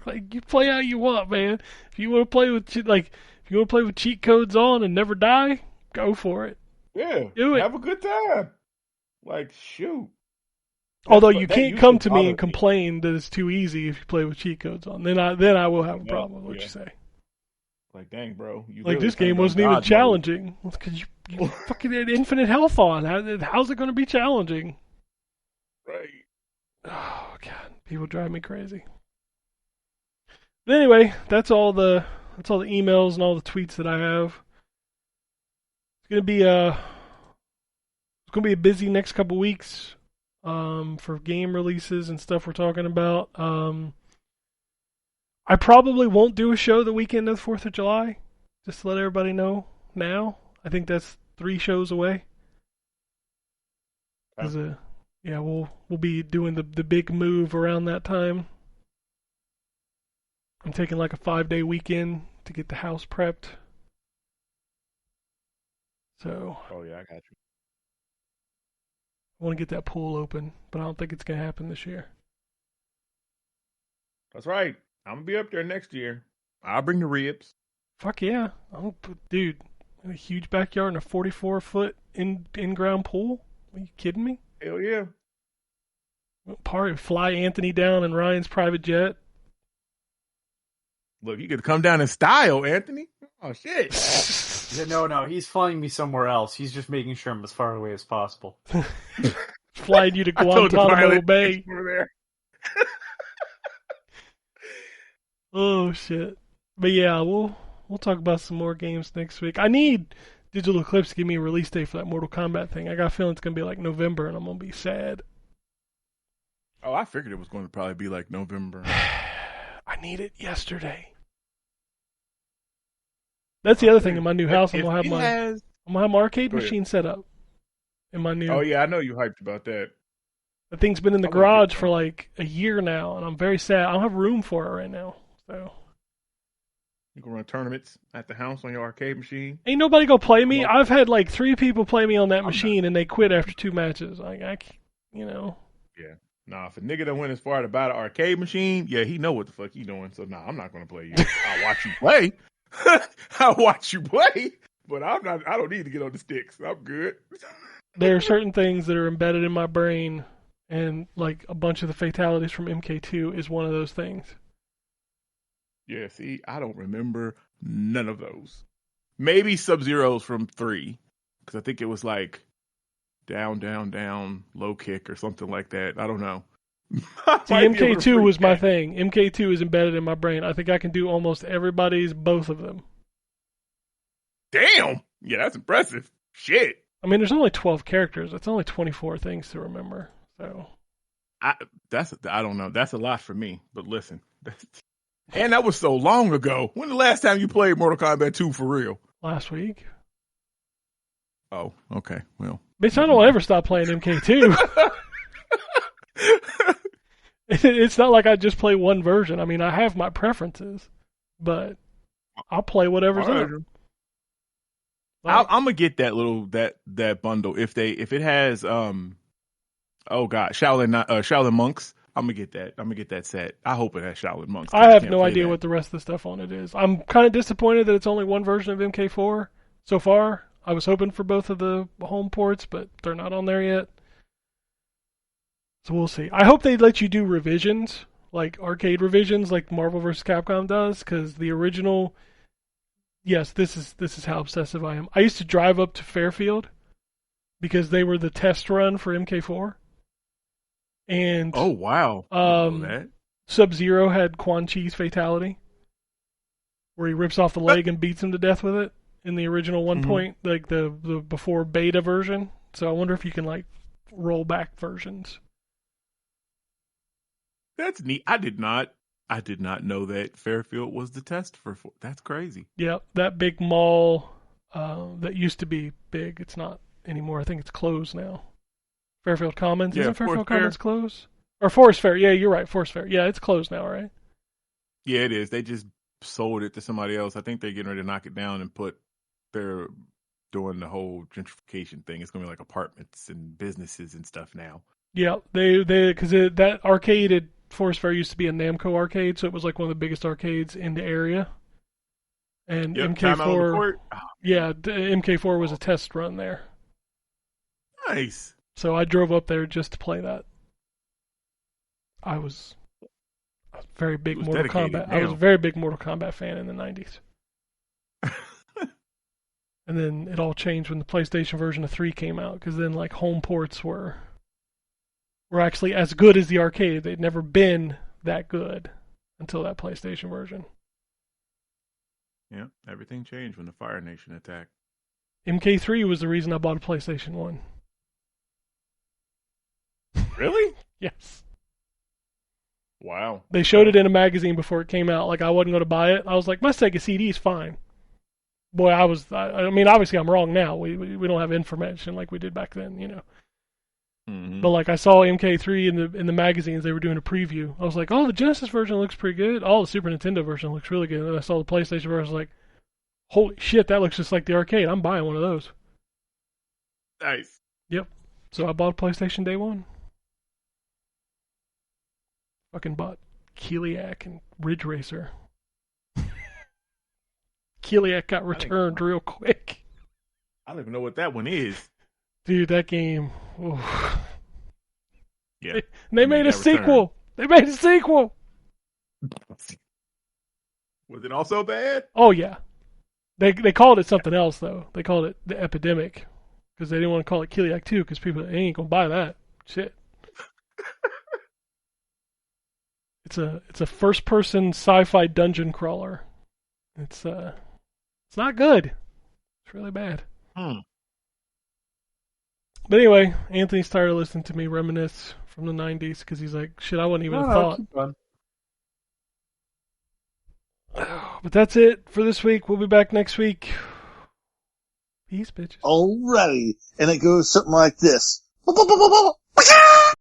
Like, you play how you want, man. If you want to play with cheat codes on and never die, go for it. Yeah, do it. Have a good time. Like, shoot. Although you can't come to me and complain that it's too easy if you play with cheat codes on. Then I will have a problem with what you say. Like, dang, bro. Like, this game wasn't even challenging. Because you fucking had infinite health on. How's it going to be challenging? Right. Oh, God. People drive me crazy. But anyway, that's all the emails and all the tweets that I have. It's gonna be a busy next couple weeks for game releases and stuff we're talking about. I probably won't do a show the weekend of the 4th of July, just to let everybody know now. I think that's 3 shows away. Yeah, we'll be doing the big move around that time. I'm taking like a 5-day weekend to get the house prepped. So Oh yeah, I got you. I want to get that pool open, but I don't think it's going to happen this year. That's right. I'm gonna be up there next year. I'll bring the ribs. Fuck yeah. Dude, in a huge backyard and a 44-foot in-ground pool? Are you kidding me? Hell yeah. Fly Anthony down in Ryan's private jet. Look, you could come down in style, Anthony. Oh shit. No, he's flying me somewhere else. He's just making sure I'm as far away as possible. Flying you to I told the Guantanamo pilot, Bay. over there. Oh shit. But yeah, we'll talk about some more games next week. I need Digital Eclipse to give me a release date for that Mortal Kombat thing. I got a feeling it's gonna be like November, and I'm gonna be sad. Oh, I figured it was going to probably be like November. I need it yesterday. That's the other thing in my new house. I'm gonna have my arcade machine set up in my new. Oh yeah, I know you hyped about that. The thing's been in the garage for like a year now, and I'm very sad. I don't have room for it right now. So you can run tournaments at the house on your arcade machine. Ain't nobody gonna play me. I've had like 3 people play me on that machine, and they quit after 2 matches. Like Yeah. Nah, if a nigga that went as far to buy the arcade machine, yeah, he know what the fuck he doing. So nah, I'm not gonna play you. I'll watch you play. I'll watch you play, but I don't need to get on the sticks. I'm good. There are certain things that are embedded in my brain, and like a bunch of the fatalities from MK2 is one of those things. Yeah, see, I don't remember none of those. Maybe Sub-Zero's from 3, because I think it was like down, down, down, low kick or something like that. I don't know. See, MK2 was my thing. MK2 is embedded in my brain. I think I can do almost everybody's, both of them. Damn! Yeah, that's impressive. Shit. I mean, there's only 12 characters. That's only 24 things to remember. So, I don't know. That's a lot for me. But listen, and that was so long ago. When the last time you played Mortal Kombat 2 for real? Last week. Oh, okay. Well, bitch, I don't ever stop playing MK2. It's not like I just play one version. I mean, I have my preferences, but I'll play whatever's up. I'm gonna get that bundle if it has Shaolin monks. I'm gonna get that. I'm gonna get that set. I hope it has Shaolin monks. I have no idea what the rest of the stuff on it is. I'm kind of disappointed that it's only one version of MK4 so far. I was hoping for both of the home ports, but they're not on there yet. So we'll see. I hope they let you do revisions, like arcade revisions, like Marvel vs. Capcom does, because the original. Yes, this is how obsessive I am. I used to drive up to Fairfield because they were the test run for MK4. And oh wow, Sub-Zero had Quan Chi's fatality, where he rips off the leg and beats him to death with it in the original 1.0, like the before beta version. So I wonder if you can like roll back versions. That's neat. I did not know that Fairfield was the test for. That's crazy. Yeah, that big mall that used to be big. It's not anymore. I think it's closed now. Fairfield Commons. Isn't Fairfield Commons closed? Or Forest Fair. Yeah, you're right. Forest Fair. Yeah, it's closed now, right? Yeah, it is. They just sold it to somebody else. I think they're getting ready to knock it down and they're doing the whole gentrification thing. It's going to be like apartments and businesses and stuff now. Yeah, because that arcade at Forest Fair used to be a Namco arcade, so it was like one of the biggest arcades in the area. And MK4, MK4 was a test run there. Nice. So I drove up there just to play that. I was a very big Mortal Kombat. I was a very big Mortal Kombat fan in the 90s. And then it all changed when the PlayStation version of 3 came out, because then like home ports were actually as good as the arcade. They'd never been that good until that PlayStation version. Yeah, everything changed when the Fire Nation attacked. MK3 was the reason I bought a PlayStation 1. Really? Yes. Wow. They showed it in a magazine before it came out. Like, I wasn't going to buy it. I was like, my Sega CD is fine. Boy, I mean, obviously I'm wrong now. We don't have information like we did back then, you know. Mm-hmm. But like I saw MK3 in the magazines, they were doing a preview. I was like, oh, the Genesis version looks pretty good. Oh, the Super Nintendo version looks really good. And then I saw the PlayStation version. I was like, holy shit, that looks just like the arcade. I'm buying one of those. Nice. Yep. So I bought a PlayStation day one. Fucking bought Kiliak and Ridge Racer. Kiliak got returned real quick. I don't even know what that one is. Dude, that game. Oof. Yeah. They made a sequel. They made a sequel. Was it also bad? Oh, yeah. They called it something else, though. They called it The Epidemic. Because they didn't want to call it Kiliak 2, because people ain't going to buy that. Shit. It's a first-person sci-fi dungeon crawler. It's not good. It's really bad. But anyway, Anthony's tired of listening to me reminisce from the 90s because he's like, shit, I wouldn't even have thought. Keep going. But that's it for this week. We'll be back next week. Peace, bitches. Alrighty. And it goes something like this.